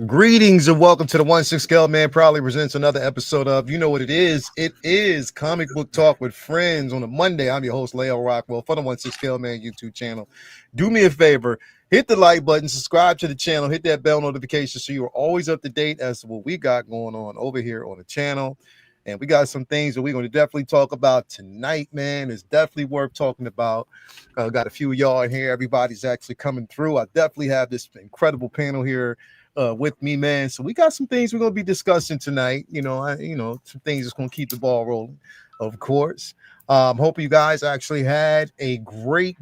Greetings and welcome to the 1-6 Scale Man proudly presents another episode of you know what it is. It is Comic Book Talk with Friends on a Monday. I'm your host, Leo Rockwell, for the 1-6 Scale Man YouTube channel. Do me a favor, hit the like button, subscribe to the channel, hit that bell notification so you're always up to date as to what we got going on over here on the channel. And we got some things that we're going to definitely talk about tonight, man. It's definitely worth talking about. Got a few of y'all in here. Everybody's actually coming through. I definitely have this incredible panel here with me, man. So we got some things we're gonna be discussing tonight. Some things that's gonna keep the ball rolling, of course. Hope you guys actually had a great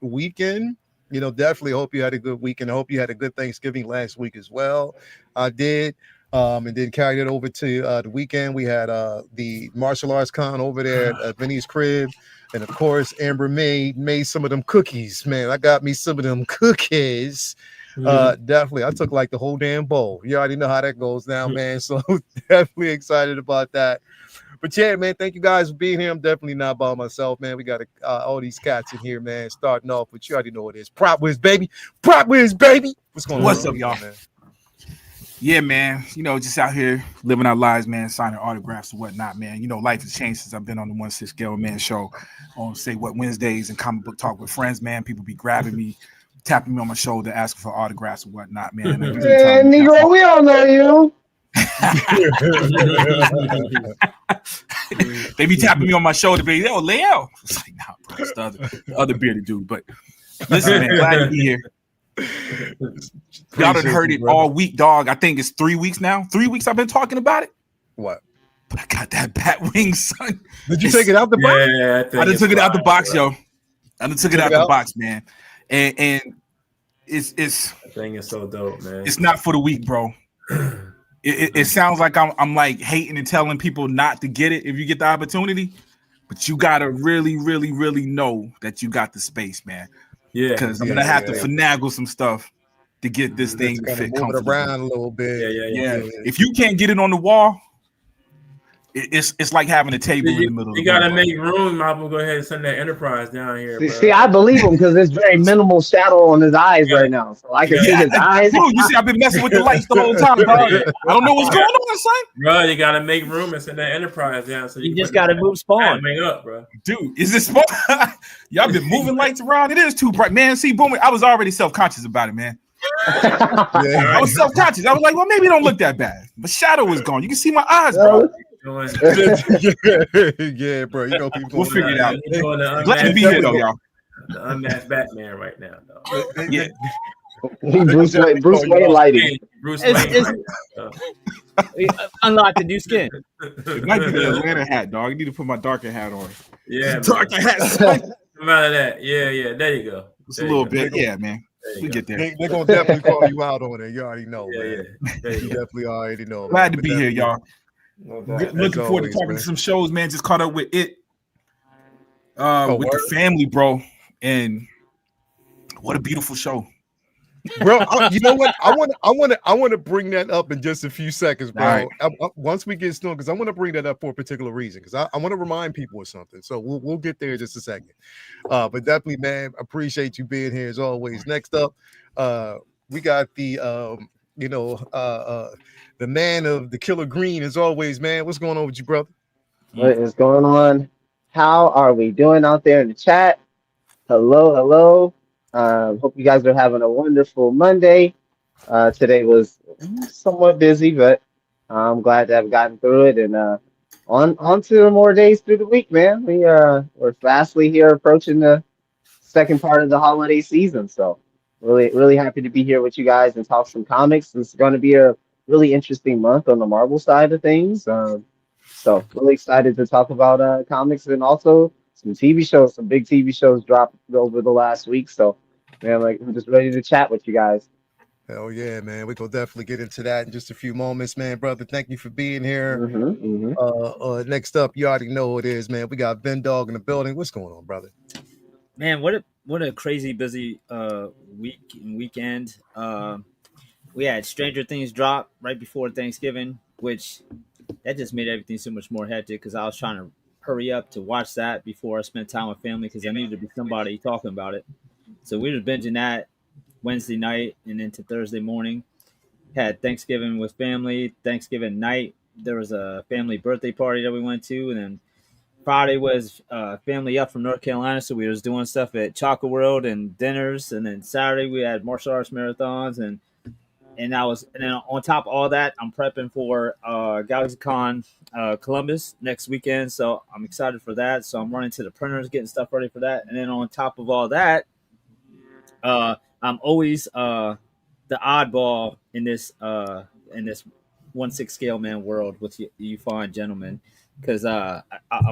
weekend. Definitely hope you had a good weekend. I hope you had a good Thanksgiving last week as well. I did. And then carried it over to the weekend. We had the martial arts con over there at Vinny's crib. And of course, Amber made some of them cookies, man. I got me some of them cookies. Definitely. I took like the whole damn bowl. You already know how that goes now, man. So definitely excited about that. But yeah, man, thank you guys for being here. I'm definitely not by myself, man. We got all these cats in here, man. Starting off with, you already know what it is. Prop Wiz, baby. Prop Wiz, baby. What's going on? What's up, y'all? Man? Yeah, man. Just out here living our lives, man, signing autographs and whatnot, man. Life has changed since I've been on the 1-6 Scale Man show on Say What Wednesdays and Comic Book Talk with Friends, man. People be grabbing me, tapping me on my shoulder, asking for autographs and whatnot, man. Yeah, Negro, we all know you. They be tapping me on my shoulder, be yo, Leo. It's like, nah, bro, it's the other bearded dude. But listen, man, glad to be here. Y'all done heard it all week, dog. I think it's 3 weeks now. 3 weeks I've been talking about it. What? But I got that bat wing, son. Did you take it out the box? Yeah, I just took it out the box, yo. I just took it out the box, man. And it's that thing is so dope, man. It's not for the weak, bro. It sounds like I'm like hating and telling people not to get it if you get the opportunity, but you gotta really, really, really know that you got the space, man. Yeah, because I'm gonna have to finagle some stuff to get this thing to fit comfortably. Around a little bit. Yeah. If you can't get it on the wall, it's like having a table in the middle. You gotta make room. I will go ahead and send that Enterprise down here. See, I believe him because there's very minimal shadow on his eyes right now, so I can see his eyes. Bro, you see, I've been messing with the lights the whole time, dog. I don't know what's going on, son. Bro, you gotta make room and send that Enterprise down. So you just gotta move spawn. Up, bro. Dude, is this spawn? Y'all been moving lights around. It is too bright, man. See, boom. I was already self-conscious about it, man. I was self-conscious. I was like, well, maybe it don't look that bad. But shadow is gone. You can see my eyes, bro. Yeah, bro. You know people. We'll figure it out. Let me be here, though, y'all. The unmatched Batman right now, though. Yeah. Bruce Wayne lighting. Bruce Wayne. Unlock the new skin. It might be the Atlanta hat, dog. You need to put my darker hat on. Yeah, darker hat. Come out of that. Yeah. There you go. Just a little bit. Yeah, man. We get there. They're gonna definitely call you out on it. You already know, man. Yeah. You definitely already know. Glad to be here, y'all. Looking forward to talking to some shows, man. Just caught up with it with the family, bro. And what a beautiful show. Bro, you know what? I want to bring that up in just a few seconds, bro. Right. Once we get started, because I want to bring that up for a particular reason, because I want to remind people of something. So we'll get there in just a second. But definitely, man, appreciate you being here as always. Next up, we got the the man of the Killer Green as always, man. What's going on with you, brother? What is going on? How are we doing out there in the chat? Hello. Hope you guys are having a wonderful Monday. Today was somewhat busy, but I'm glad to have gotten through it. And on to more days through the week, man. We're fastly here approaching the second part of the holiday season. So really happy to be here with you guys and talk some comics. It's going to be a really interesting month on the Marvel side of things. So really excited to talk about comics and also some TV shows. Some big TV shows dropped over the last week. So, man, I'm just ready to chat with you guys. Hell yeah, man. We're going to definitely get into that in just a few moments, man. Brother, thank you for being here. Next up, you already know who it is, man. We got Vin Dog in the building. What's going on, brother? Man, what a crazy busy week and weekend. We had Stranger Things drop right before Thanksgiving, which that just made everything so much more hectic because I was trying to hurry up to watch that before I spent time with family because I needed to be somebody talking about it. So we were binging that Wednesday night and into Thursday morning. had Thanksgiving with family. Thanksgiving night, there was a family birthday party that we went to, and then Friday was family up from North Carolina, so we was doing stuff at Chocolate World and dinners, and then Saturday we had martial arts marathons, and then on top of all that, I'm prepping for GalaxyCon Columbus next weekend, so I'm excited for that. So I'm running to the printers, getting stuff ready for that, and then on top of all that, I'm always the oddball in this 1/6 scale man world with you fine gentlemen, because I'm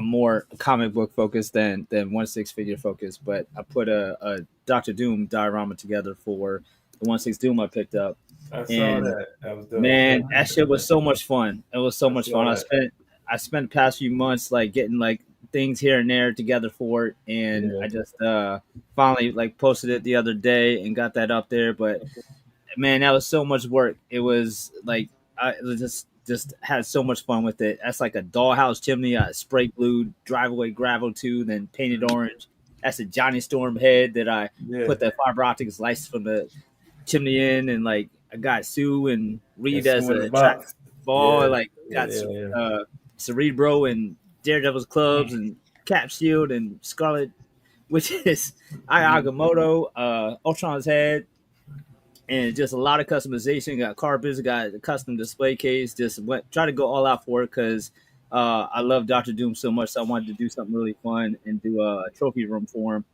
more comic book focused than 1/6 figure focused. But I put a Doctor Doom diorama together for the 1/6 Doom I picked up. I saw And that. That was dope. man, that shit was so much fun. It was so much fun. I spent the past few months like getting like things here and there together for it, and Yeah. I just finally like posted it the other day and got that up there. But man, that was so much work. It was like I just had so much fun with it. That's like a dollhouse chimney I spray glued driveway gravel to, then painted orange. That's a Johnny Storm head that I Yeah. put the fiber optic slice from the chimney in, and like I got Sue and Reed That's as in the a track box. ball, Yeah. like got Cerebro and Daredevil's clubs and Cap Shield and Scarlet, which is Agamotto, Ultron's head, and just a lot of customization. Got carpets, got a custom display case. Just try to go all out for it because I love Doctor Doom so much. So I wanted to do something really fun and do a trophy room for him.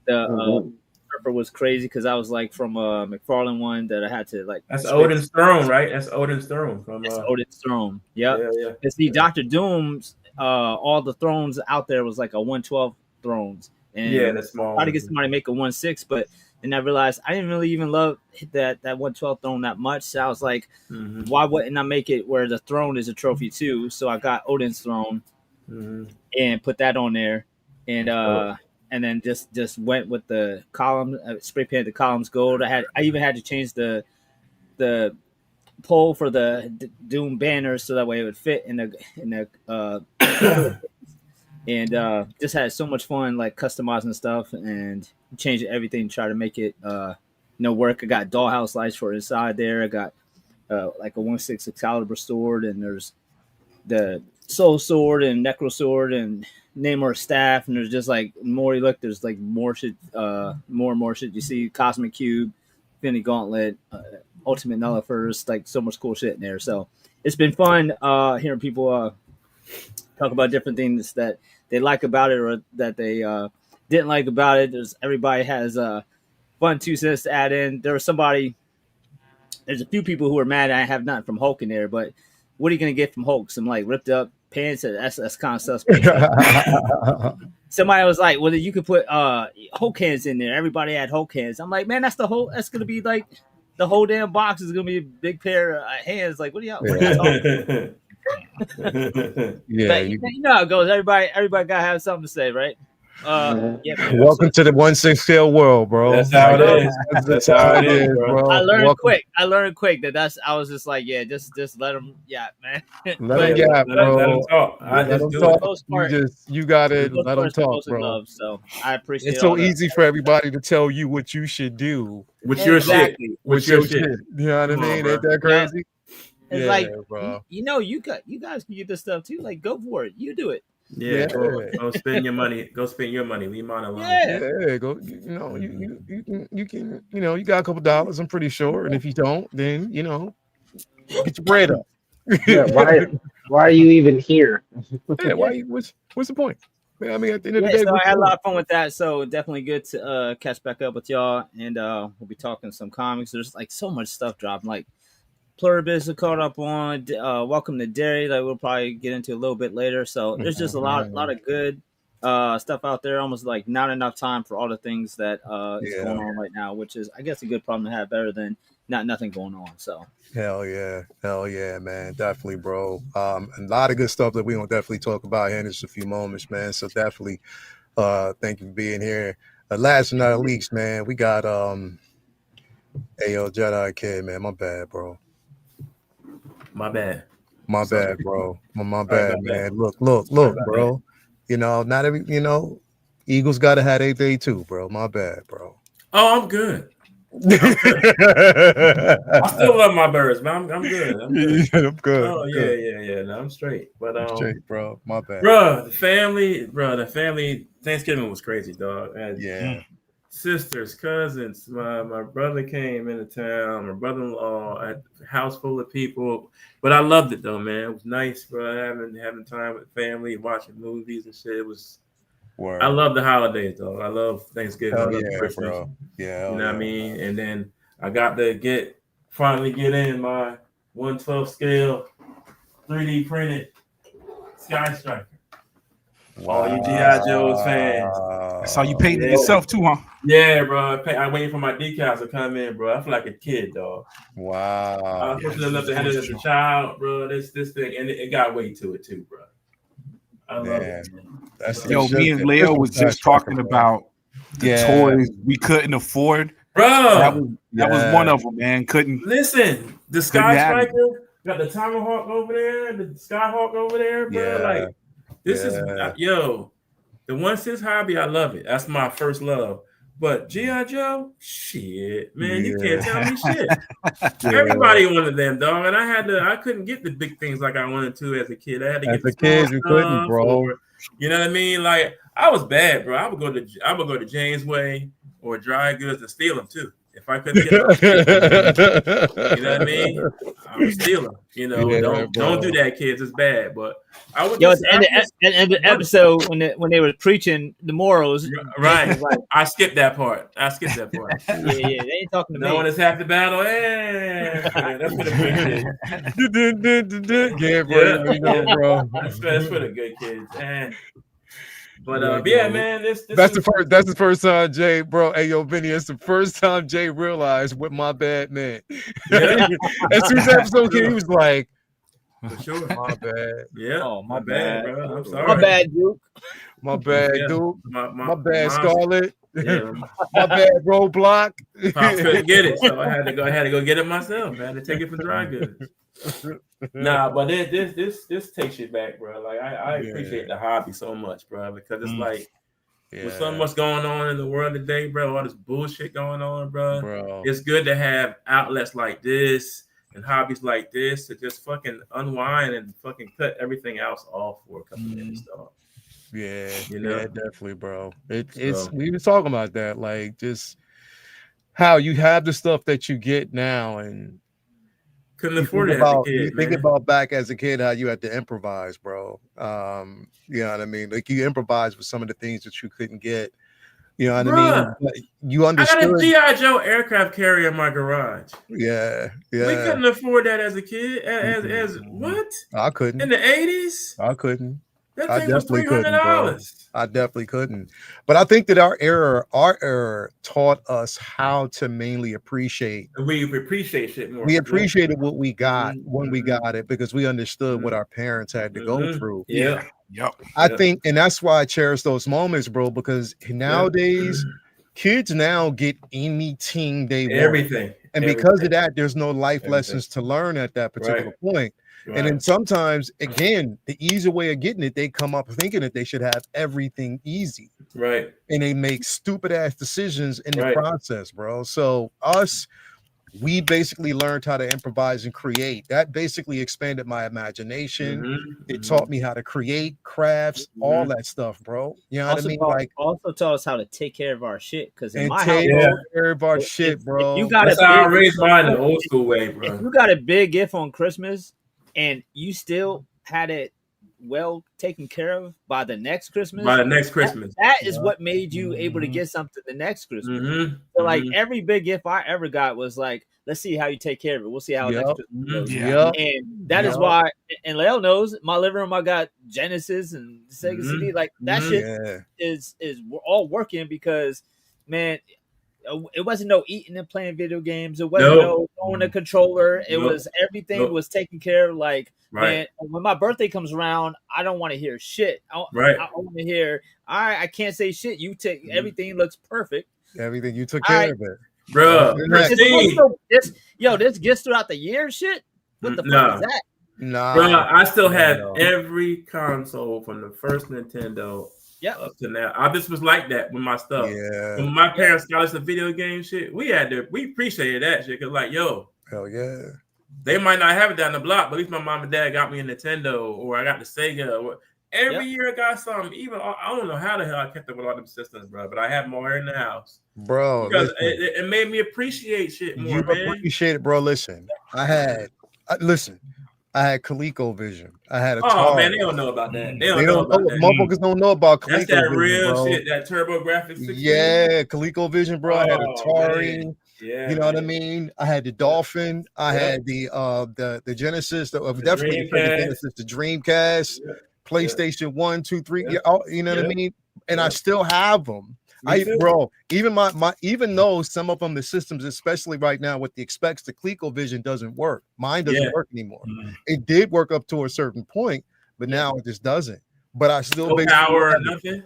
The Surfer was crazy because I was like from a McFarlane one that I had to like. That's Odin's throne, right? That's Odin's throne from It's Odin's throne. Yep. Yeah. And see, Doctor Doom's all the thrones out there was like a 112 thrones. And Yeah, the small I tried to one. get somebody to make a 1/6, but then I realized I didn't really even love that 112 throne that much. So I was like, Mhm. why wouldn't I make it where the throne is a trophy too? So I got Odin's throne Mhm. and put that on there, and then just went with the column, spray painted the columns gold. I even had to change the pole for the Doom banner so that way it would fit in the and just had so much fun like customizing stuff and changing everything to try to make it work. I got dollhouse lights for inside there. I got like a 1/6 Excalibur sword, and there's the Soul Sword and Necro Sword and Namor staff, and there's just like more you look, there's like more shit, more and more shit. You see Cosmic Cube, Infinity Gauntlet, Ultimate Nullifers, like so much cool shit in there. So it's been fun hearing people talk about different things that they like about it or that they didn't like about it. Everybody has fun 2 cents to add in. There's a few people who are mad I have nothing from Hulk in there, but what are you gonna get from Hulk? Some like ripped up pants? That's kind of suspect. Somebody was like, well, you could put Hulk hands in there. Everybody had Hulk hands. I'm like, man, that's gonna be like the whole damn box is gonna be a big pair of hands. Like, what are y'all talking? Yeah, But you know how it goes. Everybody gotta have something to say, right? Yeah. welcome to the 1/6 scale world, bro. That's how it is. That's how it is, bro. I learned Welcome. quick. I was just like, yeah, just let them, yeah, man. Let But- them yap, Let him bro. talk. I Let just them do talk. it. Most part- You got For it. the most Let part, them it's talk, supposed to bro. love, so I appreciate It's so all that. easy for everybody to tell you what you should do. What's your Exactly. shit? What's your shit? You know what I Come on, mean? bro. Ain't that crazy? It's Yeah, like bro. you guys can get this stuff too. Like, go for it. You do it. Yeah, Yeah. go spend your money. Go spend your money. Leave mine alone. Yeah. Yeah, go. You know, you can. You know, you got a couple dollars. I'm pretty sure. And if you don't, then get your bread up. Yeah, why are you even here? Yeah, what's the point? I mean, at the end of the Yeah, day, so what's I had the a lot point? of fun with that. So definitely good to catch back up with y'all, and we'll be talking some comics. There's like so much stuff dropping. Like Pluribus are caught up on. Welcome to Derry, that we'll probably get into a little bit later. So there's just a lot of good stuff out there. Almost like not enough time for all the things that is Yeah. going on right now, which is, I guess, a good problem to have. Better than nothing going on. So Hell yeah, man, definitely, bro. A lot of good stuff that we gonna definitely talk about here in just a few moments, man. So definitely, thank you for being here. Last but not least, man, we got Ayo Jedi Kid, man. My bad, bro. My bad. My Sorry. bad, bro. My Sorry bad, about that. man. Look, about bro. Not every Eagles gotta have their day too, bro. My bad, bro. Oh, I'm good. I still love my birds, man. I'm good. I'm good. I'm good. Oh I'm yeah, good. yeah. No, I'm straight. But Straight, bro. My bad. bro, the family Thanksgiving was crazy, dog. I had Yeah. sisters, cousins. My brother came into town. My brother-in-law. I had a house full of people. But I loved it though, man. It was nice, bro. Having time with family, watching movies and shit. It was. Word. I love the holidays, though. I love Thanksgiving. I Hell love yeah, Christmas. bro. Yeah. You know what I mean? And then I got to finally get in my 1/12 scale 3D printed Sky Striker. All you G.I. Joe's fans. I saw you painting yourself too, huh? Yeah, bro. I'm waiting for my decals to come in, bro. I feel like a kid, dog. I Wow. was fortunate enough to have it as a child, bro. This thing, and it got weight to it too, bro. I love it. That's Yo, me and Leo was just talking about the toys we couldn't afford. Bro, that was one of them, man. Couldn't listen. The Sky Striker got the Tomahawk over there, the Skyhawk over there, bro. Yeah. Like this is the 1/6 hobby. I love it. That's my first love. But G.I. Joe, shit, man, you can't tell me shit. Everybody wanted them, dog, and I couldn't get the big things like I wanted to as a kid. I had to get the kids, you couldn't, bro. You know what I mean? Like I was bad, bro. I would go to James Way or Dry Goods and steal them too. If I couldn't get them, you know what I mean? I would steal them. You know, don't do that, kids. It's bad. But I would. Yo, at the end of the episode when they were preaching the morals, right? I skipped that part. yeah, they ain't talking to me. No one is half the battle. Hey, that's for the good kids. Yeah, bro. That's for the good kids. But yeah, man, that's the first time Jay, bro. Hey, yo, Vinny, it's the first time Jay realized what my bad meant. Yeah. As soon as the episode came, he was like, for sure, my bad. Yeah, oh my bad, bro. I'm sorry. My bad, Duke. My bad, Duke. My bad, Scarlett. Yeah. My bad, Roadblock. Pops couldn't get it, so I had to go get it myself. I had to take it from Dry Goods. Nah, but this takes you back, bro. Like I appreciate the hobby so much, bro, because it's like with so much going on in the world today, bro, all this bullshit going on, bro. It's good to have outlets like this and hobbies like this to just fucking unwind and fucking cut everything else off for a couple minutes, dog. Yeah, you know? Yeah, definitely, bro. It's we were talking about that, like just how you have the stuff that you get now and couldn't afford it as a kid. You think about back as a kid how you had to improvise, bro. You know what I mean? Like you improvise with some of the things that you couldn't get. You know what I mean? Like, you understood. I got a G.I. Joe aircraft carrier in my garage. Yeah. We couldn't afford that as a kid. As what? I couldn't. In the 80s? I couldn't. That thing was $300. I definitely couldn't. But I think that our era taught us how to mainly appreciate. We appreciate shit more. We appreciated what we got when we got it because we understood what our parents had to go through. Yeah. Yep. I think, and that's why I cherish those moments, bro, because nowadays kids now get anything they want. Everything. And because of that, there's no life lessons to learn at that particular point. Right. And then sometimes, again, the easy way of getting it, they come up thinking that they should have everything easy. Right. And they make stupid ass decisions in the process, bro. So we basically learned how to improvise and create. That basically expanded my imagination. It taught me how to create crafts, all that stuff, bro. You know what I mean? Also taught us how to take care of our shit. Because in my house, care of our shit, bro. You got That's how I raised mine the old school way, bro. If you got a big gift on Christmas and you still had it well taken care of by the next Christmas. That is what made you able to get something the next Christmas. So like every big gift I ever got was like, let's see how you take care of it. We'll see how next Christmas goes. And that is why, and Leo knows, my living room, I got Genesis and Sega CD. Like that shit is all working because, man, it wasn't no eating and playing video games. It wasn't no throwing a controller. It was everything was taken care of. Like, man, when my birthday comes around, I don't want to hear shit. I want to hear, all right, I can't say shit. You take everything looks perfect. Everything you took care of it. Bro, this gets throughout the year shit. What the fuck is that? Nah, bro, I still have every console from the first Nintendo Yeah. Up to now, I just was like that with my stuff. Yeah. When my parents got us a video game shit, we appreciated that shit because like, yo, Hell yeah. they might not have it down the block, but at least my mom and dad got me a Nintendo or I got the Sega. Or, every year I got something. Even I don't know how the hell I kept up with all them systems, bro. But I have them all here in the house, Bro. because Listen, it made me appreciate shit more, you man. appreciate it, bro. Listen, I had ColecoVision. I had a Oh man, they don't know about that. They don't know about that. Motherfuckers don't know about ColecoVision. That's that real bro. shit, that TurboGrafx 16. Yeah, ColecoVision, bro. I had Atari. Man. Yeah, you know what I mean? I had the Dolphin. I had the Genesis. Definitely the Genesis, the Dreamcast, PlayStation 1, 2, 3. You know what I mean? And I still have them. Even even though some of them, the systems, especially right now with the specs, the ColecoVision doesn't work. Mine doesn't work anymore. It did work up to a certain point, but now it just doesn't. But I still no power or nothing.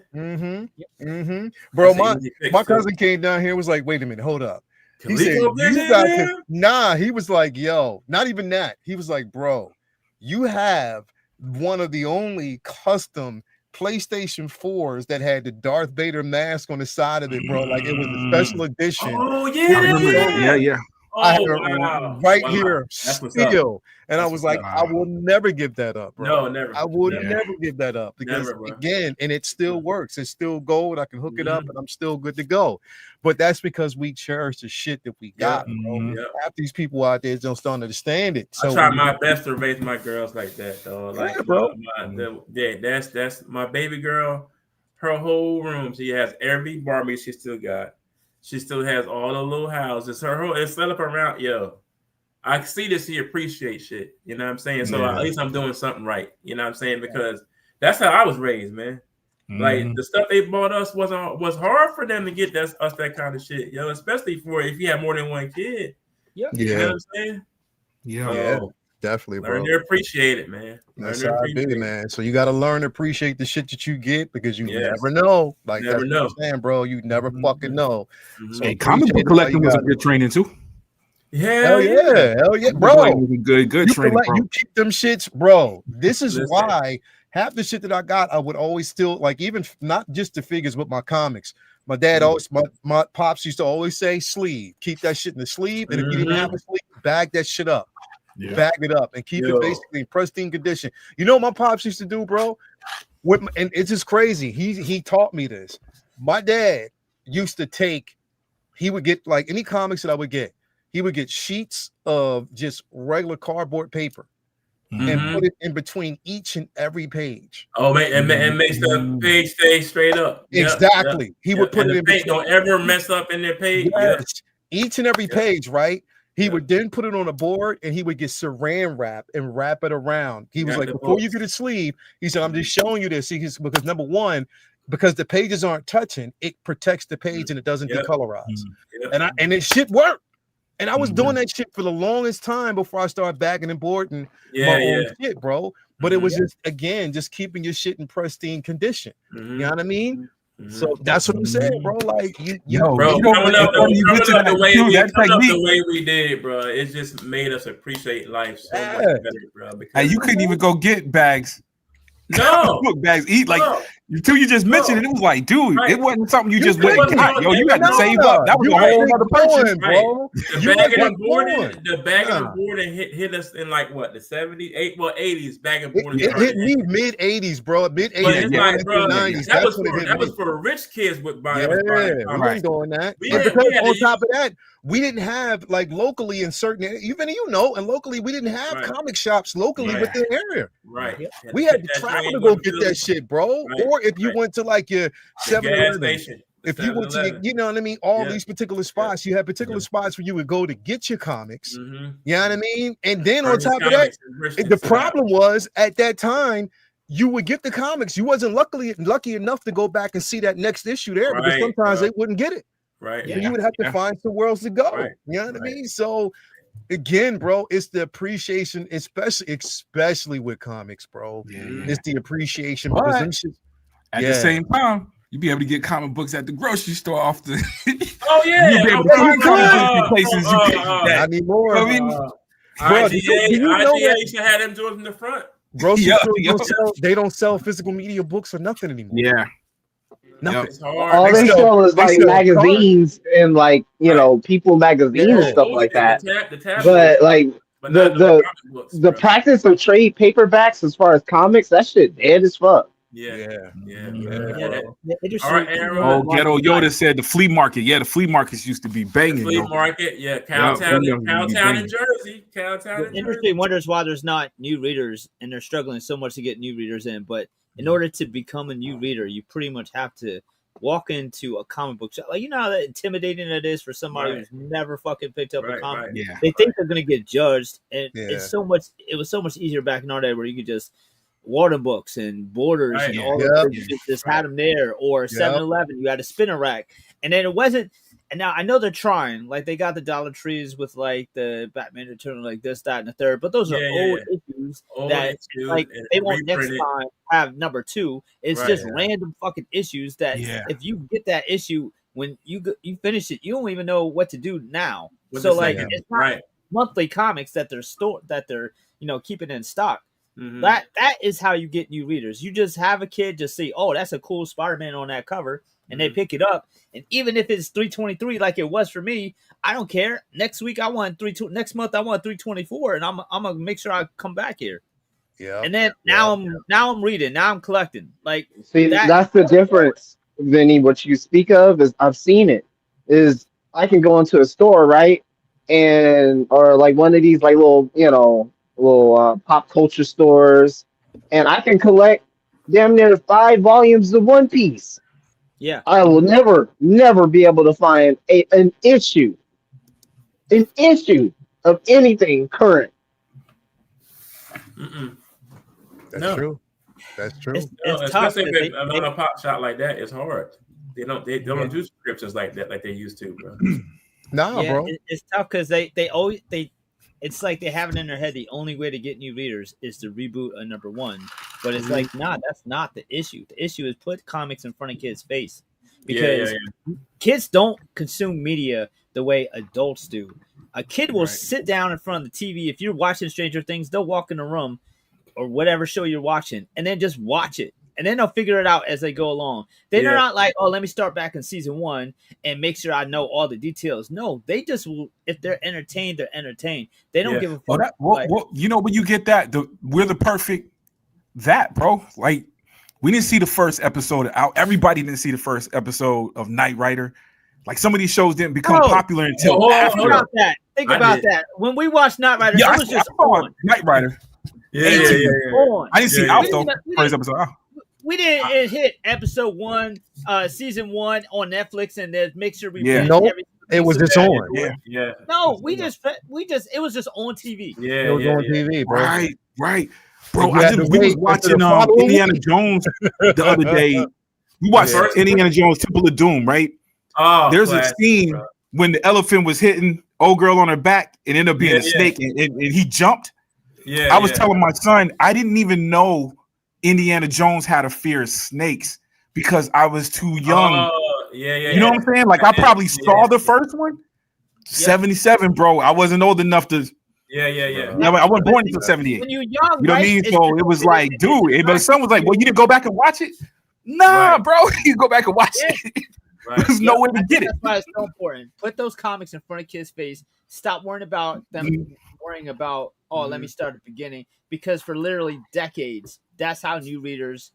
Bro, my cousin came down here and was like, wait a minute, hold up. He said, you got to, nah, he was like, yo, not even that. He was like, bro, you have one of the only custom PlayStation 4s that had the Darth Vader mask on the side of it, bro. Like it was a special edition. Oh, yeah. Yeah. I have it right here still. And I was like, I will never give that up, bro. No, never. I will never give that up because again, and it still works. It's still gold. I can hook it up and I'm still good to go. But that's because we cherish the shit that we got, bro. Half these people out there don't start to understand it. So I try my best to raise my girls like that, though. Like, bro. That's my baby girl. Her whole room, she has every Barbie she still got. She still has all the little houses. Her whole it's set up around, I see this, he appreciates shit. You know what I'm saying? So at least I'm doing something right. You know what I'm saying? Because that's how I was raised, man. Like the stuff they bought us was hard for them to get us that kind of shit, especially if you have more than one kid. You know what I'm saying? Yeah, definitely, bro. Learn to appreciate it, man. That's how I be, man. So you got to learn to appreciate the shit that you get because you never know. Like that's what I'm saying, bro. You never fucking know. So hey, comic book collecting was a good training too. Hell yeah, bro. Good training. You keep them shits, bro. This is why half the shit that I got, I would always still like, even not just the figures, but my comics. My dad always, my pops used to always say, sleeve, keep that shit in the sleeve, and if you didn't have a sleeve, bag that shit up. Bag it up and keep it basically in pristine condition. You know what my pops used to do, bro? And it's just crazy. He taught me this. My dad used to he would get like any comics that I would get, he would get sheets of just regular cardboard paper and put it in between each and every page. Oh man, and makes the page stay straight up. Exactly. He would put it in between. Don't ever mess up in their page. Each and every page, right? He would then put it on a board and he would get saran wrap and wrap it around. He was like, before you get a sleeve, he said, I'm just showing you this. Because number one, because the pages aren't touching, it protects the page and it doesn't decolorize. And it shit worked. And I was doing that shit for the longest time before I started bagging and boarding my own shit, bro. But it was just keeping your shit in pristine condition. You know what I mean? So that's what I'm saying, bro. Like coming up the way we did, bro, it just made us appreciate life so much better, bro. Because you couldn't even go get bags. No bags. Until you just mentioned it, it was like, dude, it wasn't something you just went and got. Yo, you had to save up. That was a whole other purchase, bro. The bag and boarding hit us in like what, the 70s, 80s bag and boarding. It hit me mid 80s, bro. Mid 80s, 90s. That was for rich kids with buying. We weren't doing that. Because on top of that, we didn't have like locally in certain, even and locally we didn't have comic shops locally within the area. Right. We had to travel to go get that shit, bro. Or if you went to like your 7-Eleven, if you went to, you know what I mean, all these particular spots, you had particular spots where you would go to get your comics. You know what I mean? And then on top of that, the problem was at that time, you would get the comics. You wasn't lucky enough to go back and see that next issue there because sometimes they wouldn't get it. Right. So you would have to find somewhere else to go. You know what I mean? So again, bro, it's the appreciation, especially with comics, bro. It's the appreciation. At the same time, you be able to get comic books at the grocery store off the. You be able to find comic books in places you get that. I need more. IGA used to have them doing in the front. Grocery stores they don't sell physical media books or nothing anymore. Nothing. It's hard. All they sell- sell is they like sell magazines and like People magazines and Yeah. stuff like that. The tabloids, But like but the not the no comic books, the bro. practice of trade paperbacks as far as comics, that shit dead as fuck. Yeah. Yeah, All interesting. right, Aaron. Oh, Ghetto Yoda said the flea market. Yeah, the flea markets used to be banging. Flea Yo. market, yeah, Yeah, Cowtown, them young Cowtown in niggas Jersey, Cowtown The in industry Jersey. wonders why there's not new readers, and they're struggling so much to get new readers in. But in order to become a new reader, you pretty much have to walk into a comic book shop. Like, you know how intimidating it is for somebody Right. who's never fucking picked up a Right, comic. right. Yeah. They think they're gonna get judged, and Yeah. it's so much. It was so much easier back in our day where you could just Warden Books and Borders Right. and all Yeah. those things, you just had them there, or 7-Eleven, you had a spinner rack, and then it wasn't. And now I know they're trying, like they got the Dollar Trees with like the Batman Eternal, like this, that, and the third, but those are Yeah, old issues Old that issues like and they won't next reprinted. time have number 2. It's Right. just random fucking issues that Yeah. if you get that issue when you finish it, you don't even know what to do now. With So the like second- it's not right. monthly comics that they're keeping in stock. Mhm. That is how you get new readers. You just have a kid just see, oh, that's a cool Spider-Man on that cover, and they Mhm. pick it up. And even if it's 323 like it was for me, I don't care. Next week I want next month I want 324, and I'm gonna make sure I come back here. Yeah. And then now I'm reading, now I'm collecting. Like See, That- that's the difference, Vinny. What you speak of is I've seen it. Is I can go into a store, right, or like one of these like little pop culture stores, and I can collect damn near 5 volumes of One Piece. yeah. I will never be able to find an issue of anything current. Mm-mm. That's No. true. That's true. It's No, tough. especially 'cause if I'm on a pop shop like that, it's hard. They don't do subscriptions like that like they used to, bro. Nah, yeah, bro. it's tough because they always it's like they have it in their head the only way to get new readers is to reboot a number 1, but it's like nah, that's not the issue. The issue is put comics in front of kids' face because kids don't consume media the way adults do. A kid will sit down in front of the TV. If you're watching Stranger Things, they'll walk in the room or whatever show you're watching and then just watch it. And then they'll figure it out as they go along. They're not like, oh, let me start back in season 1 and make sure I know all the details. No, they just will. If they're entertained, they're entertained. They don't give a fuck. When you get that, we're the perfect bro. Like, we didn't see the first episode out. Everybody didn't see the first episode of Knight Rider. Like, some of these shows didn't become Bro, popular until hold on, after. Think about that. Think I about did. that. When we watched Knight Rider, Yeah, it was just I saw on. Knight Rider. Yeah. On. I didn't see Yeah, Alpha yeah. though. First episode. Oh. We didn't hit episode 1, season 1 on Netflix, and then make sure we Yeah. finish Nope. everything. It was just Yeah, on. yeah. Yeah. No, it was just on TV. It was on TV, bro. Right. Bro, You had to we was wait until watching the following Indiana Jones the other day. We watched Yeah. Indiana Jones Temple of Doom, right? Oh, There's classic, a scene bro. when the elephant was hitting old girl on her back and ended up being Yeah, a snake and he jumped. Yeah. I was telling my son, I didn't even know Indiana Jones had a fear of snakes because I was too young. You know what I'm saying? Like, I probably saw the first one. 77, bro. I wasn't old enough to. Yeah. I wasn't born until 78. When you're young, You know what I right, mean? it's So just- it was like, dude. But son was like, well, you didn't go back and watch it? Nah, Right. bro. You go back and watch it. There's no way to get it. That's why it's so important. Put those comics in front of kids' face. Stop worrying about them worrying about, let me start at the beginning. Because for literally decades, that's how new readers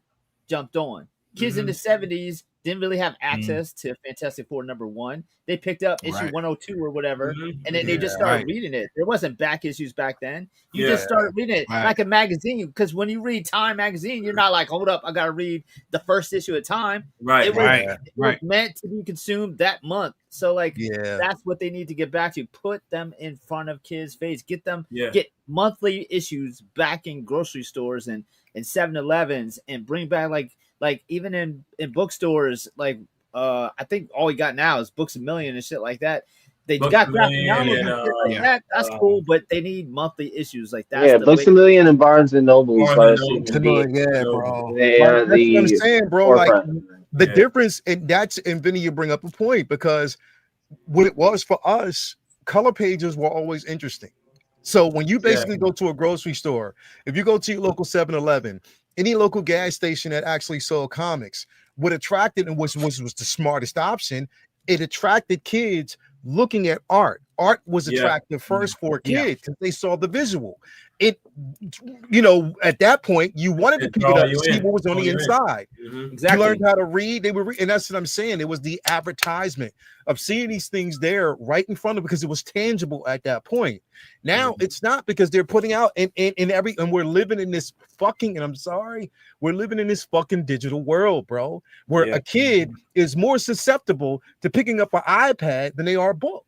jumped on. Kids in the 70s didn't really have access to Fantastic Four #1. They picked up issue 102 or whatever, and then they just started reading it. There wasn't back issues back then. You just started reading it like a magazine. Because when you read Time magazine, you're not like, hold up, I got to read the first issue at Time. It was meant to be consumed that month. So like, that's what they need to get back to. Put them in front of kids' face. Get them get monthly issues back in grocery stores and 7-Elevens, and bring back like even in bookstores, like I think all we got now is Books A Million and shit like that. They got graphic novels and shit like that. That's cool, but they need monthly issues like that. Books A Million and Barnes and Noble. Yeah, bro. They are That's what I'm the saying, bro. Like the difference, and Vinny, you bring up a point, because what it was for us, color pages were always interesting. So when you basically go to a grocery store, if you go to your local 7-Eleven, any local gas station that actually sold comics, what attracted and was the smartest option. It attracted kids looking at art. Art was attractive first for a kid because they saw the visual. It, at that point, you wanted to pick it up to see what was on the inside. Exactly. You learned how to read. They were, and that's what I'm saying. It was the advertisement of seeing these things there right in front of, because it was tangible at that point. Now it's not, because they're putting out and we're living in this fucking, and I'm sorry, we're living in this fucking digital world, bro, where a kid is more susceptible to picking up an iPad than they are a book.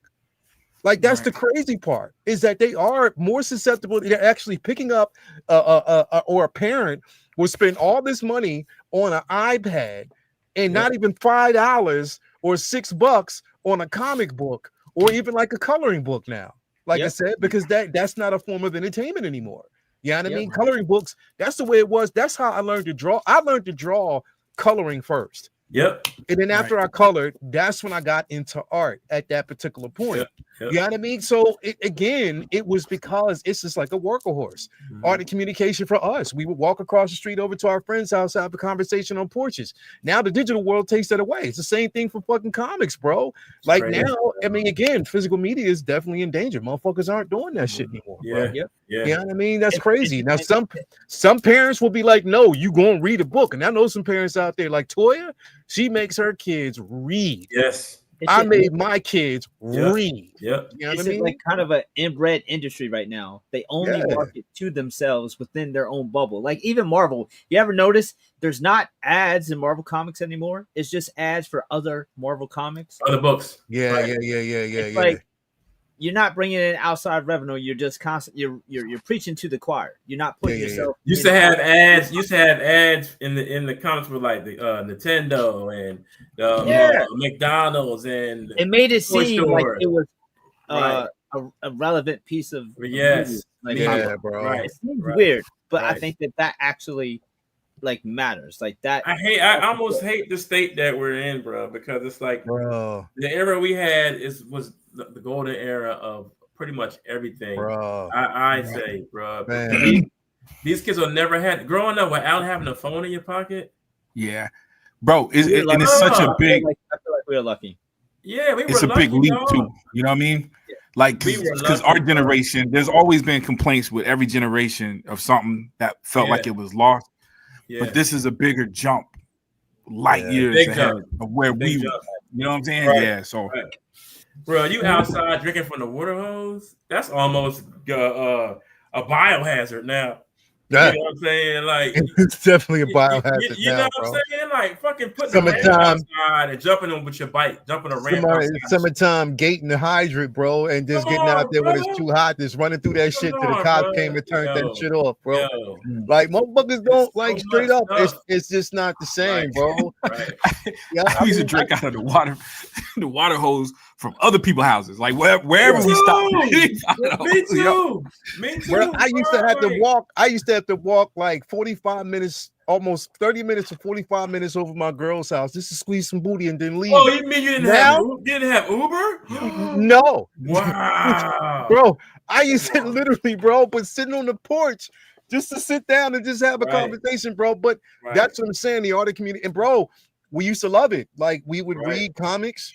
Like, that's the crazy part, is that they are more susceptible. They're actually picking up or a parent will spend all this money on an iPad and not even $5 or $6 on a comic book or even like a coloring book now. Like I said, because that's not a form of entertainment anymore. You know what I mean? Coloring books, that's the way it was. That's how I learned to draw. I learned to draw coloring first. Yep. And then after I colored, that's when I got into art at that particular point. You know what I mean? So it was because it's just like a workhorse. Art and communication for us. We would walk across the street over to our friend's house, have a conversation on porches. Now the digital world takes that away. It's the same thing for fucking comics, bro. Like now, I mean, again, physical media is definitely in danger. Motherfuckers aren't doing that shit anymore. Bro. You know what I mean? That's crazy. Now some parents will be like, no, you go and read a book. And I know some parents out there like Toya, she makes her kids read. Yes. I made my kids read. Yep. You know what It's I mean? like kind of an inbred industry right now. They only market to themselves within their own bubble. Like even Marvel. You ever notice there's not ads in Marvel comics anymore? It's just ads for other Marvel comics. Other books. Yeah. Like you're not bringing in outside revenue. You're just constant. You're preaching to the choir. You're not putting yourself. Used to have ads in the comics for like the Nintendo and the McDonald's, and it made it seem store. like it was a relevant piece of movie. Like, bro. It seems weird, but I think that actually like matters. Like that. I almost hate the state that we're in, bro, because it's like, bro, the era we had was the golden era of pretty much everything. Bro. I say, bro. Man. These kids will never had growing up without having a phone in your pocket. Yeah, bro. And it's such a big. I feel like we're lucky. Yeah, it's a big leap too. You know what I mean? Like, because our generation, there's always been complaints with every generation of something that felt like it was lost. Yeah. But this is a bigger jump, light years ahead of where you know what I'm saying? Right. Yeah. So, bro, you outside drinking from the water hose? That's almost a biohazard now. You know what I'm saying? Like, it's definitely a biohazard. You know what I'm saying? Like, fucking putting the rain outside and jumping on with your bike, jumping a ramp. Summertime gating the hydrant, bro, and just getting out there when it's too hot, just running through that shit till the cops came and turned that shit off, bro. Like, motherfuckers don't like straight up. It's just not the same, bro. I used to drink out of the water hose from other people's houses, like wherever we stopped. Me too. Bro, I used to have to walk like 45 minutes, almost 30 minutes to 45 minutes over my girl's house just to squeeze some booty and then leave. Oh, you mean you didn't have Uber? No. Wow. Bro, I used to literally, bro, but sitting on the porch just to sit down and just have a conversation, bro. But that's what I'm saying, the art community. And bro, we used to love it. Like, we would read comics.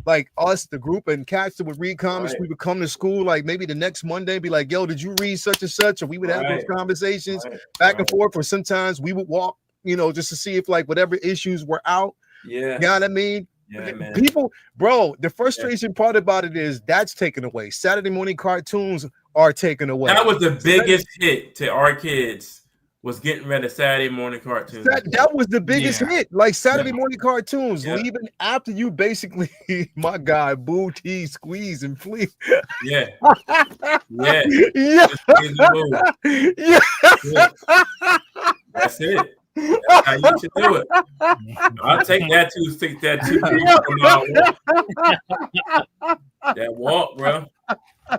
Like us, the group and cats that would read comics, we would come to school like maybe the next Monday, be like, yo, did you read such and such? Or we would have those conversations back and forth. Or sometimes we would walk, just to see if like whatever issues were out. Yeah. You know what I mean? Yeah, man. People, bro, the frustration part about it is that's taken away. Saturday morning cartoons are taken away. That was the biggest hit to our kids. Was getting rid of Saturday morning cartoons. That was the biggest hit. Like Saturday morning cartoons, leaving after you basically, my guy, boo, tease, squeeze, and flee. Yeah. That's it. That's how you should do it. I'll take that too. Take that too. That walk, bro. I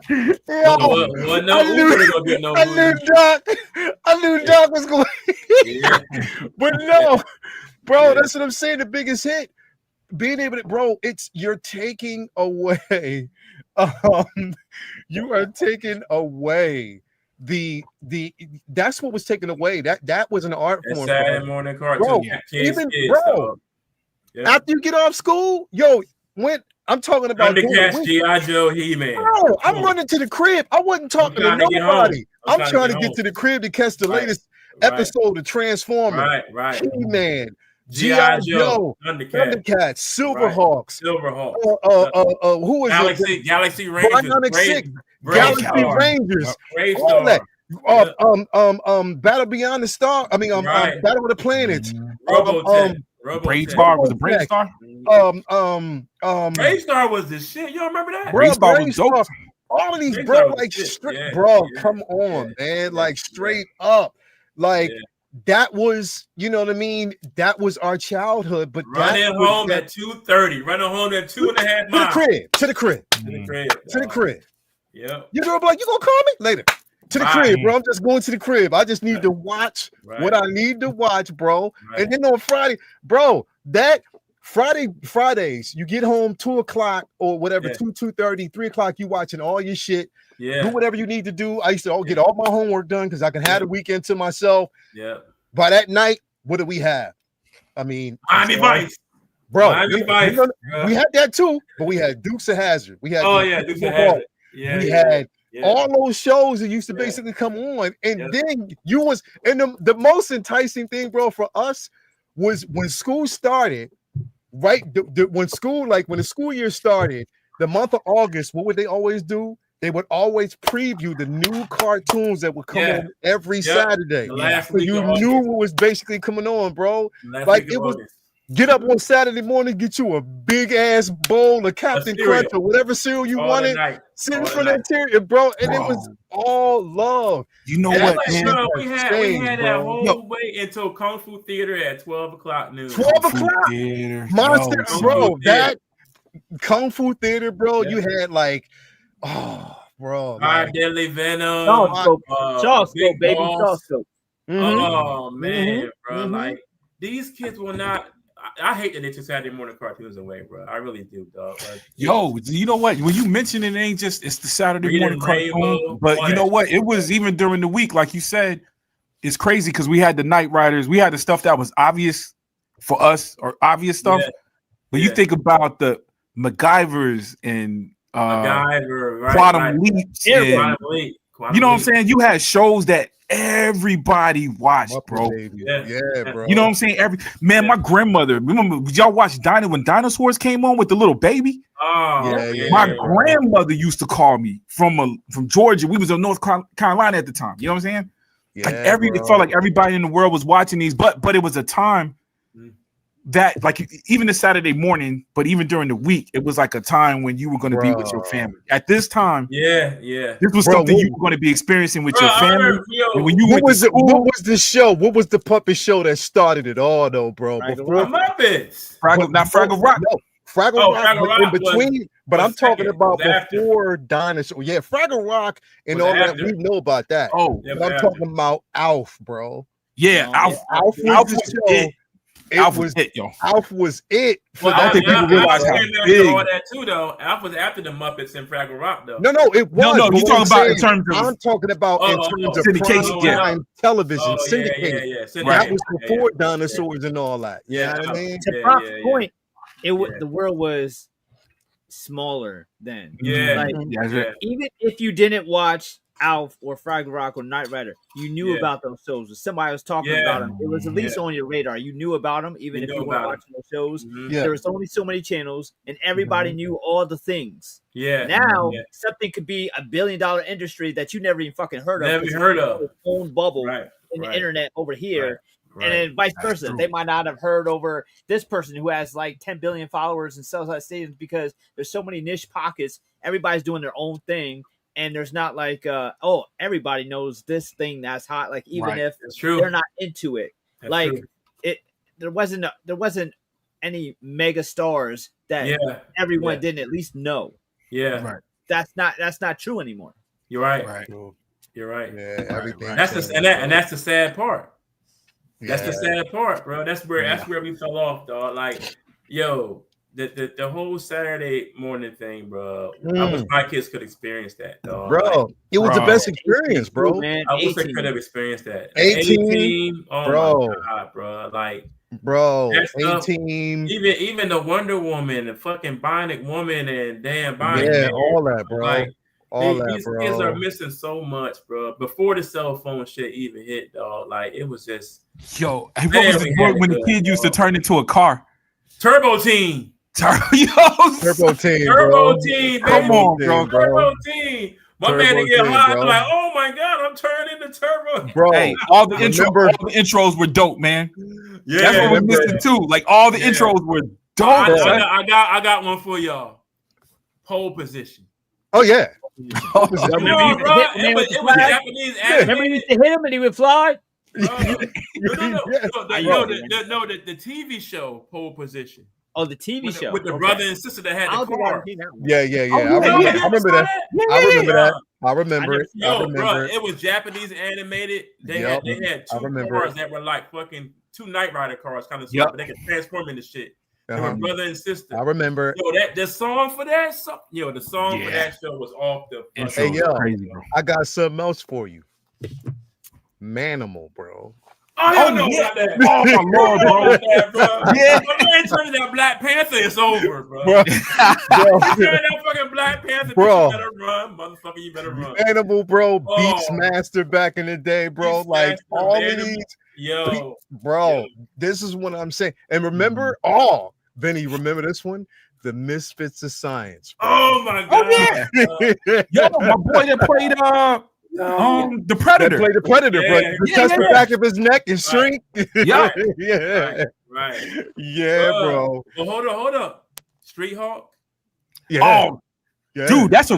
knew Doc was going. But no, bro, that's what I'm saying. The biggest hit, being able to, bro, you're taking away. You are taking away that's what was taken away. That was an art form. Saturday morning cartoon. Bro, Yeah. After you get off school, yo, when I'm talking about doing Thundercats, week- G.I. Joe, He-Man. Bro, I'm Come on. running to the crib. I wasn't talking to trying to get nobody. home. I'm trying to get to the crib to catch the Right. latest Right. episode of Transformers, Right. He-Man, G.I. G.I. Joe, Joe, Thundercats, Thundercats, Silverhawks, Silverhawk, who was Galaxy Rangers, Bionic Six, Brave Galaxy Star, Rangers, Brave all Star, that. Battle Beyond the Star. I mean, Right. Battle of the Planets. Robotech. Brave Star was a Brave Star. Brave Star was the shit. You don't remember that? Bro, Brave Star Brave was dope. Star. All of these, Brave bro, Star was like shit. straight, Yeah, bro, yeah, come on, yeah, man, yeah, like straight up, like Yeah. that was, you know what I mean? That was our childhood, but Running that was home that, at 2:30. Running home at 2.5 to the miles. crib, to the crib, To the crib. to the dog. crib. Yep. You girl be like, you gonna call me later? To the Right. crib, bro. I'm just going to the crib. I just need to watch Right. what I need to watch, bro. Right. And then on Friday, bro, that Fridays, you get home 2:00 or whatever, Yeah. 2:30, 3:00, you watching all your shit. Do Yeah. whatever you need to do. I used to get all my homework done because I can have the weekend to myself. Yeah. By that night, what do we have? I mean, Miami Vice. bro, Miami Vice. we had that too, but we had Dukes of Hazzard. We had Oh yeah, Dukes of Hazzard. Yeah. we yeah, had yeah. all those shows that used to Yeah. basically come on, and Yeah. then you was, and the most enticing thing, bro, for us was when school started. Right, when the school year started, the month of August, what would they always do? They would always preview the new cartoons that would come Yeah. on every Yep. Saturday. The last So week you of knew August. what was basically coming on, bro. Last like, week it of was- August. Get up on Saturday morning, get you a big ass bowl of Captain cereal. Crunch or whatever cereal you All wanted. the night. Sit in all front the of that cereal, bro, and it was all love. You know And what, Like, man? bro, we had Change, that bro. whole way until Kung Fu Theater at 12 o'clock noon. 12 o'clock. Theater. Monster, Yo, bro, Fu that Kung Fu Theater, bro, Yeah. you had like, oh, bro. Our Like, Deadly Venom. Charles Scope, Charles Scope, baby, Charles Scope. mhm. Oh man, bro! mhm. Like these kids will not. I hate that they took Saturday morning cartoons away, bro. I really do, dog. Like, Yo, you know what? When you mention it, ain't just it's the Saturday Reading morning cartoon, Rainbow, but all you know that what? It was even during the week, like you said. It's crazy because we had the Night Riders, we had the stuff that was obvious for us or obvious stuff. Yeah. But you Yeah. think about the MacGyvers and MacGyver, right? Quantum right. Leaps, Yeah, and, Quantum Leap, Quantum you know what I'm Leap. saying? You had shows that everybody watched, Muppet bro. Baby. Yeah. Yeah, bro. You know what I'm saying? My grandmother. Remember, did y'all watch when dinosaurs came on with the little baby? Oh, Yeah, yeah. My grandmother used to call me from Georgia. We was in North Carolina at the time. You know what I'm saying? Yeah, Like it bro. felt like everybody in the world was watching these, but it was a time that, like, even the Saturday morning, but even during the week, it was like a time when you were going to be with your Bro. family. At this time, Yeah. this was Bro, something what- you were going to be experiencing with Bro, your I family. remember, yo, And when you What went was to it? What school, was the show? What was the puppet show that started it all, though, bro? Fraggle Before the Muppets. Fraggle Rock. No, Fraggle Oh, Rock, Fraggle but Rock in between. But was I'm talking second, about was after. before Dinosaur. Yeah, Fraggle Rock and Was all that. after. We know about that. Oh, Yeah, But I'm after. talking about Alf, bro. yeah, Oh, Alf. Alf was Alf the was show. it. It Alf was was it, yo. Alf was it. For Well, I don't think people realize how came down big- to all that too, though. Alf was after the Muppets and Fraggle Rock, though. No, it was. No, but you what talking I'm about in saying, terms of I'm talking about in Oh, terms of syndication, prime yeah. time television, Oh, syndicated. yeah. That was Yeah, before yeah. dinosaurs and all that. You know what I mean? To Yeah, Prop's yeah, yeah. point, Yeah. the world was smaller then. Yeah. Like, Yeah, that's right. even if you didn't watch Alf or Fraggle Rock or Knight Rider, you knew Yeah. about those shows. If somebody was talking Yeah. about them, it was at least on your radar. You knew about them, even You if knew you weren't about 'em. watching those shows. Mhm. Yeah. There was only so many channels, and everybody knew all the things. Yeah. Now Yeah. something could be $1 billion industry that you never even fucking heard of. Never 'cause heard it's of. its own bubble Right. in the right, internet over here. right. And then vice That's versa. true. They might not have heard over this person who has like 10 billion followers and sells out stadiums because there's so many niche pockets. Everybody's doing their own thing. And there's not like, everybody knows this thing that's hot. Like, even Right. if That's true. they're not into it, That's like true. there wasn't any mega stars that Yeah. everyone yeah. didn't at least know. Yeah. Right. That's not true anymore. You're right. Right. You're right. Yeah, everything. right. That's the and that's the sad part. That's the Yeah. sad part, bro. That's where we fell off, dog. Like, yo, the whole Saturday morning thing, bro. I wish my kids could experience that, dog. Bro, Like, it was the Bro. best experience, bro. Man, I wish I 18. could have experienced that. 18, oh bro. my god, bro. Like, bro. That stuff, A-Team. even the Wonder Woman, the fucking Bionic Woman, and damn Bionic Yeah, Man. all that, bro. Like All that, these kids are bro. missing so much, bro. Before the cell phone shit even hit, dog. Like it was just Yo, hey, what Man, was we the had book it when the good, kid used to dog. turn into a car? Turbo Team. Turbo Team, Turbo bro. Team, Come baby. on, Team, bro. Turbo Team. My Turbo man to get Team, high, bro. like, oh my god, I'm turning into Turbo. Bro, Hey, all the remember- intros were dope, man. Yeah, That's what we're missing too. Like all the Yeah. intros were dope. bro. son. I got one for y'all. Pole position. oh yeah. Oh, That Remember No, he used to bro, hit the man it with the was flag? Japanese Remember he animated. used to hit him and he would fly? No, Yes, the TV show Pole Position. Oh, the TV show With the Okay. brother and sister that had I the don't think I've car. seen that one. Yeah. yeah. I remember yeah. that. I remember that. I remember that. I remember it. I Yo, bro, remember it. it was Japanese animated. They Yep. had I two remember cars it. that were like fucking two Knight Rider cars, kind of Yep. stuff. But they could transform into shit. They were Uh-huh. brother and sister. I remember it. Yo, the song for that, the song for Yeah. that show was off the. Intros Hey, yo. were crazy, bro. I got something else for you. Manimal, bro. Oh, y'all Oh, know yeah. about that. Oh my lord, bro. That, bro. Yeah. My man turned that Black Panther. It's over, bro. Bro, You turn that fucking Black Panther. Bro. You better run, motherfucker. You better run. Manimal, bro. Oh. Beastmaster back in the day, bro. Beastmaster, Like all of Manimal. these, Yo, bro. Yeah. This is what I'm saying. And remember, Benny, remember this one? The Misfits of Science. bro. oh my Oh, god. yeah. Yo, my boy that played the That Predator. played the Predator, bro. Yeah. The Yeah, test yeah, the yeah. back of his neck and shrink. Yeah. yeah. Right. Yeah, bro. Well, hold up. Street Hawk, Yeah. Oh, yeah. dude, that's a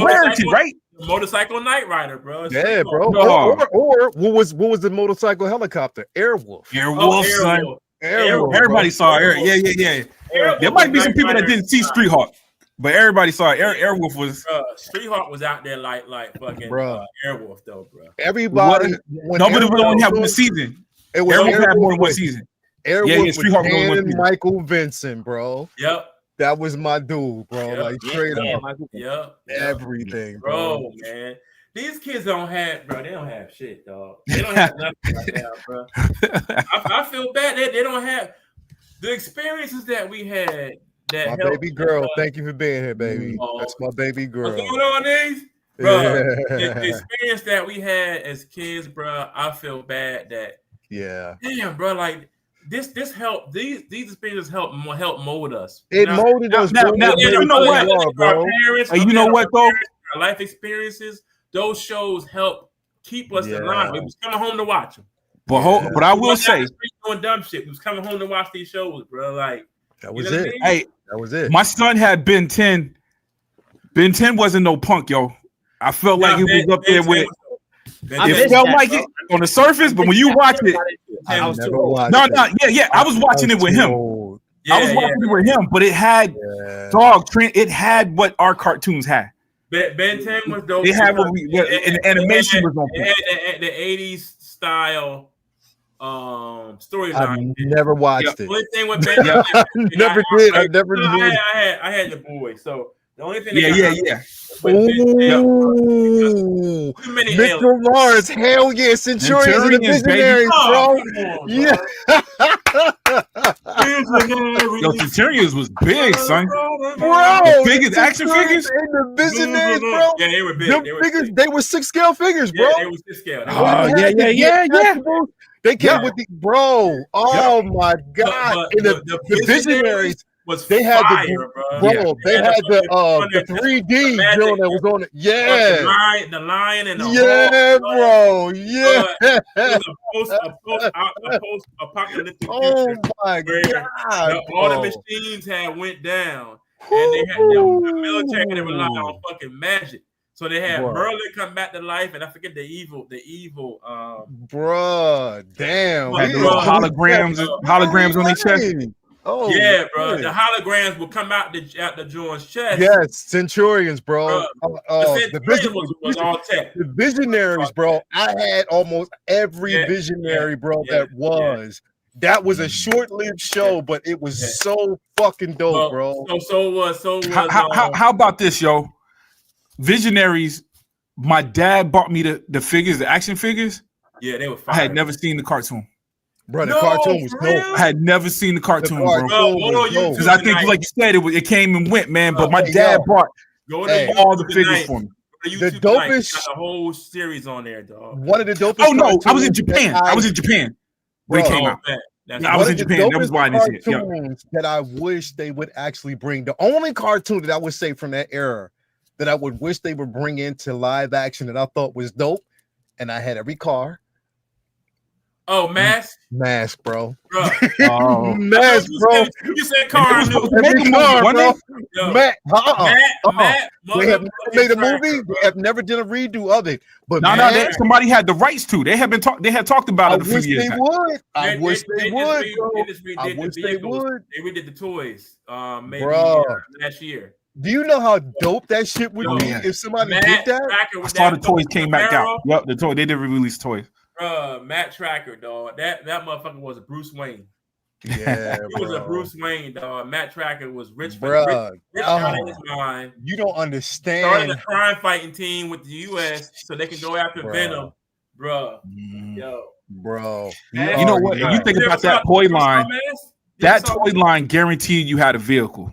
rarity, right? the Motorcycle Knight Rider, bro. Yeah, Street bro. Hawk. Or what was the motorcycle helicopter? Airwolf. Airwolf, son. Airwolf. Airwolf. Everybody bro. saw Air. Yeah. Airwolf There might be was some Knight people that Rider. didn't see Street Hawk, but everybody saw it. Airwolf was. Street Hawk was out there like fucking Bruh. Airwolf though, bro. Everybody. What? when Nobody would Airwolf only have was- one season. It was Airwolf had more than one with- season. Airwolf yeah, Street Hawk was only with one Dan season. Michael Vincent, bro. Yep. That was my dude, bro. Yeah. Like straight Yeah, up Michael. Yep. everything, bro. Bro, man. These kids don't have, bro. They don't have shit, dog. They don't have nothing right now, bro. I feel bad that they don't have the experiences that we had. That My helped baby girl. us. Thank you for being here, baby. Oh. That's my baby girl. What's going on, these? Bro, the Yeah. experience that we had as kids, bro. I feel bad that yeah. damn, bro. Like this helped. These experiences help mold us. It molded us, bro. now, It you made know us what? who we are, bro. You know what, though? Our life experiences, those shows help keep us Yeah. in line. We was coming home to watch them. But I will say, doing dumb shit. We was coming home to watch these shows, bro. Like That you was know what I it. mean? hey, That was it. my son had Ben 10. Ben 10 wasn't no punk, yo. I felt like he was up there with. I It missed felt that, like bro. it on the surface, but when you watch it, I was never too old. watched no, it. yeah. I was watching it with too him. old. I was watching it with him, but it had it had what our cartoons had. Ben 10 was dope. It had what and the animation was on point. It had the 80s style I've storyline. never watched The it. only thing with Ben 10, Never did. I never knew. I had the boy. So the only thing Yeah. with Ben 10, Ooh, too many Mr. aliens. Lawrence, hell yeah, Centurions and the Centurions, baby. Visionaries, Oh, bro. come on, Yeah, Yo, Centurions was big, son. bro. The biggest action Centurions figures? and the Visionaries, bro. Yeah, they were big. Them They were figures, big. they were 6-scale figures, bro. Yeah, they was this scale. They Oh, was- When you had yeah. to get vegetables, They came with the bro. Oh my god! But And the Visionaries, was they had the- fire, bro. They had the 3D magic. joint that was on it. Yeah, the lion and the yeah, hawk, bro. Yeah. It was a post-apocalyptic Oh future my where god! all the bro. machines had went down, and they had the military had to rely on fucking magic. So they had Bro. Merlin come back to life, and I forget the evil. Bruh, damn. Had we- the little holograms on their chest. Oh, yeah, bro. shit. The holograms will come out the John's chest. Yes, Centurions, bro. The Centurion was all tech. The Visionaries, bro. I had almost every Yeah, Visionary, bro, yeah, that was. That was a short-lived show, but it was so fucking dope, bro. So was How about this, yo? Visionaries. My dad bought me the figures, the action figures. yeah, they were I fire. had never seen the cartoon. Bro, the No, cartoon was for dope. real? I had never seen the cartoon, The bro. cartoon Bro, go was on dope. Because I think, tonight. like you said, it came and went, man. But my Hey, dad yo. bought Go to Hey. all the YouTube figures tonight. for me. Go to The YouTube tonight. dopest- Got the whole series on there, dog. One of the dopest. Oh no, I was in cartoons Japan. that I was in Japan when it Bro. came Oh, out. man. That's I was one in of the Japan. That was dopest why I didn't see it. Yeah. cartoons that I wish they would actually bring. The only cartoon that I would say from that era that I would wish they would bring into live action that I thought was dope, and I had every car. Oh, Mask, Mask, bro. bro. Oh. Mask, You bro. said- You said car. I knew. Make Every a movie, car, wasn't bro. it? Yo, Matt, Matt, They have never made a Tracker, movie. bro. They have never done a redo of it. But No, man, somebody had the rights to. They had been they had talked about I it a few wish years they back. would. I wish they would, bro. They just I redid the wish they vehicles. would. They redid the toys. Maybe Bro. last year. Do you know how dope that shit would Yo, be yeah. if somebody Matt did that? Tracker I with saw that the toys came back Camaro, out. Yep, the toy. They did release toys. Matt Tracker, dog. That motherfucker was a Bruce Wayne. Yeah, He was a bro. Bruce Wayne, dog. Matt Tracker was rich Bruh. out of Oh. his mind. You don't Started understand, a crime fighting team with the U.S. so they can go after Bruh. Venom, bro. Mm. Yo, bro. You know what? already If you know. think You about ever that saw- toy you ever saw line, Mask? You that ever saw- toy line guaranteed you had a vehicle,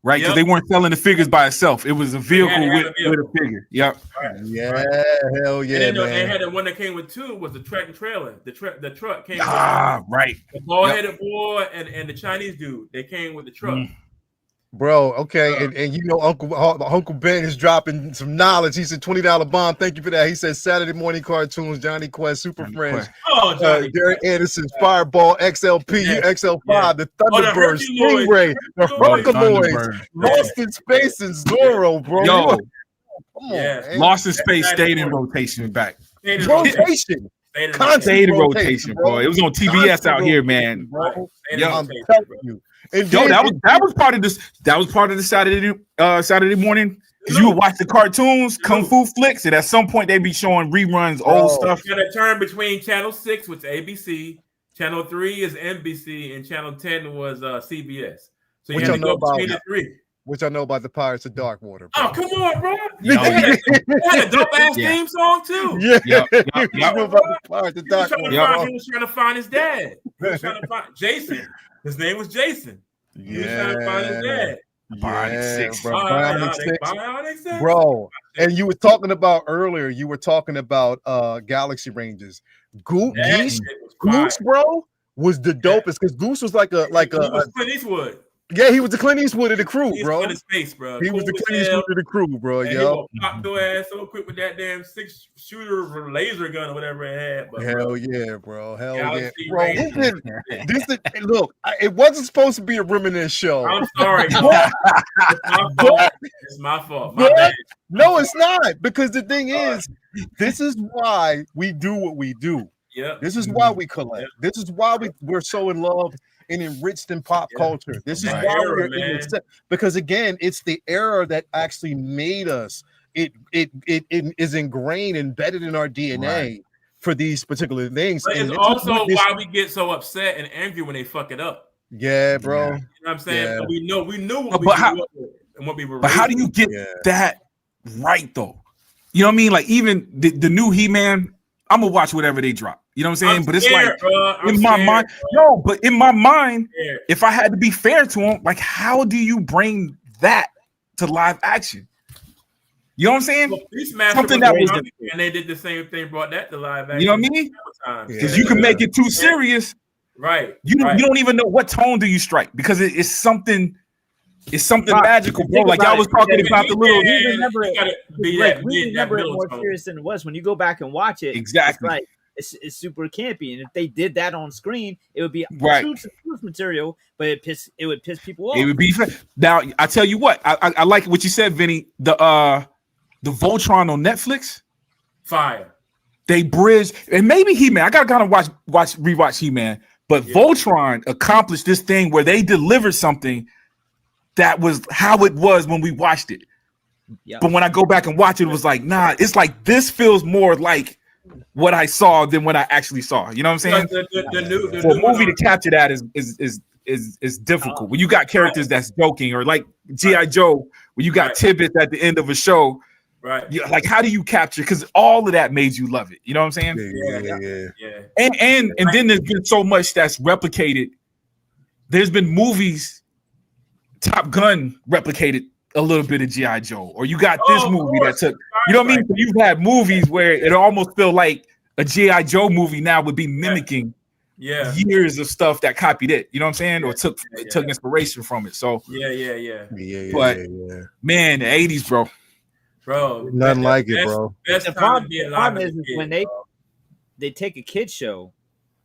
right? Because Yep. they weren't selling the figures by itself. It was a vehicle to have with a vehicle. a figure. Yep. Yeah, hell And yeah, then they man. had the one that came with two was the track and trailer. The truck came Ah, right. with the bald-headed boy and the Chinese dude. They came with the truck. Mm. Bro, okay, and you know Uncle Ben is dropping some knowledge. He said $20 bomb. Thank you for that. He said Saturday morning cartoons, Johnny Quest, Super Johnny Friends, Quest. Oh, Johnny. Derek Anderson's Fireball, XLP, Yeah. XL5, Yeah. the Oh, the Thunderbird, Herculoids. Stingray, the Herculoids. Herculoids, Thunderbird. Lost in Space, and Zorro, bro. Yo, Come on, Yeah. man. Lost in Space Saturday stayed in morning. rotation back. Stayed in rotation. Rotation, Stayed in constant Stayed in rotation, rotation, bro. bro. It was on TBS Constant out here, rotation, man. bro. Stayed in Yo, I'm rotation, telling bro. you. And Yo, then that was part of this. That was part of the Saturday morning because you would watch the cartoons, kung fu flicks, and at some point they'd be showing reruns, old stuff. You got to turn between Channel 6, which is ABC, Channel 3 is NBC, and Channel 10 was CBS. So you Which had I to know go about. between the three. which I know about the Pirates of Darkwater. Bro. Oh, come on, bro. Yo, They had a dope ass Yeah. theme song, too. Yeah, Yep, yep, you yep. know about the Pirates of He was, trying to Darkwater. find, he was trying to find his dad. He was trying to find Jason. His name was Jason. He was trying to find his dad. Bionic Six. bro. Bionic Bionic Six. Bionic Six. Bro. And you were talking about earlier, you were talking about Galaxy Rangers. That Geese, shit was fire. Goose, bro, was the dopest because Goose was like He a was Clint Eastwood. yeah, he was the Clint Eastwood of the crew, He bro. was in space, bro. He was the Cool as Clint hell. Eastwood of the crew, bro. And he Yo. will pop your ass so quick with that damn 6-shooter laser gun or whatever it had. But Hell yeah, bro. Hell Galaxy yeah. Bro, Rangers. look, it wasn't supposed to be a reminiscence show. I'm sorry. It's my fault. It's my fault. My But- bad. No, it's not. Because the thing is, this is why we do what we do. Yep. This is why we collect. This is why we're so in love and enriched in pop culture. This is Right. why Era, we're in man. the because again, it's the era that actually made us. It is ingrained, embedded in our DNA Right. for these particular things. But And it's this is also what this- why we get so upset and angry when they fuck it up. yeah, bro. Yeah. You know what I'm saying? Yeah. But we knew what But we how- grew up with and what we were. But how do raised you with. get Yeah. that right though? You know what I mean? Like even the new He-Man, I'm gonna watch whatever they drop. You know what I'm saying? I'm But it's scared, like bro. I'm in my scared, mind, bro. no, but in my mind, I'm scared. if I had to be fair to him, like how do you bring that to live action? You know what I'm saying? Well, Beastmaster Something was that was- coming, and they did the same thing, brought that to live action. You know what I mean? Times. Yeah. Because you can make it too serious. Right. You right. don't even know what tone do you strike because it's something Right. magical, bro. Think Like about y'all was it. talking Yeah, about the little we remember you it. gotta be Like, that, we be that remember it middle more tone. serious than it was. When you go back and watch it, Exactly. it's like it's super campy. And if they did that on screen, it would be Right. true material, but it would piss people off. It would be now. I tell you what, I like what you said, Vinny. The Voltron on Netflix, Fire. they bridged, and maybe He-Man. I gotta kind of rewatch He-Man, but Yeah. Voltron accomplished this thing where they delivered something that was how it was when we watched it. Yeah. But when I go back and watch it, it was like, nah, it's like this feels more like what I saw than what I actually saw. You know what I'm saying? The For a new movie one to capture that is difficult. When you got characters that's joking, or like G.I. Joe, when you got Right. tidbits at the end of a show, Right. Yeah, like how do you capture? Because all of that made you love it. You know what I'm saying? Yeah. And then there's been so much that's replicated. There's been movies. Top Gun replicated a little bit of G.I. Joe, or you got this movie that took. You know what I mean? So you've had movies where it almost feel like a G.I. Joe movie now would be mimicking years of stuff that copied it. You know what I'm saying? Or took inspiration from it. So yeah. Man, the 80s, bro, Nothing like it, bro. The problem is when they take a kid show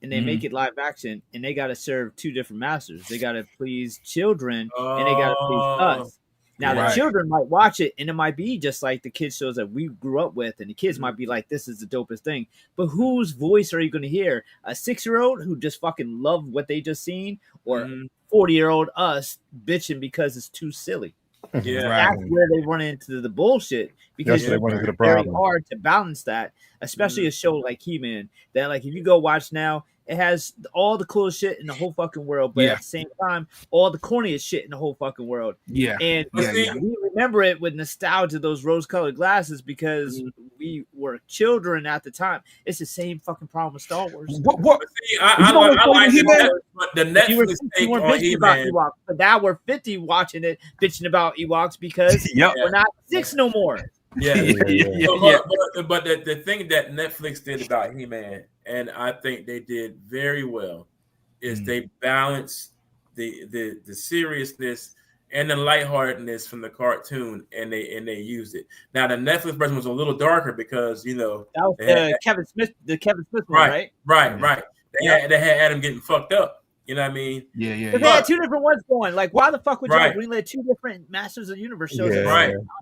and they make it live action, and they got to serve two different masters. They got to please children, and they got to please us. Now the children might watch it, and it might be just like the kids shows that we grew up with, and the kids might be like, "This is the dopest thing." But whose voice are you going to hear? A 6-year-old who just fucking loved what they just seen, or 40-year-old us bitching because it's too silly? Yeah, that's where they run into the bullshit, because it's very hard to balance that, especially a show like He-Man. That, like, if you go watch now, it has all the coolest shit in the whole fucking world, but at the same time, all the corniest shit in the whole fucking world. And we remember it with nostalgia, those rose-colored glasses, because we were children at the time. It's the same fucking problem with Star Wars. What? See, I like He-Man, but the Netflix take on He-Man. Ewoks, but now we're 50 watching it, bitching about Ewoks because we're not 6 no more. But the thing that Netflix did about He-Man, and I think they did very well, is they balanced the seriousness and the lightheartedness from the cartoon, and they used it. Now the Netflix version was a little darker because that was Kevin Smith, the Kevin Smith one, right. They had Adam getting fucked up. You know what I mean? Yeah. But they had two different ones going. Like, why the fuck would you greenlit 2 different Masters of the Universe shows?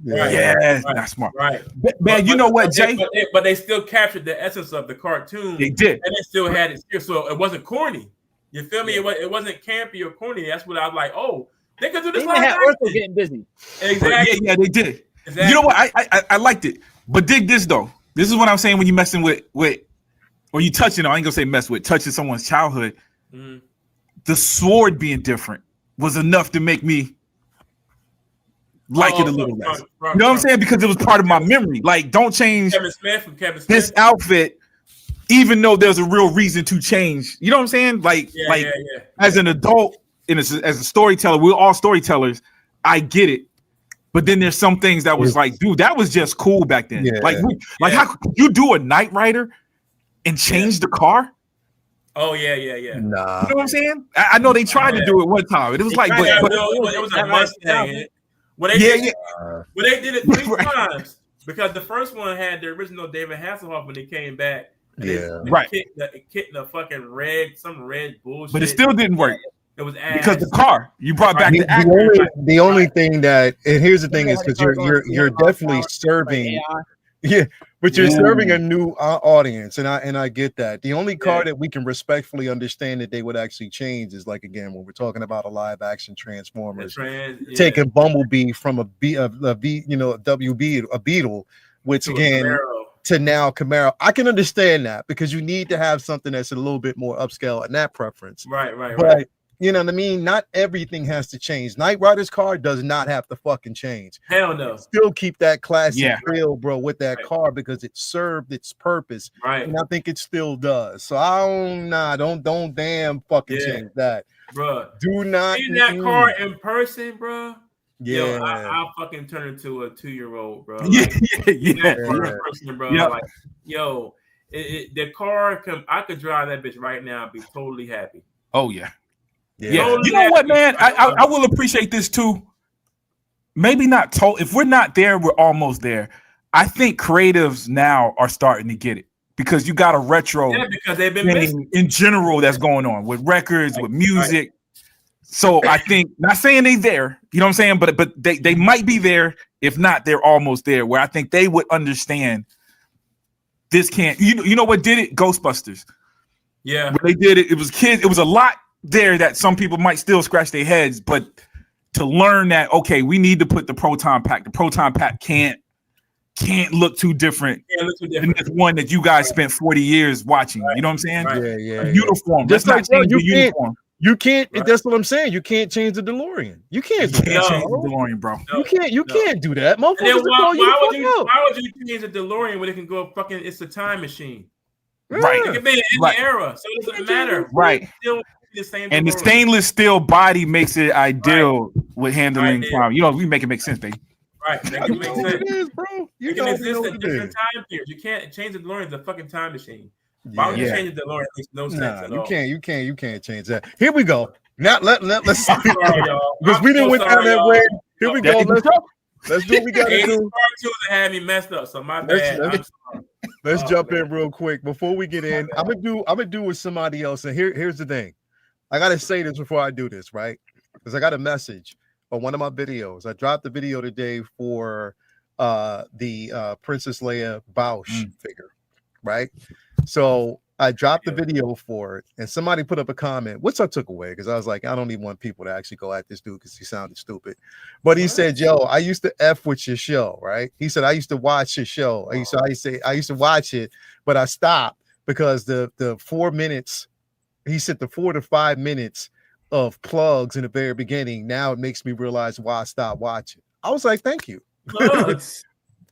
That's smart. Right. Man, you know what, Jay? But they still captured the essence of the cartoon. They did. And they still had it. So it wasn't corny. You feel me? It wasn't campy or corny. That's what I was like, oh, they could do this. They had Urkel getting busy. Exactly. Yeah, they did. Exactly. You know what? I liked it. But dig this, though. This is what I'm saying when you messing with or you touching, I ain't going to say mess with, touching someone's childhood. The sword being different was enough to make me like it a little less. You know what I'm saying? Because it was part of my memory. Like, don't change Kevin Smith. This outfit, even though there's a real reason to change. You know what I'm saying? Like, as an adult and as a storyteller, we're all storytellers. I get it. But then there's some things that was like, dude, that was just cool back then. How could you do a Knight Rider and change the car? Oh yeah. Nah. You know what I'm saying? I know they tried to do it one time. It was like, but it was a Mustang. Well, they did it 3 times because the first one had the original David Hasselhoff when he came back. Kicked the fucking red bullshit. But it still didn't work. It was ass. Because the car you brought back the actor. The only thing that, and here's the thing, is because you're definitely serving. Yeah, but you're serving a new audience, and I get that. The only car that we can respectfully understand that they would actually change is, like, again, when we're talking about a live action Transformers, taking Bumblebee from a Beetle, which again to now Camaro. I can understand that because you need to have something that's a little bit more upscale in that preference. Right. But you know what I mean? Not everything has to change. Knight Rider's car does not have to fucking change. Hell no. Still keep that classic feel, bro, with that car because it served its purpose. Right. And I think it still does. So don't damn fucking change that. Bro. Do not see that car in person, bro. Yeah. Yo, I'll fucking turn into a 2-year-old, bro. Person, bro. Yep. Like, yo, the car I could drive that bitch right now and be totally happy. Oh yeah. Yeah. You know what, man? I will appreciate this too. Maybe not if we're not there, we're almost there. I think creatives now are starting to get it because you got a retro because they've been missing in general that's going on with records, with music. Right. So I think, not saying they there, you know what I'm saying, but they might be there. If not, they're almost there. Where I think they would understand this can't. You know what did it? Ghostbusters. Yeah, when they did it. It was kids. It was a lot there that some people might still scratch their heads, but to learn that, okay, we need to put the proton pack. The proton pack can't look too different than this one that you guys spent 40 years watching. Right. You know what I'm saying? Right. Yeah. A uniform. Just Let's not change the uniform. You can't. Right. That's what I'm saying. You can't change the DeLorean. You can't do You can't that. change the bro. DeLorean, bro. You can't. You No. can't do that, And then motherfuckers. Will call you the fuck out. why would you change the DeLorean when it can go fucking? It's a time machine. Right. It can be in Right. the era, so it doesn't matter. Right. Still the same. And the DeLorean. stainless steel body makes it ideal with handling time. You know, we make it make sense, baby. Right. That You can make know what sense. it is, bro. You It can know exist what in it different is. time periods. You can't change the DeLorean. It's a fucking time machine. Why would you Yeah. change the DeLorean? It makes no sense Nah, at you all. can't. You can't. You can't change that. Here we go. Now let's I'm sorry, y'all. because we didn't I'm went so down sorry, that y'all. way. Here we go. Let's do what we gotta 80s do. part two that had me messed up. So my Let's- bad. I'm let's- sorry. Let's Oh, jump man. in real quick before we get in. I'm gonna do with somebody else. And here's the thing. I gotta say this before I do this, right? Because I got a message on one of my videos. I dropped the video today for the Princess Leia Bausch figure, right? So I dropped the video for it, and somebody put up a comment, which I took away because I was like, I don't even want people to actually go at this dude because he sounded stupid. But he said, "Yo, I used to f with your show, right?" He said, "I used to watch your show. I used to watch it, but I stopped because the 4 minutes." He said the 4 to 5 minutes of plugs in the very beginning. Now it makes me realize why I stopped watching. I was like, "Thank you." Plugs.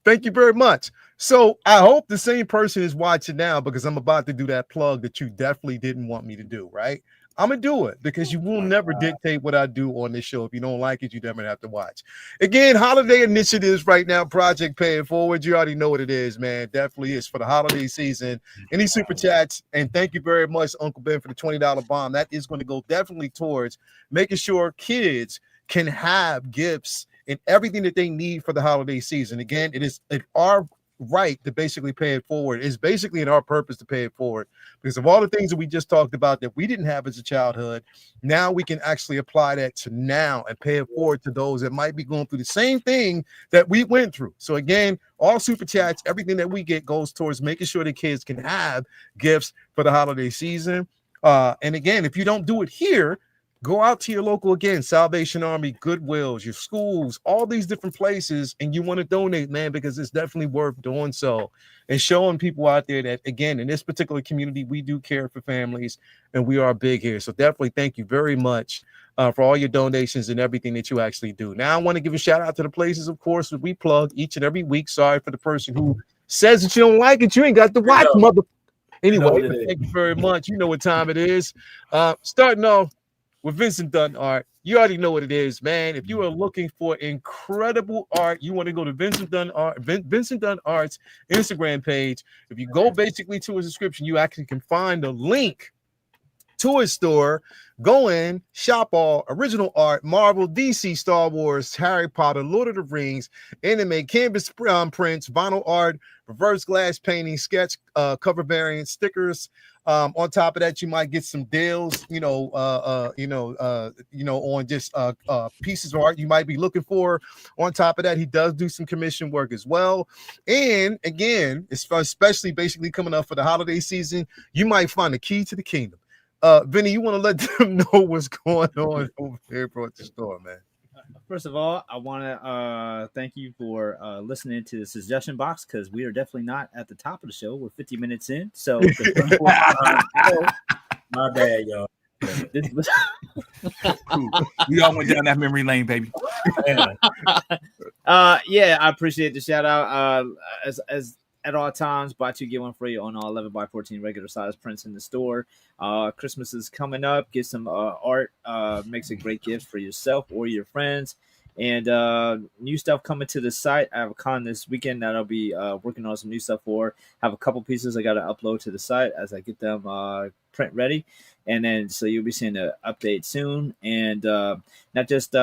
Thank you very much. So I hope the same person is watching now because I'm about to do that plug that you definitely didn't want me to do, right? I'm gonna do it because you will never dictate what I do on this show. If you don't like it, you never have to watch. Again, holiday initiatives right now, Project Pay It Forward. You already know what it is, man. Definitely is for the holiday season. Any super chats, and thank you very much, Uncle Ben, for the $20 bomb. That is going to go definitely towards making sure kids can have gifts and everything that they need for the holiday season. Again, it is our right to basically pay it forward. It's basically in our purpose to pay it forward because of all the things that we just talked about that we didn't have as a childhood. Now we can actually apply that to now and pay it forward to those that might be going through the same thing that we went through. So again, all super chats, everything that we get goes towards making sure the kids can have gifts for the holiday season. And again, if you don't do it here, go out to your local, again, Salvation Army, Goodwills, your schools, all these different places, and you want to donate, man, because it's definitely worth doing so and showing people out there that, again, in this particular community, we do care for families and we are big here. So definitely thank you very much for all your donations and everything that you actually do. Now, I want to give a shout out to the places, of course, that we plug each and every week. Sorry for the person who says that you don't like it. You ain't got to watch, mother. Anyway, thank you very much. You know what time it is. Starting off with Vincent Dunn Art. You already know what it is, man. If you are looking for incredible art, you want to go to Vincent Dunn Art's Instagram page. If you go basically to his description, you actually can find a link to his store. Go in, shop all original art, Marvel, DC, Star Wars, Harry Potter, Lord of the Rings, anime, canvas prints, vinyl art, reverse glass painting, sketch, cover variants, stickers. On top of that, you might get some deals, on just pieces of art you might be looking for. On top of that, he does do some commission work as well. And again, especially basically coming up for the holiday season, you might find the key to the kingdom. Vinny, you want to let them know what's going on over there at the store, man? First of all, I want to thank you for listening to the suggestion box because we are definitely not at the top of the show. We're 50 minutes in, so my bad, y'all. We all went down that memory lane, baby. Yeah, I appreciate the shout out. As at all times, buy 2 get 1 free on all 11x14 regular size prints in the store. Christmas is coming up. Get some art. Makes a great gift for yourself or your friends. And new stuff coming to the site. I have a con this weekend that I'll be working on some new stuff for. Have a couple pieces I got to upload to the site as I get them print ready. And then so you'll be seeing an update soon. And not just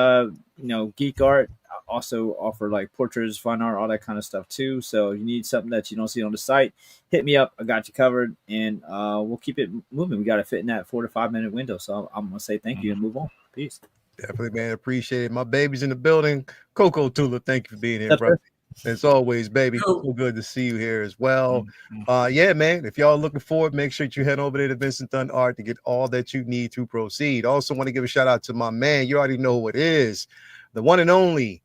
geek art. I also offer like portraits, fine art, all that kind of stuff too. So if you need something that you don't see on the site, hit me up. I got you covered, and we'll keep it moving. We got to fit in that 4 to 5 minute window. So I'm gonna say thank you and move on. Peace. Definitely, man. Appreciate it. My baby's in the building. Coco Tula, thank you for being here, brother. As always, baby. So good to see you here as well. Yeah, man. If y'all are looking forward, make sure you head over there to Vincent Dunn Art to get all that you need to proceed. Also, want to give a shout out to my man. You already know who it is, the one and only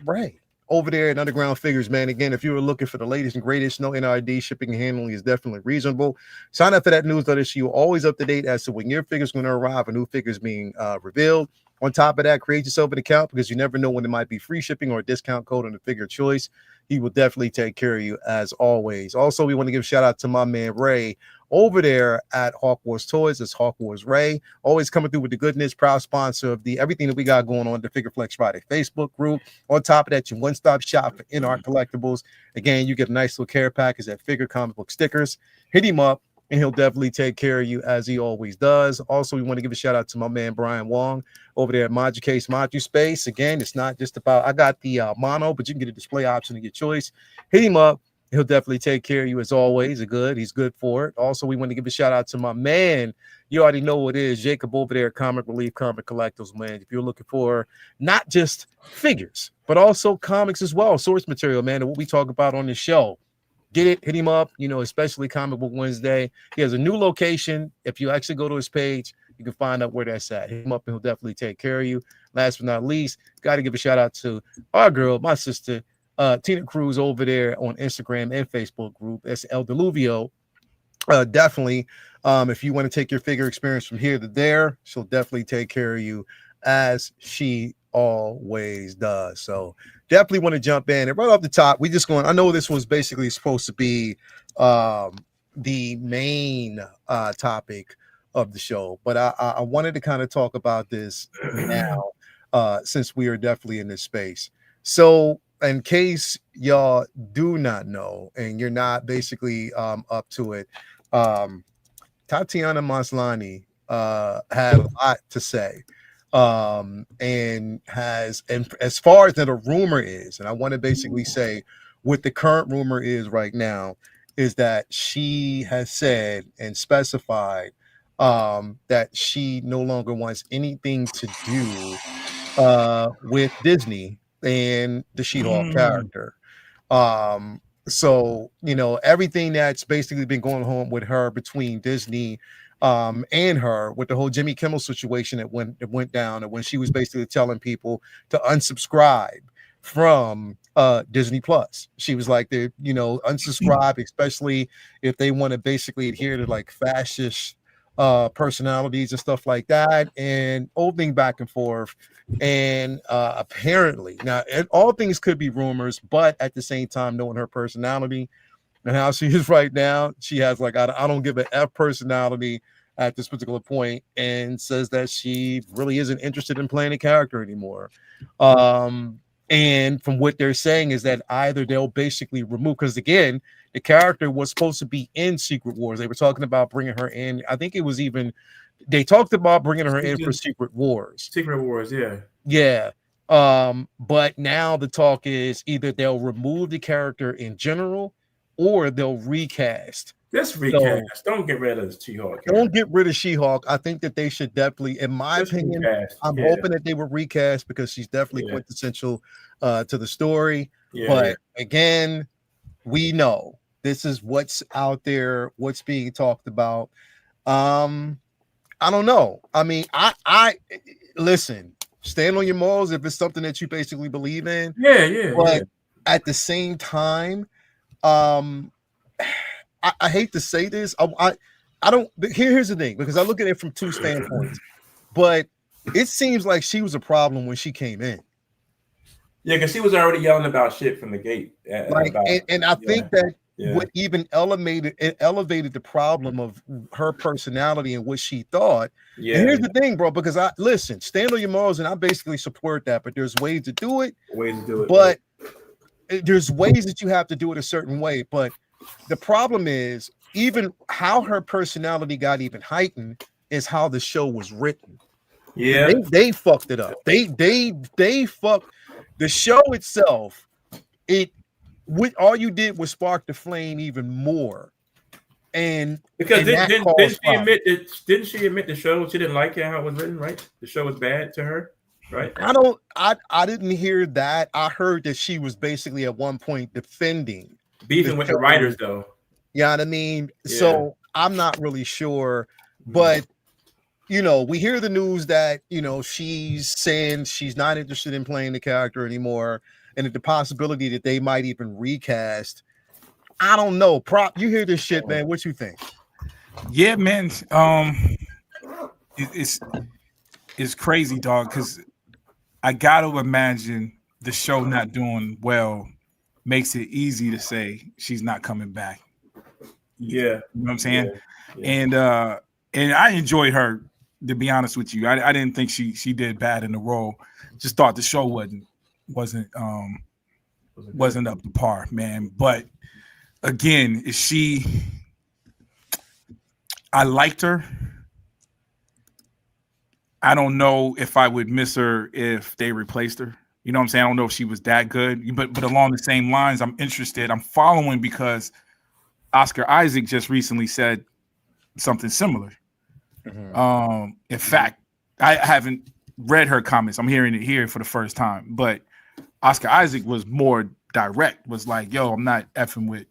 Ray. over there at Underground Figures, man. Again, if you were looking for the latest and greatest, no NRD shipping and handling is definitely reasonable. Sign up for that newsletter so you're always up to date as to when your figure's going to arrive, a new figure's being revealed. On top of that, create yourself an account because you never know when there might be free shipping or a discount code on the figure choice. He will definitely take care of you as always. Also, we want to give a shout out to my man Ray over there at Hawk Wars Toys. It's Hawk Wars Ray, always coming through with the goodness, proud sponsor of the everything that we got going on the Figure Flex Friday Facebook group. On top of that, your one-stop shop for in-art collectibles. Again, you get a nice little care package at Figure Comic Book Stickers. Hit him up and he'll definitely take care of you as he always does. Also, we want to give a shout out to my man Brian Wong over there at Module Case Module Space. Again, it's not just about I got the mono, but you can get a display option of your choice. Hit him up. He'll definitely take care of you as always. He's good for it. Also, we want to give a shout out to my man. You already know what it is, Jacob over there at Comic Relief Comic Collectors, man. If you're looking for not just figures, but also comics as well, source material, man, and what we talk about on the show. Get it, hit him up, especially Comic Book Wednesday. He has a new location. If you actually go to his page, you can find out where that's at. Hit him up and he'll definitely take care of you. Last but not least, got to give a shout out to our girl, my sister, Tina Cruz over there on Instagram and Facebook group. That's El Deluvio. Definitely, if you want to take your figure experience from here to there, she'll definitely take care of you as she always does. So definitely want to jump in. And right off the top, I know this was basically supposed to be the main topic of the show, but I wanted to kind of talk about this now since we are definitely in this space. So in case y'all do not know and you're not basically up to it, Tatiana Maslany had a lot to say, and as far as that a rumor is, and I want to basically say what the current rumor is right now is that she has said and specified that she no longer wants anything to do with Disney and the She-Hulk character. So everything that's basically been going on with her between Disney and her with the whole Jimmy Kimmel situation that went down, and when she was basically telling people to unsubscribe from Disney Plus. She was like, unsubscribe, especially if they want to basically adhere to like fascist personalities and stuff like that, and opening back and forth. And apparently, now all things could be rumors, but at the same time, knowing her personality and how she is right now, she has like I don't give an F personality at this particular point, and says that she really isn't interested in playing a character anymore. And from what they're saying is that either they'll basically remove, because again, the character was supposed to be in Secret Wars. They were talking about bringing her in. I think it was even they talked about bringing her in for Secret Wars. Secret Wars, yeah. Yeah. But now the talk is either they'll remove the character in general or they'll recast. Let's recast. So, don't get rid of the She-Hulk. Don't get rid of She-Hulk. I think that they should definitely, in my opinion, recast. I'm hoping that they will recast because she's definitely quintessential to the story. Yeah, but again, we know this is what's out there, what's being talked about. I don't know. I mean, I listen, stand on your morals if it's something that you basically believe in. Yeah. But at the same time, I hate to say this. I don't. Here's the thing, because I look at it from two standpoints. But it seems like she was a problem when she came in. Yeah, because she was already yelling about shit from the gate. And I think that what even elevated the problem of her personality and what she thought. Yeah. And here's the thing, bro, because stand on your morals, and I basically support that. But there's ways to do it. But there's ways that you have to do it a certain way. But the problem is even how her personality got even heightened is how the show was written. Yeah, they fucked it up. They fucked the show itself. All you did was spark the flame even more. And because didn't she admit the show she didn't like how it was written? Right, the show was bad to her. Right. I didn't hear that. I heard that she was basically at one point beefing with the writers, though. Yeah, what I mean. Yeah. So I'm not really sure, but we hear the news that she's saying she's not interested in playing the character anymore, and the possibility that they might even recast. I don't know. Prop, you hear this shit, man. What you think? Yeah, man. It's crazy, dog, because I gotta imagine the show not doing well makes it easy to say she's not coming back. Yeah. You know what I'm saying? Yeah. And I enjoyed her, to be honest with you. I didn't think she did bad in the role. Just thought the show wasn't up to par, man. But again, I liked her. I don't know if I would miss her if they replaced her. You know what I'm saying? I don't know if she was that good, but along the same lines, I'm interested. I'm following because Oscar Isaac just recently said something similar. Mm-hmm. In fact, I haven't read her comments. I'm hearing it here for the first time, but Oscar Isaac was more direct, was like, yo, I'm not effing with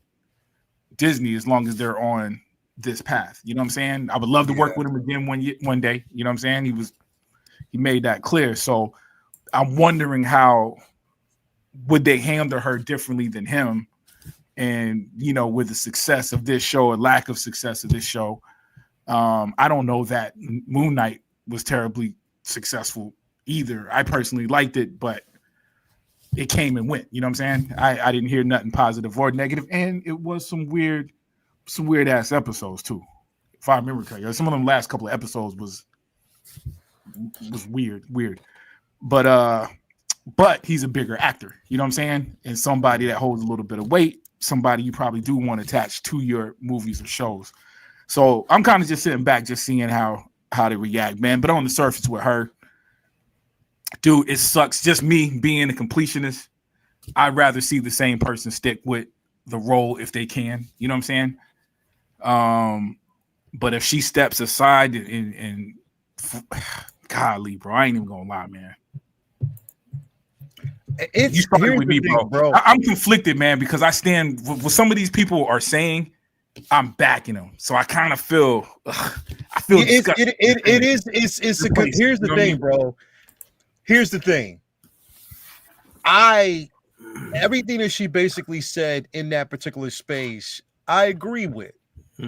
Disney as long as they're on this path. You know what I'm saying? I would love to work with him again one day. You know what I'm saying? He made that clear. So I'm wondering how would they handle her differently than him? And, you know, with the success of this show or lack of success of this show, I don't know that Moon Knight was terribly successful either. I personally liked it, but it came and went. You know what I'm saying? I didn't hear nothing positive or negative, and it was some weird ass episodes too, if I remember correctly. Some of them last couple of episodes was weird. But he's a bigger actor, you know what I'm saying? And somebody that holds a little bit of weight, somebody you probably do want to attach to your movies or shows. So I'm kind of just sitting back, just seeing how they react, man. But on the surface with her, dude, it sucks. Just me being a completionist, I'd rather see the same person stick with the role if they can. You know what I'm saying? But if she steps aside and golly, bro, I ain't even gonna lie, man. You started with me, bro. I'm conflicted, man, because I stand what some of these people are saying. I'm backing them, so I kind of feel. I feel here's the thing, bro. Here's the thing. Everything that she basically said in that particular space, I agree with,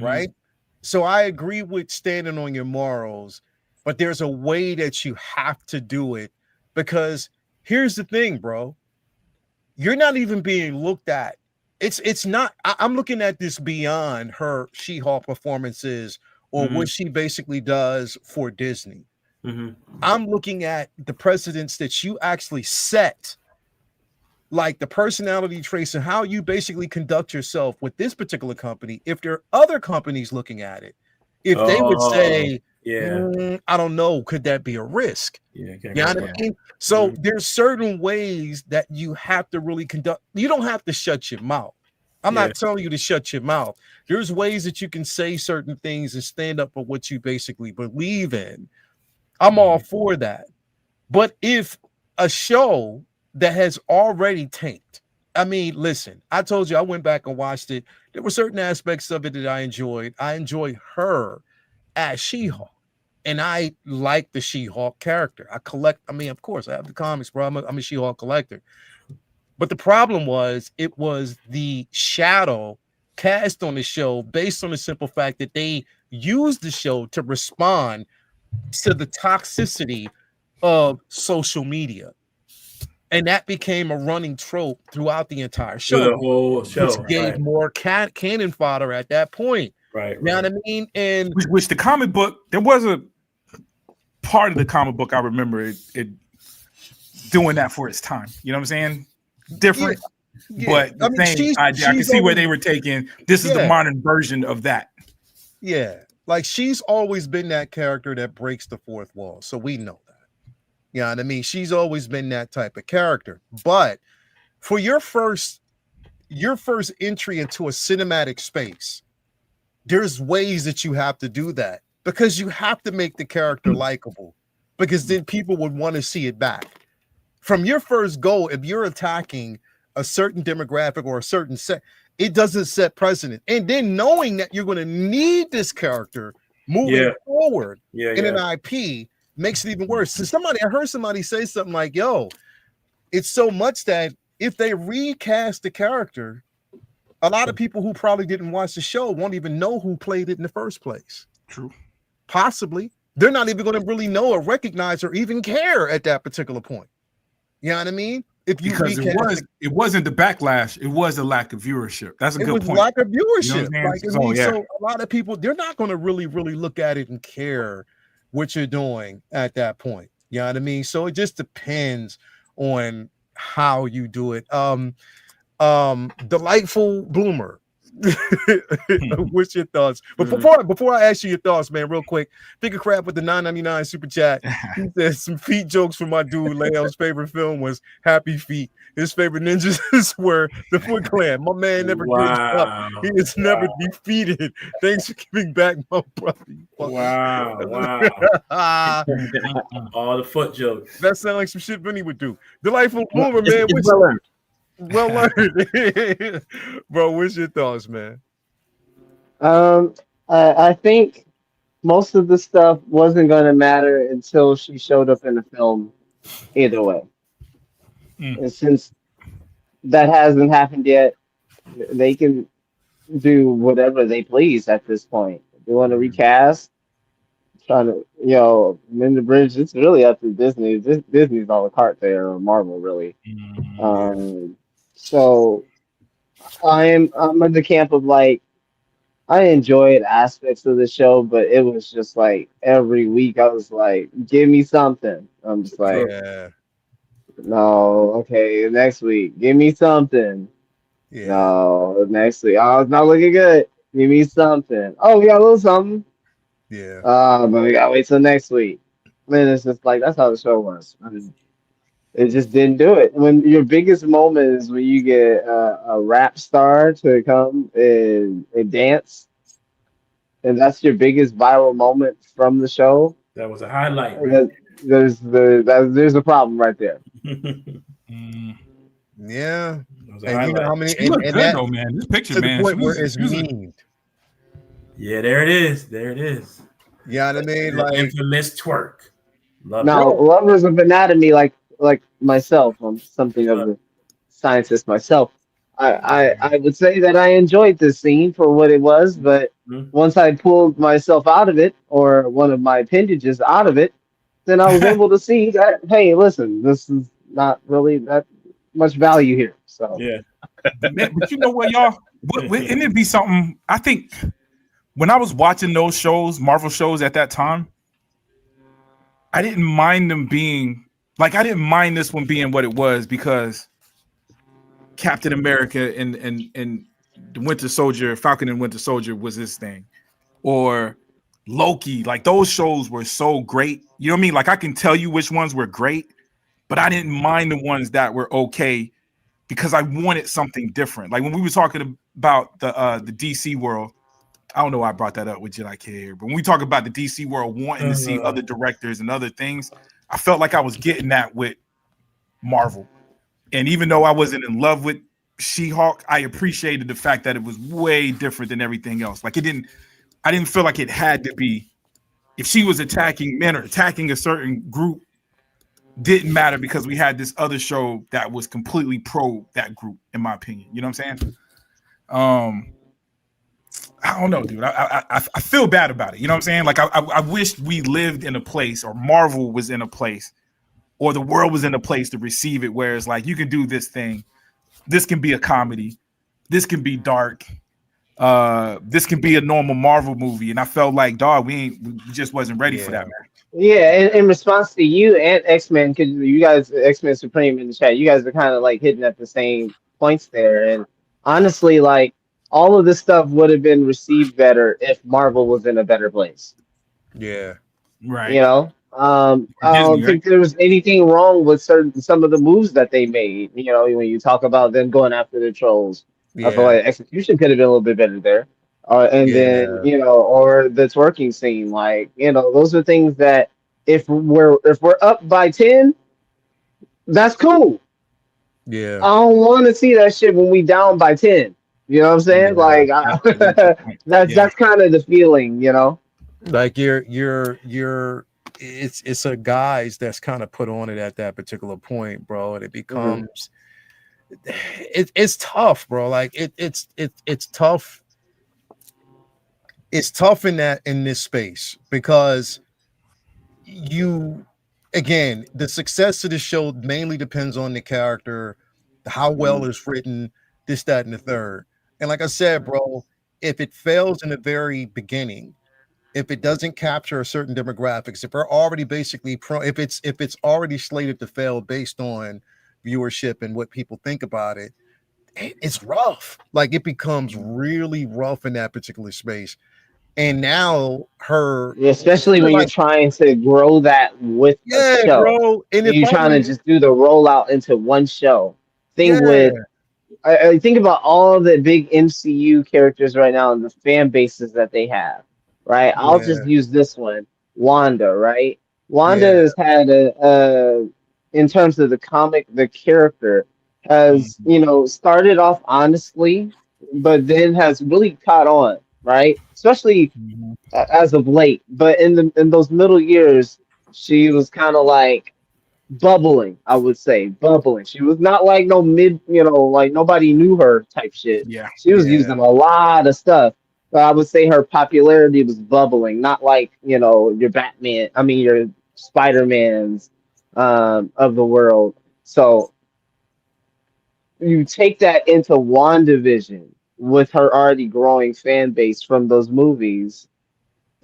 right? So I agree with standing on your morals, but there's a way that you have to do it, because here's the thing, bro. You're not even being looked at. It's not. I'm looking at this beyond her She-Hulk performances or what she basically does for Disney. I'm looking at the precedents that you actually set, like the personality traits and how you basically conduct yourself with this particular company. If there are other companies looking at it, if they would say, I don't know, could that be a risk? You know what I mean? So there's certain ways that you have to really conduct. You don't have to shut your mouth. I'm not telling you to shut your mouth. There's ways that you can say certain things and stand up for what you basically believe in. I'm all for that. But if a show that has already tanked, I mean, listen, I told you I went back and watched it. There were certain aspects of it that I enjoyed. I enjoy her as She-Hulk. And I like the She-Hulk character. Of course, I have the comics, bro. I'm a She-Hulk collector. But the problem was, it was the shadow cast on the show based on the simple fact that they used the show to respond to the toxicity of social media. And that became a running trope throughout the entire show. The whole show. Which gave more cannon fodder at that point. Right. You know what I mean? And which the comic book, there was a part of the comic book I remember it doing that for its time. You know what I'm saying? Different, but the same idea. I can see where they were taking. This is the modern version of that. Yeah, like she's always been that character that breaks the fourth wall. So we know that. You know what I mean? She's always been that type of character. But for your first entry into a cinematic space, there's ways that you have to do that, because you have to make the character likable, because then people would want to see it back. From your first goal, if you're attacking a certain demographic or a certain set, it doesn't set precedent. And then knowing that you're going to need this character moving forward in an IP makes it even worse. So I heard somebody say something like, yo, it's so much that if they recast the character, a lot of people who probably didn't watch the show won't even know who played it in the first place. True. Possibly. They're not even going to really know or recognize or even care at that particular point. You know what I mean? If you Because it wasn't the backlash, it was a lack of viewership. That's a good point. Lack of viewership. You know what I'm saying? So a lot of people, they're not going to really look at it and care what you're doing at that point. You know what I mean? So it just depends on how you do it. Delightful Bloomer. What's your thoughts? But before I ask you your thoughts, man, real quick, Figure Crap with the $9.99 super chat. He said some feet jokes from my dude. Leo's favorite film was Happy Feet. His favorite ninjas were the Foot Clan. My man never gives up. He is never defeated. Thanks for giving back my brother. Wow. All the foot jokes. That sounds like some shit Vinny would do. Delightful Bloomer, man. Well learned. Bro, what's your thoughts, man? I think most of the stuff wasn't going to matter until she showed up in the film either way. And since that hasn't happened yet, they can do whatever they please at this point. If they want to recast, trying to, mend the bridge, it's really up to Disney. Disney's all the cart there, or Marvel, really. So I'm in the camp of like, I enjoyed aspects of the show, but it was just like every week I was like, give me something. I'm just like, no, okay, next week, give me something. No, next week, oh, it's not looking good. Give me something. Oh, we got a little something. But we gotta wait till next week. Man, it's just like that's how the show was. It just didn't do it. When your biggest moment is when you get a rap star to come and and that's your biggest viral moment from the show. That was a highlight. Right? There's a problem right there. Yeah. And you know how many? She looked good though, man. This picture, to man. The point where it's memed. Yeah, there it is. There it is. You know what I mean? Like infamous twerk. Now, lovers of anatomy, like myself, I'm something of a scientist myself. I would say that I enjoyed this scene for what it was, but once I pulled myself out of it, or one of my appendages out of it, then I was able to see that, hey, listen, this is not really that much value here. So yeah. But you know what, y'all? Wouldn't it be something? I think when I was watching those shows, Marvel shows at that time, I didn't mind them being like, I didn't mind this one being what it was because Captain America and the Winter Soldier, Falcon and Winter Soldier was this thing, or Loki. Like those shows were so great. You know what I mean? Like I can tell you which ones were great, but I didn't mind the ones that were okay because I wanted something different. Like when we were talking about the DC world, I don't know why I brought that up with you like here, but when we talk about the DC world wanting to see other directors and other things, I felt like I was getting that with Marvel. And even though I wasn't in love with She-Hulk, I appreciated the fact that it was way different than everything else. Like I didn't feel like it had to be, if she was attacking men or attacking a certain group, didn't matter because we had this other show that was completely pro that group, in my opinion. You know what I'm saying? I don't know, dude. I feel bad about it. You know what I'm saying? Like I wish we lived in a place, or Marvel was in a place, or the world was in a place to receive it, where it's like you can do this thing. This can be a comedy. This can be dark. This can be a normal Marvel movie. And I felt like, dog, we just wasn't ready for that, man. Yeah, in response to you and X-Men, because you guys, X-Men Supreme in the chat, you guys are kind of like hitting at the same points there. And honestly, like, all of this stuff would have been received better if Marvel was in a better place. Yeah. Right. You know? I don't think there was anything wrong with some of the moves that they made. You know, when you talk about them going after the trolls, I feel like execution could have been a little bit better there. Then, you know, or the twerking scene, like, you know, those are things that if we're up by 10, that's cool. Yeah. I don't want to see that shit when we down by 10. You know what I'm saying? Like that's kind of the feeling, you know. Like it's a guise that's kind of put on it at that particular point, bro, and it becomes it's tough, bro. Like it's tough. It's tough in this space because you again the success of the show mainly depends on the character, how well it's written, this, that, and the third. And like I said, bro, if it fails in the very beginning, if it doesn't capture a certain demographics, if we're already basically if it's already slated to fail based on viewership and what people think about it, it's rough. Like it becomes really rough in that particular space. And now her, Especially when you're like, trying to grow that with a yeah, show. bro, and And it's you're trying to only, just do the rollout into one show. Thing yeah, with I think about all the big MCU characters right now and the fan bases that they have, right? I'll yeah, just use this one, Wanda, right? Wanda yeah, has had in terms of the comic, the character has, Mhm. started off honestly, but then has really caught on, right? Especially Mhm. as of late. But in those middle years, she was kind of like bubbling, I would say, bubbling. She was not like no mid, like nobody knew her type shit. Yeah. She was yeah, using a lot of stuff. But I would say her popularity was bubbling, not like, your Batman, I mean your Spider-Mans of the world. So you take that into WandaVision with her already growing fan base from those movies,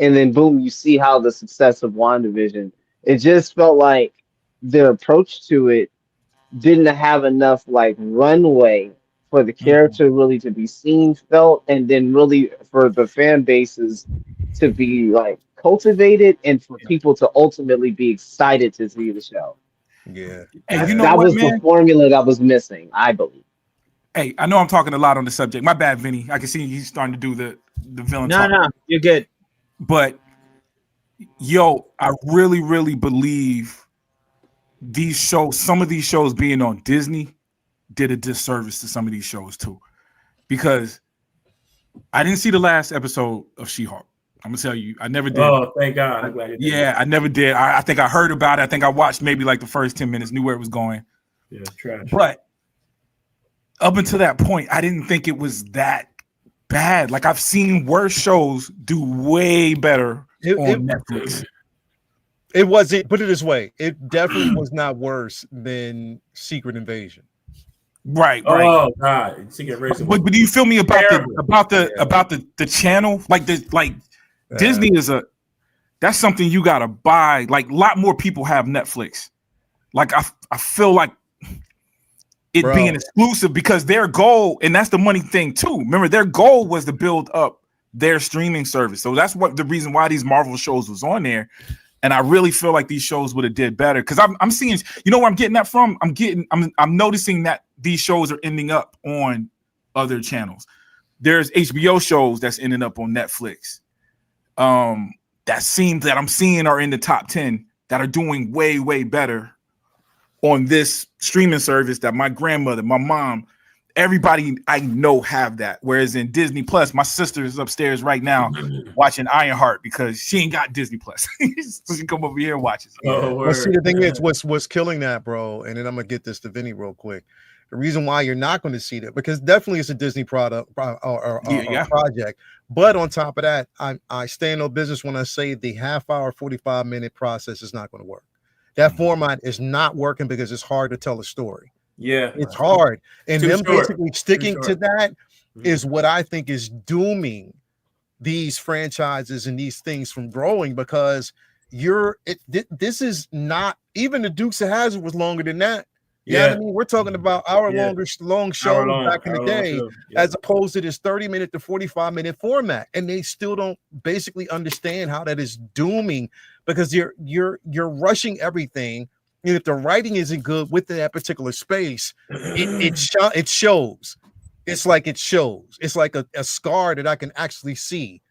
and then boom, you see how the success of WandaVision. It just felt like their approach to it didn't have enough like runway for the Mhm. character really to be seen, felt, and then really for the fan bases to be like cultivated and for people to ultimately be excited to see the show. yeah, Hey, you know That what, was the man? formula that was missing, I believe. Hey, I know I'm talking a lot on the subject. My bad, Vinny. I can see he's starting to do the villain No, talk. no, you're good. But yo, I really, really believe these shows, some of these shows being on Disney, did a disservice to some of these shows too. Because I didn't see the last episode of She-Hulk. I'm gonna tell you, I never did. Oh, thank God. I'm glad you did. Yeah, I never did. I think I heard about it. I think I watched maybe like the first 10 minutes, knew where it was going. Yeah, trash. But up until that point, I didn't think it was that bad. Like I've seen worse shows do way better it, on Netflix. it wasn't, put it this way, it definitely was not worse than Secret Invasion. Right. Oh God, Secret Invasion. But do you feel me about Terrible. the channel? Like Disney is that's something you gotta buy. Like a lot more people have Netflix. Like I feel like it Bro. being exclusive because their goal, and that's the money thing too. Remember, their goal was to build up their streaming service. So that's what the reason why these Marvel shows was on there. And I really feel like these shows would have did better because I'm seeing, you know where I'm getting that from? I'm noticing that these shows are ending up on other channels. There's HBO shows that's ending up on Netflix. That seems that I'm seeing are in the top 10 that are doing way, way better on this streaming service that my grandmother, my mom, everybody I know have that. Whereas in Disney Plus, my sister is upstairs right now watching Ironheart because she ain't got Disney Plus. So she come over here and watches it. Oh, Well, see, word. the thing is, what's killing that, bro, and then I'm gonna get this to Vinny real quick. The reason why you're not going to see that, because definitely it's a Disney product or project. But on top of that, I stay in no business when I say the half-hour, 45-minute process is not going to work. That format is not working because it's hard to tell a story. Yeah, It's hard, and too them short. basically sticking to that Mhm. is what I think is dooming these franchises and these things from growing, because this is not, even the Dukes of Hazzard was longer than that. You know what I mean? We're talking about long shows back in the day, as opposed to this 30-minute to 45-minute format, and they still don't basically understand how that is dooming, because you're rushing everything. And if the writing isn't good within that particular space, it shows. It's like it shows. It's like a scar that I can actually see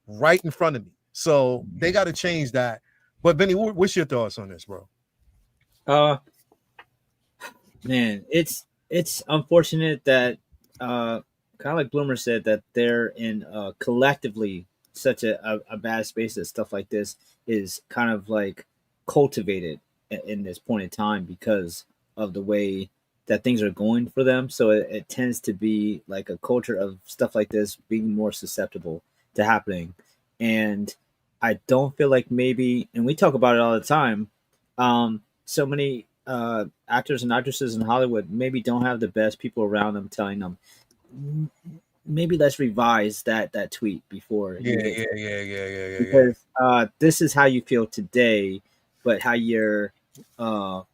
right in front of me. So they got to change that. But Benny, what's your thoughts on this, bro? Man, it's unfortunate that kind of like Bloomer said, that they're in collectively such a bad space that stuff like this is kind of like cultivated in this point in time because of the way that things are going for them. So it tends to be like a culture of stuff like this being more susceptible to happening. And I don't feel like maybe, and we talk about it all the time, so many actors and actresses in Hollywood maybe don't have the best people around them telling them, maybe let's revise that tweet before. Yeah. Because this is how you feel today, but how your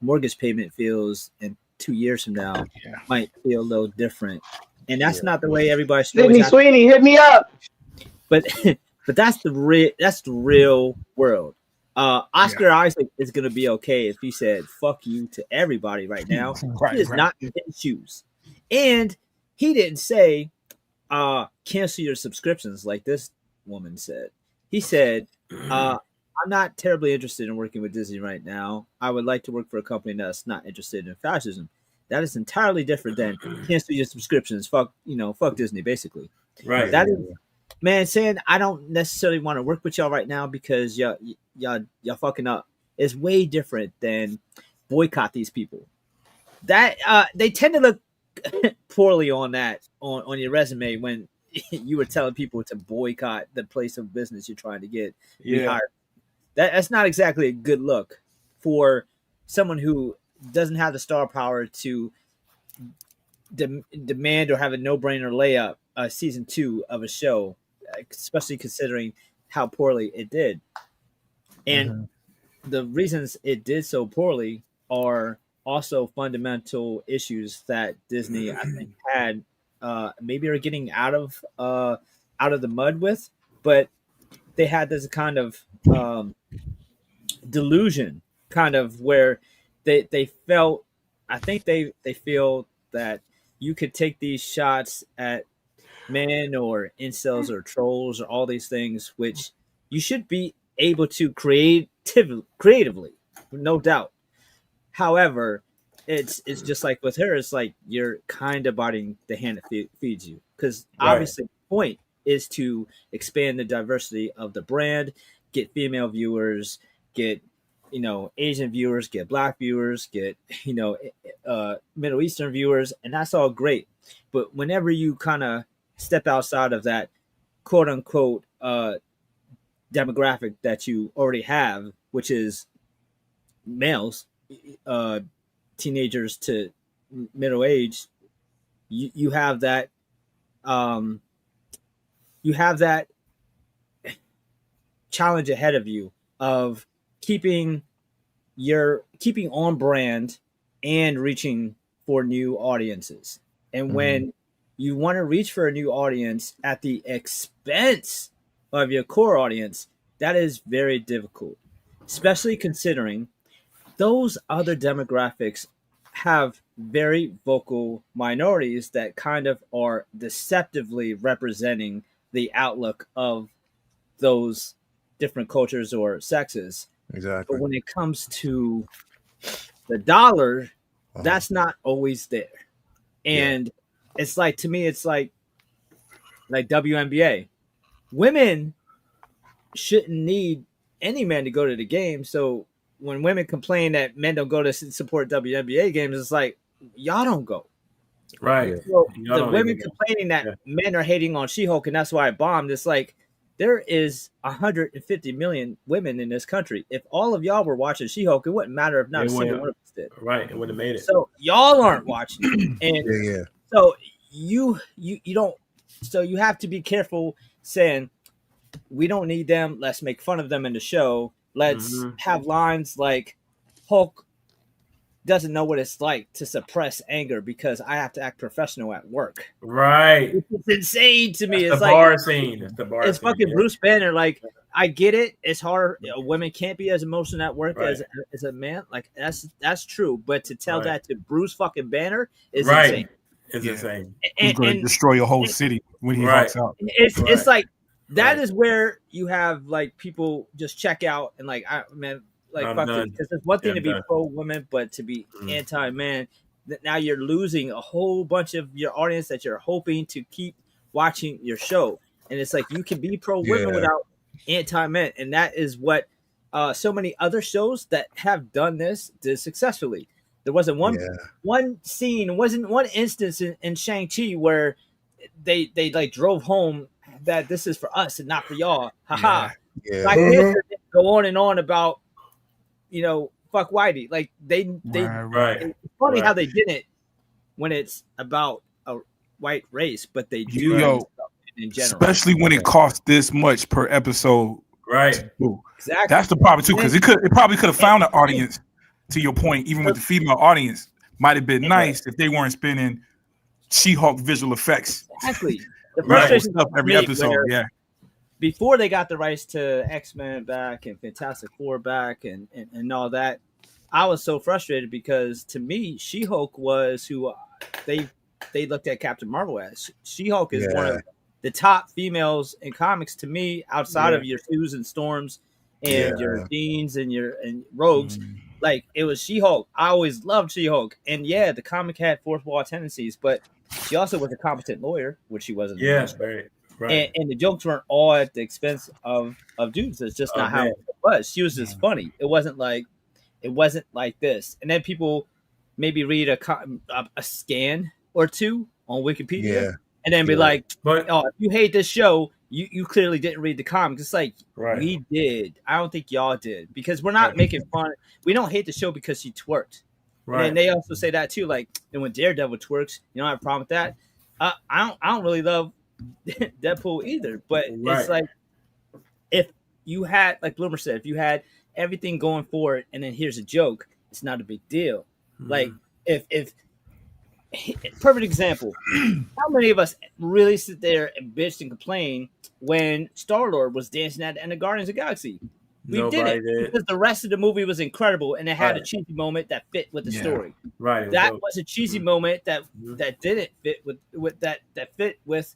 mortgage payment feels in 2 years from now might feel a little different. And that's not the way everybody should always Sydney have. Sweeney, hit me up. But but that's the real world. Oscar Isaac is gonna be okay if he said "fuck you" to everybody right now. He is not in his shoes, and he didn't say cancel your subscriptions like this woman said. He said, I'm not terribly interested in working with Disney right now. I would like to work for a company that's not interested in fascism. That is entirely different than cancel your subscriptions. Fuck Disney, basically. Right. That is, man, saying I don't necessarily want to work with y'all right now because y'all fucking up is way different than boycott these people. That they tend to look poorly on that on your resume when you were telling people to boycott the place of business you're trying to get rehired. That's not exactly a good look for someone who doesn't have the star power to demand or have a no-brainer layup season 2 of a show, especially considering how poorly it did. And the reasons it did so poorly are also fundamental issues that Disney, I think, had maybe are getting out of the mud with, but they had this kind of delusion, kind of where they felt, I think they feel that you could take these shots at men or incels or trolls or all these things, which you should be able to creatively, no doubt. However, it's just like with her, it's like you're kind of biting the hand that feeds you, because obviously the point is to expand the diversity of the brand, get female viewers, get Asian viewers, get Black viewers, get Middle Eastern viewers, and that's all great. But whenever you kind of step outside of that quote unquote demographic that you already have, which is males, teenagers to middle age, you have that challenge ahead of you of keeping on brand and reaching for new audiences. And when you want to reach for a new audience at the expense of your core audience, that is very difficult, especially considering those other demographics have very vocal minorities that kind of are deceptively representing the outlook of those different cultures or sexes. Exactly. But when it comes to the dollar, that's not always there. And it's like, to me, it's like WNBA. Women shouldn't need any man to go to the game. So when women complain that men don't go to support WNBA games, it's like, y'all don't go. Right. So the women complaining that men are hating on She-Hulk and that's why it bombed, it's like, there is 150 million women in this country. If all of y'all were watching She-Hulk, it wouldn't matter if not a single one of us did. Right, it would have made it. So y'all aren't watching it. And so you don't. So you have to be careful saying, we don't need them. Let's make fun of them in the show. Let's have lines like, Hulk doesn't know what it's like to suppress anger because I have to act professional at work. Right. It's insane to me. That's It's the like bar scene. It's the bar it's scene. fucking Bruce Banner. Like, I get it. It's hard. Women can't be as emotional at work as a man. Like, that's true. But to tell that to Bruce fucking Banner is insane. It's insane. He's going to destroy your whole city when he walks out. It's like that is where you have like people just check out and like, fuck it. Because it's one thing to be pro woman, but to be anti man, now you're losing a whole bunch of your audience that you're hoping to keep watching your show. And it's like, you can be pro women without anti men, and that is what so many other shows that have done this did successfully. There wasn't Yeah. one scene, wasn't one instance in Shang-Chi where they like drove home that this is for us and not for y'all. Haha. Yeah. Black Panther didn't go on and on about, fuck Whitey. Like Right. it's funny Right. how they did it when it's about a white race, but they do Yo, in general. especially when it costs this much per episode. Right. Ooh, Exactly. that's the problem too, because it probably could have found an audience. To your point, even with the female audience, might have been nice if they weren't spending She-Hulk visual effects. Exactly. The Right. frustration Stuff every for me episode. where Yeah. before they got the rights to X-Men back and Fantastic Four back and all that, I was so frustrated because to me, She-Hulk was who they looked at Captain Marvel as. She-Hulk is one of the top females in comics to me, outside of your Sues and Storms and your Jeans and Rogues. Like, it was She-Hulk. I always loved She-Hulk. And yeah, the comic had fourth wall tendencies, but she also was a competent lawyer, which she wasn't. Yes, right. And the jokes weren't all at the expense of dudes. It's just not how it was. She was just funny. It wasn't like this. And then people maybe read a scan or two on Wikipedia and then be like, But "Oh, if you hate this show, you clearly didn't read the comics." It's like, Right. we did. I don't think y'all did, because we're not making fun. We don't hate the show because she twerked. right. And they also say that too. Like, and when Daredevil twerks, you don't have a problem with that. I don't really love Deadpool either. But it's like, if you had, like Bloomer said, if you had everything going for it, and then here's a joke, it's not a big deal. Like, if perfect example, how many of us really sit there and bitch and complain when Star-Lord was dancing at the end of Guardians of the Galaxy? We Nobody did because the rest of the movie was incredible and it had a Right. cheesy moment that fit with the story. Right. That was a cheesy moment that didn't fit with that fit with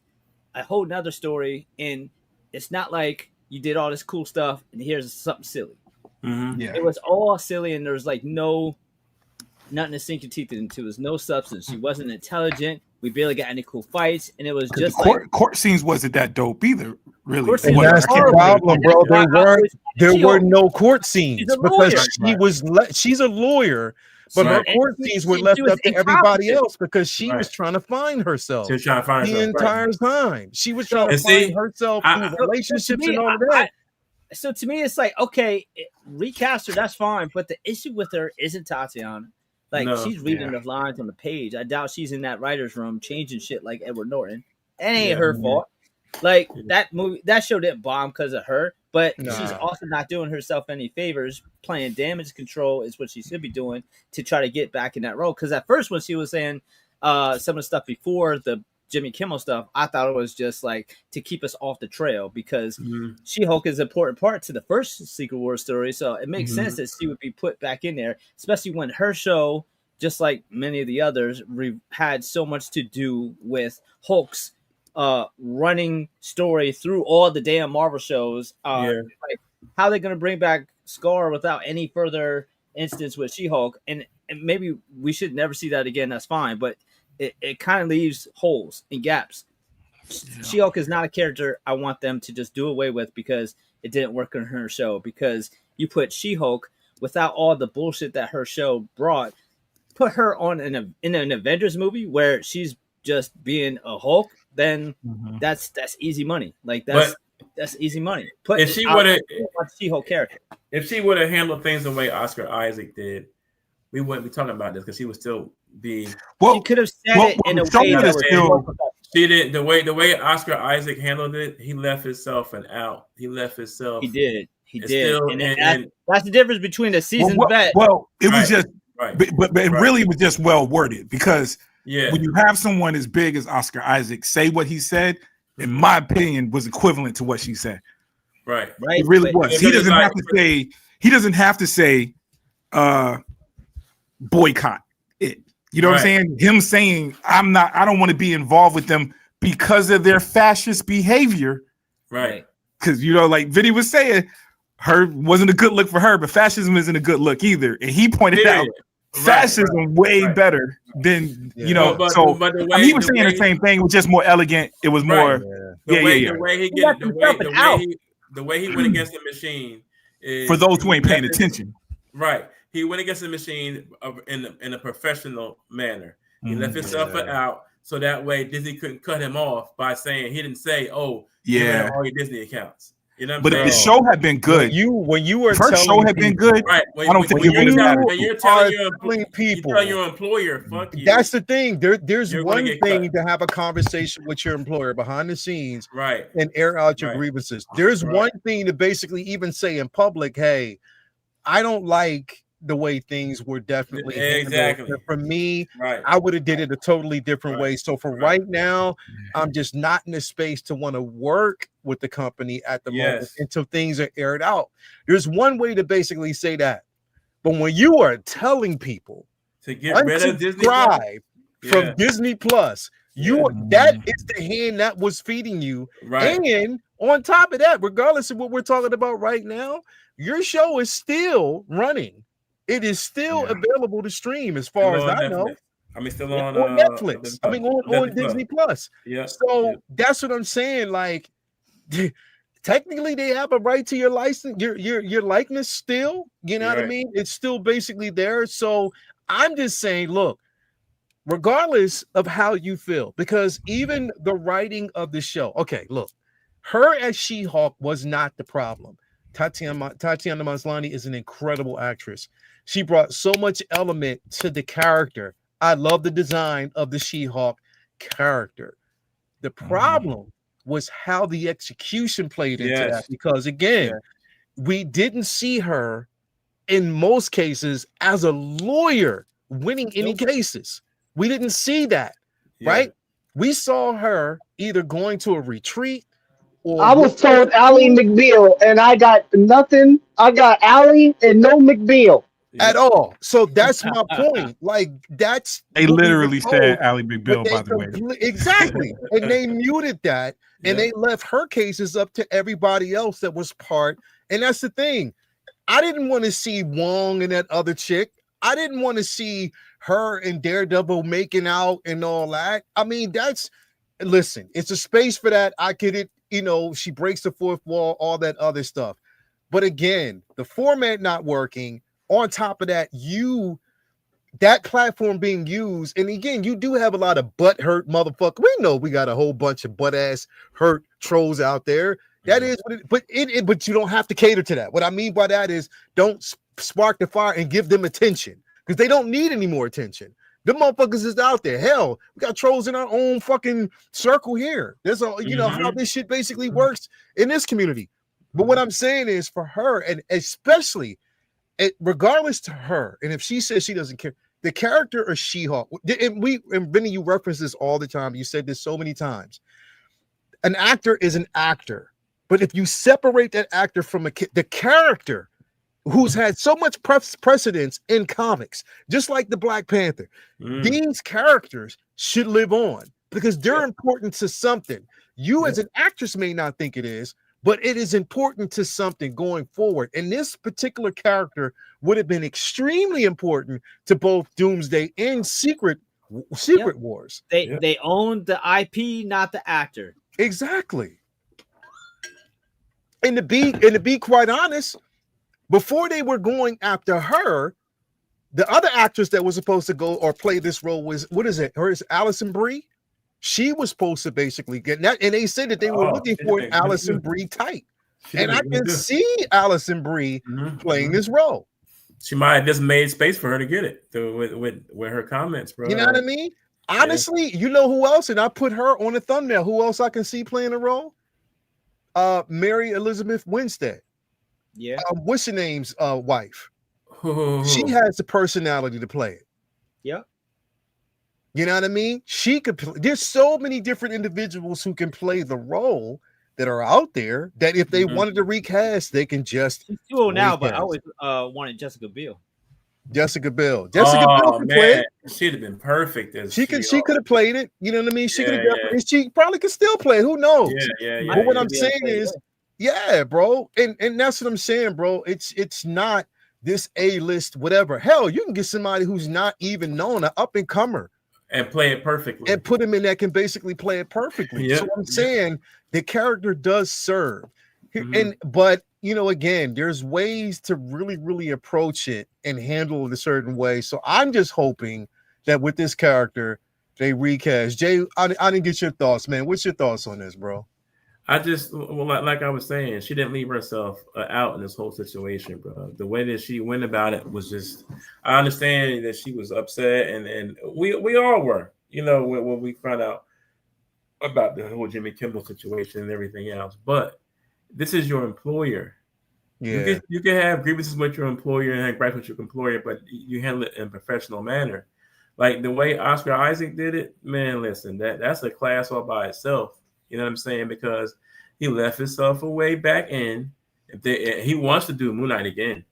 a whole nother story. And it's not like you did all this cool stuff and here's something silly. Yeah. It was all silly and there was like nothing to sink your teeth into. There was no substance. She wasn't intelligent. We barely got any cool fights, and it was just court scenes wasn't that dope either. Really, Court It scenes And wasn't. that's the horrible. problem, bro. There were She-Hulk. no court scenes She's a because lawyer. she's a lawyer, but her Right. court And scenes were she left was up to everybody incompetent. else because she was Right. trying to find herself She was trying to find the herself. entire time. She was trying to And see, find herself I- through relationships So to me, and all of that. So to me, it's like, okay, recast her, that's fine, but the issue with her isn't Tatiana. Like, No. she's reading the lines on the page. I doubt she's in that writer's room changing shit like Edward Norton. It ain't her fault. Like, that show didn't bomb because of her, but she's also not doing herself any favors. Playing damage control is what she should be doing to try to get back in that role. Because at first, when she was saying some of the stuff before the Jimmy Kimmel stuff, I thought it was just like to keep us off the trail because She-Hulk is an important part to the first Secret Wars story. So it makes sense that she would be put back in there, especially when her show, just like many of the others, had so much to do with Hulk's running story through all the damn Marvel shows. Like, how are they going to bring back Scar without any further instance with She-Hulk? And maybe we should never see that again. That's fine. But it kind of leaves holes and gaps. She-Hulk is not a character I want them to just do away with because it didn't work on her show. Because you put She-Hulk without all the bullshit that her show brought, put her on in an Avengers movie where she's just being a Hulk, then that's easy money. Like that's easy money. If she would have She-Hulk character, if she would have handled things the way Oscar Isaac did, we wouldn't be talking about this because she would still be. Well, she could have said well, it in a some way of that it was still- more professional. She did the way Oscar Isaac handled it. He left himself an out. He left himself. He did. He It's did. still- And that's the difference between a seasoned well, vet. well, it was Right. just, Right. but it really was just well worded because Yeah. when you have someone as big as Oscar Isaac say what he said, in my opinion, was equivalent to what she said. Right. Right? It really But- was. He doesn't have to say. He doesn't have to say, boycott it. You know what I'm saying? Him saying, I don't want to be involved with them because of their fascist behavior. Right. Because, like Vinny was saying, her wasn't a good look for her, but fascism isn't a good look either. And he pointed out fascism way better than, But so the I mean, he was saying the same thing, it was just more elegant. It was more, The way he get it, the way he went against the machine is for those who ain't paying attention. Right. he went against the machine in a professional manner. He left Mhm. himself out so that way Disney couldn't cut him off by saying he didn't say, "Oh, you have all your Disney accounts." You know what I'm But saying? the show had been good. When you were First show telling had been people- good. Right. I don't think it would have mattered. When you're are telling people, you tell your employer, fuck you. that's the thing. There's You're gonna one get thing cut. to have a conversation with your employer behind the scenes Right. and air out your Right. grievances. There's Right. one thing to basically even say in public, hey, I don't like the way things were definitely handled. Exactly. And for me, Right. I would have did it a totally different Right. way. So for Right. right now, I'm just not in a space to want to work with the company at the moment Yes. until things are aired out. There's one way to basically say that. But when you are telling people To get rid of Disney Plus? unsubscribe from Yeah. Disney Plus, that is the hand that was feeding you. Right. And on top of that, regardless of what we're talking about right now, your show is still running. It is still available to stream, as far as Still on I know. Netflix. I mean, still on Netflix. I mean, on Disney Plus. Yeah. So that's what I'm saying. Like, technically, they have a right to your license, your likeness still. You know what I mean? It's still basically there. So I'm just saying, look, regardless of how you feel, because even the writing of the show, okay, look, her as She-Hulk was not the problem. Tatiana Maslany is an incredible actress. She brought so much element to the character. I love the design of the She-Hulk character. The problem was how the execution played into that, because again, we didn't see her in most cases as a lawyer winning any cases. We didn't see that, right? We saw her either going to a retreat or I was told Ally McBeal, and I got nothing. I got Ally and no McBeal at all. So that's my point. Like, that's They what we were literally told. said Ally McBeal, But by the way. Exactly. And they muted that, and they left her cases up to everybody else that was part. And that's the thing. I didn't want to see Wong and that other chick. I didn't want to see her and Daredevil making out and all that. I mean, listen, it's a space for that. I get it. You know, she breaks the fourth wall, all that other stuff. But again, the format not working. On top of that, that platform being used, and again, you do have a lot of butt hurt motherfucker. We know we got a whole bunch of butt ass hurt trolls out there. That is what but you don't have to cater to that. What I mean by that is don't spark the fire and give them attention, because they don't need any more attention. The motherfuckers is out there. Hell, we got trolls in our own fucking circle here. There's how this shit basically works in this community. But what I'm saying is, for her, and especially regardless to her, and if she says she doesn't care, the character of She-Hulk, and Vinny, you reference this all the time. You said this so many times. An actor is an actor, but if you separate that actor from the character who's had so much precedence in comics, just like the Black Panther, these characters should live on because they're important to something. You as an actress may not think it is, but it is important to something going forward. And this particular character would have been extremely important to both Doomsday and Secret Wars. They owned the IP, not the actor. Exactly. And to be quite honest, before they were going after her, the other actress that was supposed to go or play this role was, what is it? Her is Alison Brie. She was supposed to basically get that, and they said that they were looking for an Alison Brie type. And I can see Alison Brie playing this role. She might have just made space for her to get it with her comments, bro. You know what I mean? Honestly, you know who else? And I put her on the thumbnail. Who else I can see playing a role? Mary Elizabeth Winstead. Yeah. What's her name's wife? She has the personality to play it. Yep. You know what I mean? She could play. There's so many different individuals who can play the role that are out there that if they wanted to recast, they can just. She's too old now, but I always wanted Jessica Biel. Jessica Biel. Jessica Biel could play it. She'd have been perfect as she could have played it. You know what I mean? She could have definitely. She probably could still play. Who knows? But what I'm saying is, yeah, bro, and that's what I'm saying, bro. It's not this A-list, whatever. Hell, you can get somebody who's not even known, an up-and-comer, and play it perfectly, and put him in that can basically play it perfectly. So I'm saying the character does serve, but again, there's ways to really, really approach it and handle it a certain way. So I'm just hoping that with this character, they recast. Jay, I didn't get your thoughts, man. What's your thoughts on this, bro? I just, well, like I was saying, she didn't leave herself out in this whole situation, bro. The way that she went about it was just, I understand that she was upset, and we all were, when we found out about the whole Jimmy Kimmel situation and everything else. But this is your employer. Yeah. You can have grievances with your employer and have gripes with your employer, but you handle it in a professional manner. Like the way Oscar Isaac did it, man, listen, that's a class all by itself. You know what I'm saying? Because he left himself away back in. He wants to do Moon Knight again.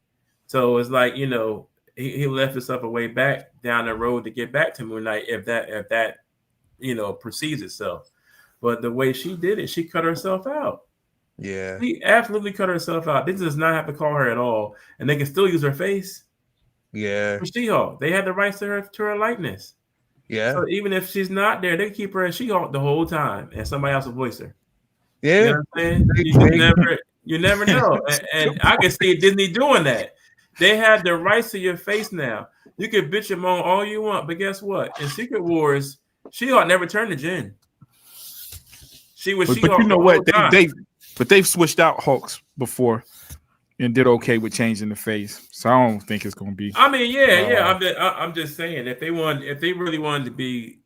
So it's like, he left himself away back down the road to get back to Moon Knight if that proceeds itself. But the way she did it, she cut herself out. Yeah. She absolutely cut herself out. This does not have to call her at all. And they can still use her face. Yeah. For She-Hulk. They had the rights to her likeness. Yeah. So even if she's not there, they can keep her as She-Hulk the whole time, and somebody else will voice her. Yeah. You know what I'm saying? You never know. And I can see Disney doing that. They have the rights to your face now. You can bitch them on all you want, but guess what? In Secret Wars, She-Hulk never turned to Jen. She was She-Hulk. But you know what? They've switched out Hulks before and did okay with changing the face. So I don't think it's going to be. I mean, yeah. I'm just saying if they really wanted to be,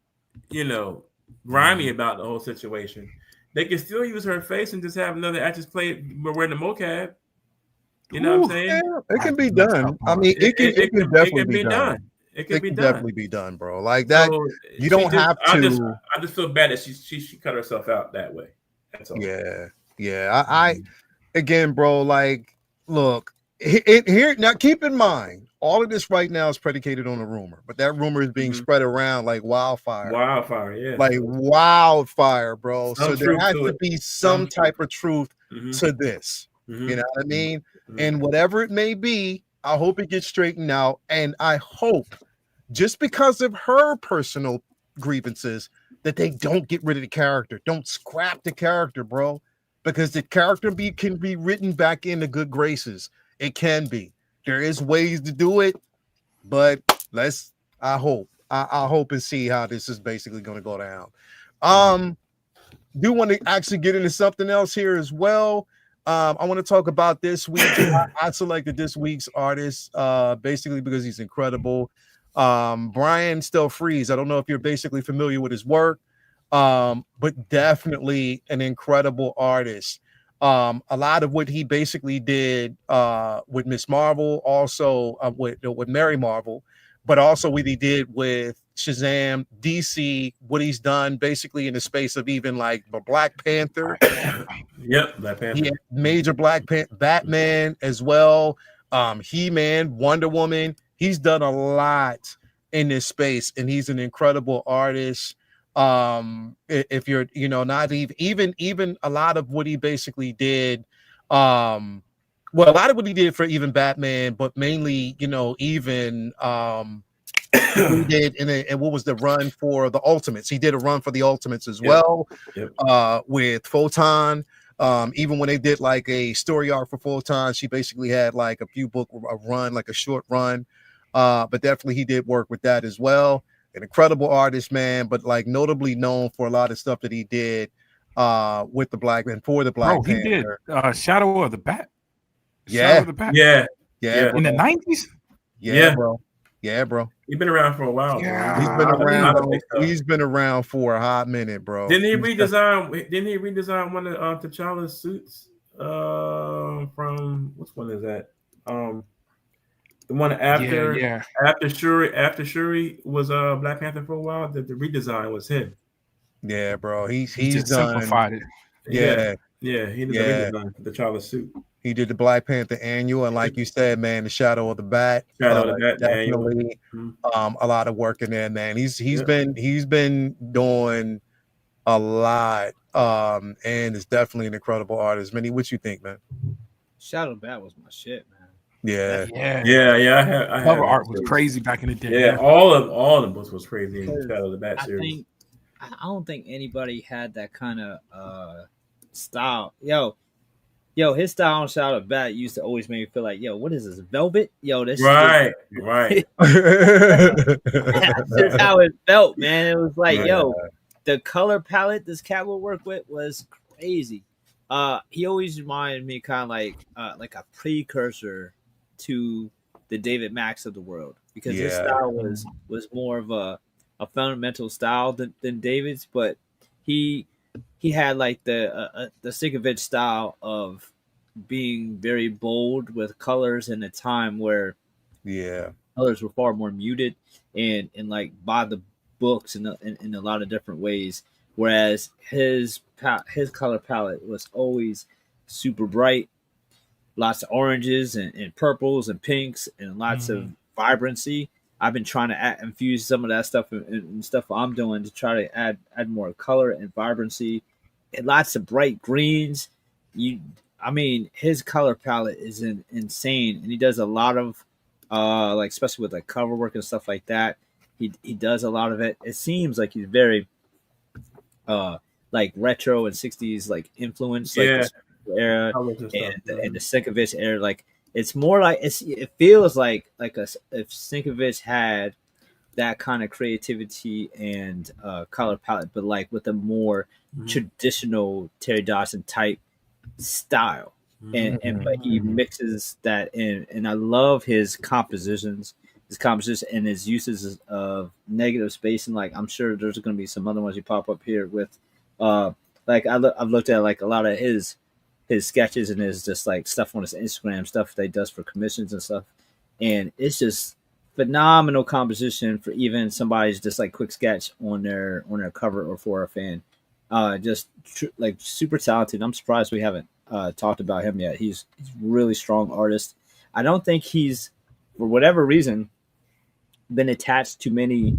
grimy about the whole situation, they can still use her face and just have another actress play it wearing the mocap. You know what I'm saying? Yeah, it can be done. I mean, it can definitely be done. It can definitely be done, bro. Like that, so you don't have to. I just feel bad that she cut herself out that way. That's all. Yeah. I again, bro. Like, look, here now. Keep in mind, all of this right now is predicated on a rumor, but that rumor is being spread around like wildfire. Yeah. Like wildfire, bro. Some so there has to to be some type of truth to this. You know what I mean? And whatever it may be, I hope it gets straightened out. And I hope, just because of her personal grievances, that they don't get rid of the character. Don't scrap the character, bro. Because the character can be written back into good graces. It can be. There is ways to do it, but I hope and see how this is basically going to go down. Do want to actually get into something else here as well. I want to talk about this week. I selected this week's artist basically because he's incredible. Brian Stelfreeze. I don't know if you're basically familiar with his work, but definitely an incredible artist. A lot of what he basically did with Miss Marvel, also with Mary Marvel, but also what he did with Shazam, DC, what he's done basically in the space of even like the Black Panther. Yep, Black Panther. Major Black Panther, Batman as well. He-Man, Wonder Woman. He's done a lot in this space, and he's an incredible artist. If you're, not even a lot of what he basically did, a lot of what he did for even Batman, but mainly, even he did and what was the run for the Ultimates? He did a run for the Ultimates as well. Yep. With Photon. Even when they did like a story arc for Photon, she basically had like a few book run, like a short run. But definitely he did work with that as well. An incredible artist, man, but like notably known for a lot of stuff that he did with the Black and for the Black Panther. He did Shadow of the Bat. Yeah. Shadow of the Bat. Yeah. In the 90s? Yeah, bro. Yeah, bro. He's been around for a while. Yeah. He's been around. He's been around for a hot minute, bro. Didn't he redesign one of T'Challa's suits? From which one is that? The one after Shuri was Black Panther for a while. The redesign was him. Yeah, bro. He's just done, simplified it. Yeah. He did the redesign for the T'Challa suit. He did the Black Panther annual, and like you said, man, the Shadow of the Bat. Definitely a lot of work in there, man. He's been doing a lot, and is definitely an incredible artist. Minnie, what you think, man? Shadow of the Bat was my shit, man. Yeah. I Cover art was crazy back in the day. Yeah, all the books was crazy in Shadow of the Bat series. I don't think anybody had that kind of style. Yo, Yo, his style on Shadow of the Bat used to always make me feel like, yo, what is this, velvet? Yo, this Right. that's just how it felt, man. It was like, Right. yo, the color palette this cat would work with was crazy. He always reminded me kind of like a precursor to the David Max of the world, because his Yeah. style was more of a fundamental style than David's, but he had like the Sinkovich style of being very bold with colors in a time where Yeah. colors were far more muted and like by the books in a lot of different ways. Whereas his color palette was always super bright, lots of oranges and purples and pinks and lots of vibrancy. I've been trying to infuse some of that stuff in stuff I'm doing to try to add more color and vibrancy and lots of bright greens. I mean, his color palette is insane, and he does a lot of like especially with like cover work and stuff like that. He does a lot of it. It seems like he's very like retro and 60s like influence, like Yeah. the era Colors and stuff, and the Sinkovich era. Like it's more like it feels like if Sinkovich had that kind of creativity and color palette, but like with a more traditional Terry Dodson type style. And but he mixes that in, and I love his composition and his uses of negative space, and like I'm sure there's going to be some other ones you pop up here with like I've looked at like a lot of his sketches and his just like stuff on his Instagram, stuff that he does for commissions and stuff, and it's just phenomenal composition for even somebody's just like quick sketch on their cover or for a fan. Just like super talented. I'm surprised we haven't talked about him yet. He's really strong artist. I don't think he's, for whatever reason, been attached to many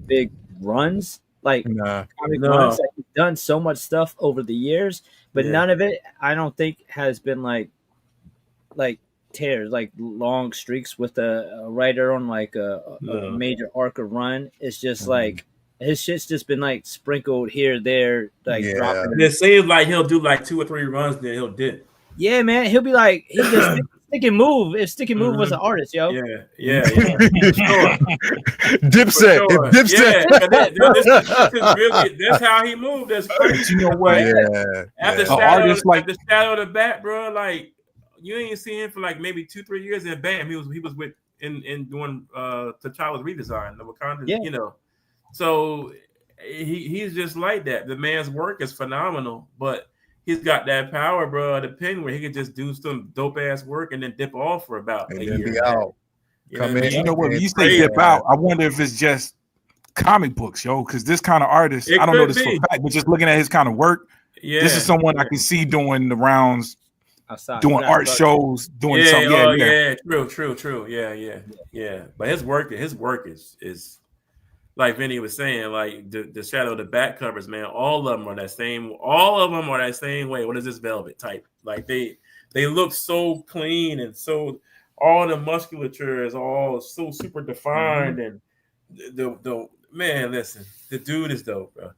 big runs, like Nah. comic No. runs. Like, he's done so much stuff over the years, but Yeah. none of it I don't think has been like tears, like long streaks with a writer on like a No. major arc of run. It's just like his shit's just been like sprinkled here, there, like Yeah. dropping. And it seems like he'll do like 2 or 3 runs, then he'll dip. Yeah, man, he'll be like he just stick and move. If Stick and Move was an artist, yo. Yeah. Sure. Dipset. Sure. If Dipset. Yeah, this is really, that's how he moved. That's crazy. You know what? Yeah. After yeah. An artist like- the Shadow of the Bat, bro, like you ain't seen him for like maybe 2-3 years, and bam, he was with in doing T'Challa's redesign, the Wakanda, Yeah. you know. So he's just like that. The man's work is phenomenal, but he's got that power, bro, the pen where he can just do some dope ass work and then dip off for about And a then year. be out. You Come know what I in. mean? You know what? When you say Crazy. dip out, I wonder if it's just comic books, yo. Because this kind of artist, It I don't know could this for be. a fact, but just looking at his kind of work, Yeah. this is someone I can see doing the rounds, Outside, doing not art dark. shows, doing Yeah, something. oh, Yeah. true. Yeah. But his work is like Vinny was saying, like the Shadow of the Bat covers, man. All of them are that same. All of them are that same way. What is this velvet type? Like they look so clean and so all the musculature is all so super defined and the man. Listen, the dude is dope, bro.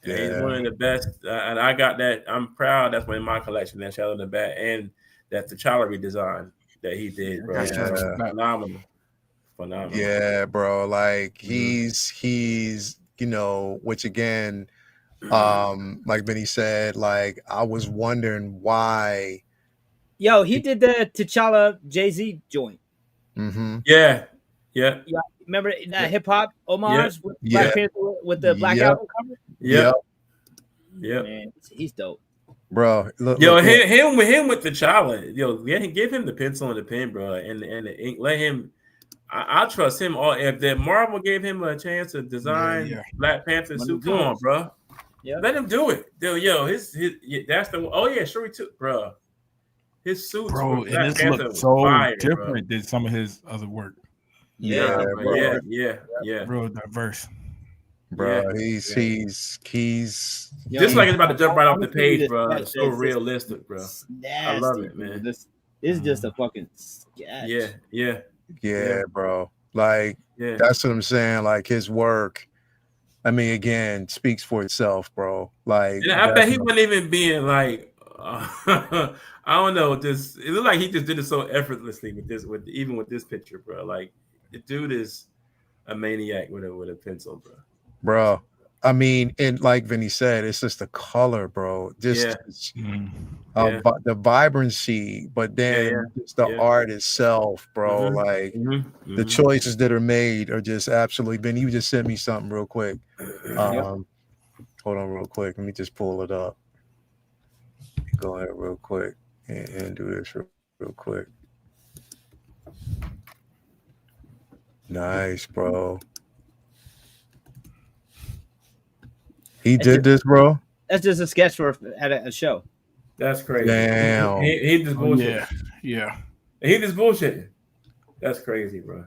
And he's Yeah. one of the best, and I got that. I'm proud. That's one in my collection. That Shadow of the Bat and that T'Challa redesign that he did, bro. Yeah. Phenomenal. Yeah, bro. Like he's you know, which again, like Benny said, like I was wondering why. Yo, he did the T'Challa Jay-Z joint. Mm-hmm. Yeah. Remember that hip hop homage with Yeah. Black Panther with the Black Yep. Album cover? Yep. Man, he's dope. Bro. Look, Yo, look, him with T'Challa. Yo, give him the pencil and the pen, bro, and the ink. Let him. I trust him. All if the Marvel gave him a chance to design Yeah. Black Panther Let him suit, do come it. on, bro. Yeah. Let him do it. Yo, his that's the. Oh yeah, Shuri too, bro. His suits, Bro, for and Black this Panther looks was so fire, different than some of his other work. Yeah, Yeah, bro. bro. Yeah. Real diverse. bro. Yeah. He's Yo, Just like it's about to jump right off the I'm gonna give you page, this bro. sketch It's so that's just realistic, bro. nasty, love it, bro. man. This is just a fucking sketch. Yeah. yeah, bro. Like Yeah. that's what I'm saying. Like his work, I mean, again, speaks for itself, bro. Like And I bet he wasn't even being like I don't know. This it looks like he just did it so effortlessly with this, with this picture, bro. Like the dude is a maniac with a pencil, bro. bro. I mean, and like Vinny said, it's just the color, bro. Just Mm. Yeah. the vibrancy, but then just the yeah. art itself, bro. Mhm. Like Mm-hmm. the choices that are made are just absolutely. Vinny, you just sent me something real quick. Hold on, real quick. Let me just pull it up. Go ahead, real quick, and do this real quick. Nice, bro. He did this, bro. That's just a sketch for at a show. That's crazy. Damn. He just bullshit. Yeah. He just bullshitting. That's crazy, bro.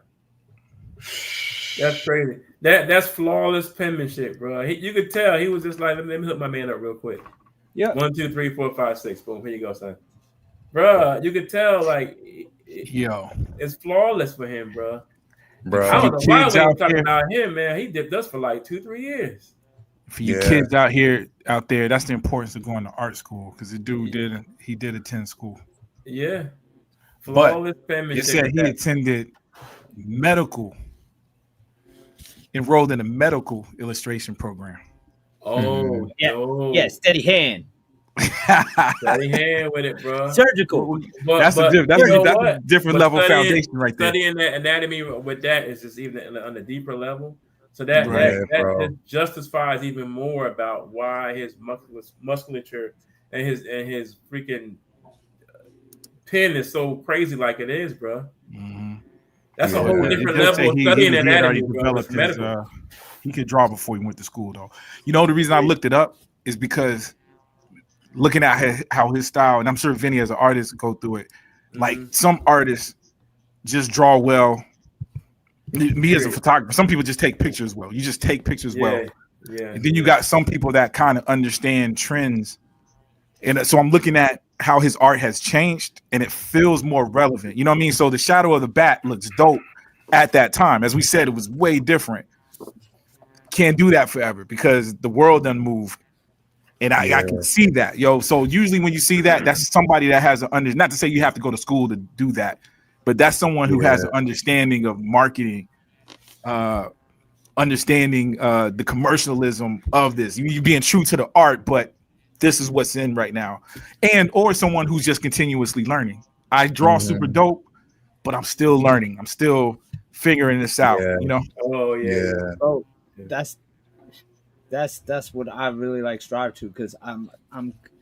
That's crazy. That's flawless penmanship, bro. You could tell he was just like, let me hook my man up real quick. Yeah. 1, 2, 3, 4, 5, 6. Boom. Here you go, son. Bro, you could tell like it's flawless for him, bro. Bro. I don't know why we're talking about him, man. He did this for like 2-3 years. For you kids out there, that's the importance of going to art school because the dude did attend school. Yeah. Flawless penmanship. It said he attended enrolled in a medical illustration program. Oh, yeah, steady hand. Steady hand with it, bro. Surgical. That's a different level foundation right there. Studying that anatomy with that is just even on a deeper level. So that justifies even more about why his musculature and his freaking pen is so crazy like it is, bro. Mm-hmm. That's a whole different level of studying anatomy. He could draw before he went to school, though. You know, the reason I looked it up is because looking at how his style, and I'm sure Vinny as an artist go through it. Like some artists just draw well. Me as a photographer, some people just take pictures well. You just take pictures well. Yeah. And then you got some people that kind of understand trends. And so I'm looking at how his art has changed and it feels more relevant. You know what I mean? So the Shadow of the Bat looks dope at that time. As we said, it was way different. Can't do that forever because the world done moved. And I can see that, yo. So usually when you see that, that's somebody that has not to say you have to go to school to do that, but that's someone who has an understanding of marketing, understanding the commercialism of this. You being true to the art, but this is what's in right now. Or someone who's just continuously learning. I draw super dope, but I'm still learning. I'm still figuring this out, you know? Oh, yeah. Oh, that's what I really like strive to because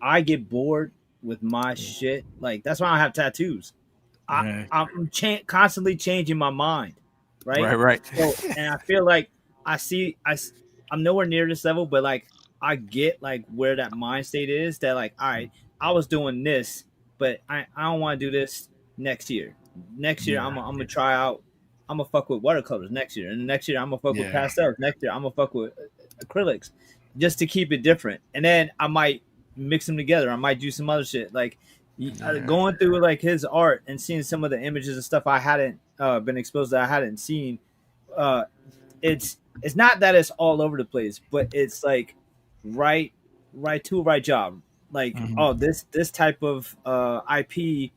I get bored with my shit. Like that's why I have tattoos. I'm constantly changing my mind, right. So, and I feel like I'm nowhere near this level, but like I get like where that mind state is. That like, all right, I was doing this, but I don't want to do this next year. Next year I'm gonna try out. I'm gonna fuck with watercolors next year, and the next year I'm gonna fuck with pastels. Next year I'm gonna fuck with acrylics, just to keep it different. And then I might mix them together. I might do some other shit. Like going through like his art and seeing some of the images and stuff I hadn't been exposed to, I hadn't seen. It's not that it's all over the place, but it's like right tool, right job. Like this type of IP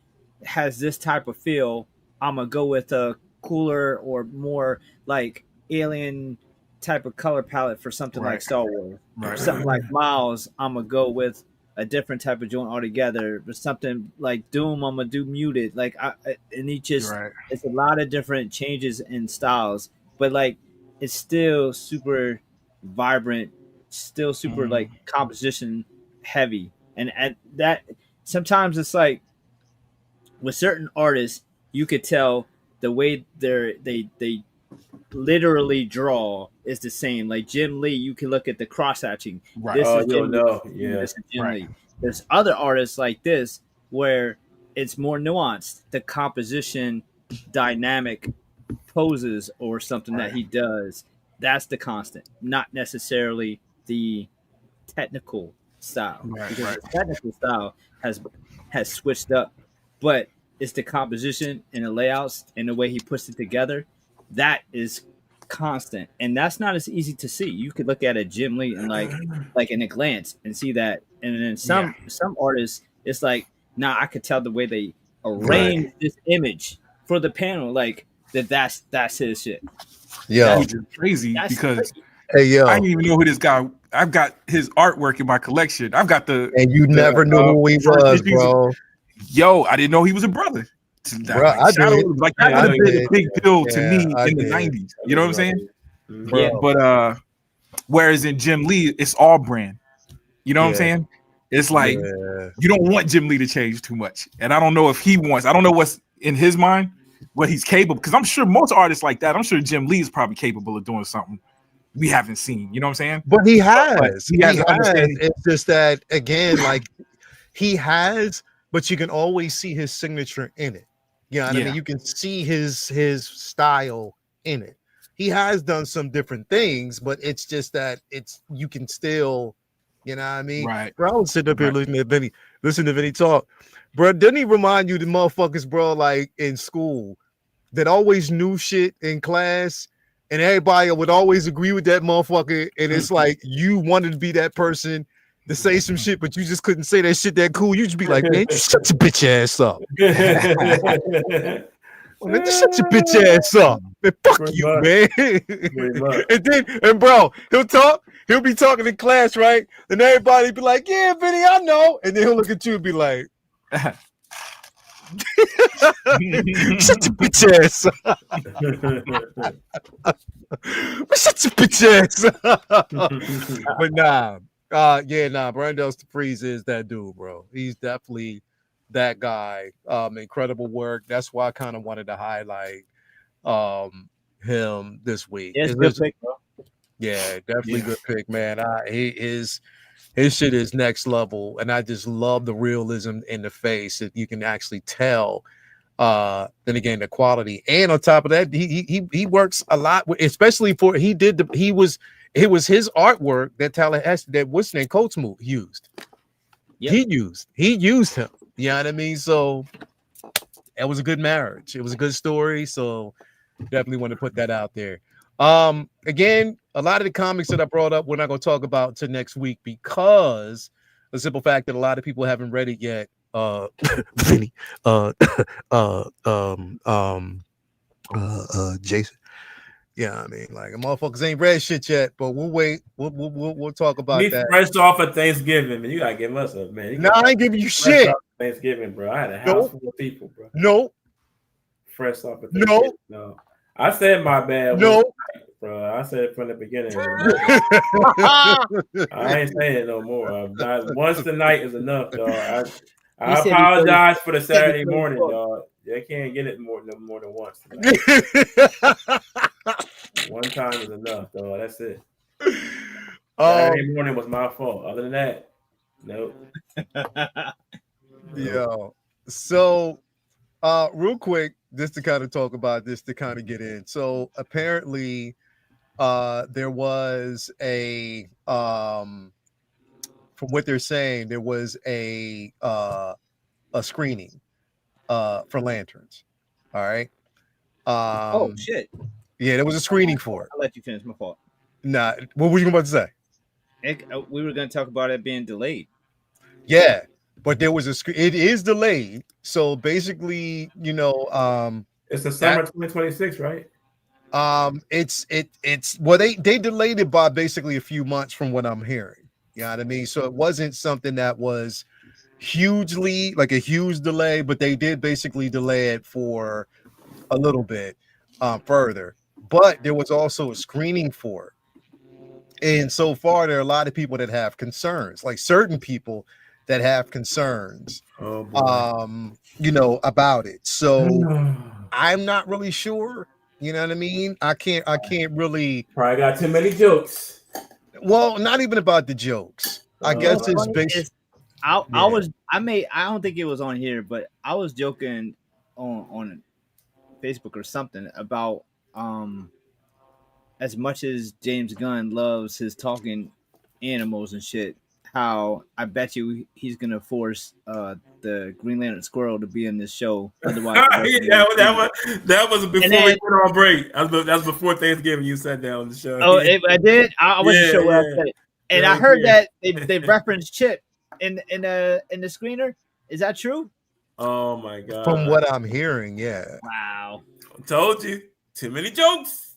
has this type of feel. I'm gonna go with a cooler or more like alien type of color palette for something like Star Wars. For something like Miles, I'm gonna go with a different type of joint altogether. For something like Doom, I'm gonna do muted. Like it's a lot of different changes in styles, but like it's still super vibrant, still super like composition heavy. And at that sometimes it's like with certain artists, you could tell the way they literally draw is the same. Like Jim Lee, you can look at the cross hatching. This is Jim Lee. There's other artists like this where it's more nuanced. The composition, dynamic poses, or something that he does. That's the constant, not necessarily the technical style. Because the technical style has switched up, but it's the composition and the layouts and the way he puts it together that is constant, and that's not as easy to see. You could look at a Jim Lee and like in a glance and see that, and then some artists it's like now I could tell the way they arranged this image for the panel, like that's his shit. Yo, Which is crazy That's because crazy. hey yo, I didn't even know who this guy. I've got his artwork in my collection. I've got the and you never knew who he first was, issues of- bro. Yo, I didn't know he was a brother. Bro, I Shadow did. was like that Yeah, would I have been did. a big deal to Yeah, me I in the did. 90s. You know what I'm saying? Bro. Yeah. But whereas in Jim Lee, it's all brand. You know what I'm Yeah. saying? It's like Yeah. you don't want Jim Lee to change too much. And I don't know if he wants, I don't know what's in his mind, what he's capable, because I'm sure most artists like that, I'm sure Jim Lee is probably capable of doing something we haven't seen. You know what I'm saying? But he has. He has an understanding. It's just that again, like he has, but you can always see his signature in it. You know what I Yeah. mean? You can see his style in it. He has done some different things, but it's just that you can still, you know what I mean? Right. Bro, I was sitting up here Right. listening to Vinny talk. Bro, didn't he remind you the motherfuckers, bro, like in school that always knew shit in class? And everybody would always agree with that motherfucker. And it's like you wanted to be that person to say some shit, but you just couldn't say that shit that cool. You just be like, man, just shut your bitch ass up. Man, just shut your bitch ass up. Man, fuck Pretty you, much. man. Pretty much. And bro, he'll be talking in class, right? And everybody be like, yeah, Vinny, I know. And then he'll look at you and be like, shut your bitch ass up. Shut your bitch ass up. But nah, Brandel Freeze is that dude, bro. He's definitely that guy. Incredible work. That's why I kind of wanted to highlight him this week. Yeah, it's a good pick, bro. Yeah, definitely good pick, man. His shit is next level, and I just love the realism in the face that you can actually tell. Then again, the quality, and on top of that, he works a lot with, especially for it was his artwork that Tallahassee, that what's name Coates used. Yep. He used him. You know what I mean? So it was a good marriage. It was a good story. So definitely want to put that out there. Again, a lot of the comics that I brought up, we're not going to talk about till next week because the simple fact that a lot of people haven't read it yet. Vinny, Jason. Yeah, I mean, like motherfuckers ain't read shit yet, but we'll wait. We'll talk about Me that. fresh off of Thanksgiving, man. You gotta give us up, man. No, I ain't giving you fresh shit. off of Thanksgiving, bro. I had a house full of people, bro. No, Fresh off of No. Thanksgiving. No. I said my bad. no. Bro. I said it from the beginning. I ain't saying it no more. Once the night is enough, dog. I He said he apologize for the Saturday he morning, said- dog. They can't get it more than once. Tonight. One time is enough, dog. That's it. Saturday morning was my fault. Other than that, nope. Yo, so real quick, just to kind of talk about this, to kind of get in. So apparently there was a from what they're saying, there was a screening for Lanterns. All right. Oh shit! Yeah, there was a screening for it. I'll let you finish. My fault. Nah, what were you about to say? We were going to talk about it being delayed. Yeah, but there was it is delayed. So basically, you know, It's the summer 2026, right? it's well, they delayed it by basically a few months from what I'm hearing. You know what I mean? So it wasn't something that was hugely like a huge delay, but they did basically delay it for a little bit further. But there was also a screening for it. And so far, there are a lot of people that have concerns, like certain people that have concerns, Oh, boy. you know, about it. So I'm not really sure. You know what I mean? I can't really. Probably got too many jokes. Well, not even about the jokes. I guess it's based. I don't think it was on here, but I was joking on Facebook or something about as much as James Gunn loves his talking animals and shit, how I bet you he's gonna force the Green Lantern Squirrel to be in this show. Otherwise, that was before then, we went on break. That was before Thanksgiving. You said that on the show. Oh, I did. I wasn't sure what I said. And I heard that they referenced Chip in the screener, Is that true? Oh my god! From what I'm hearing, yeah. Wow. Told you, too many jokes.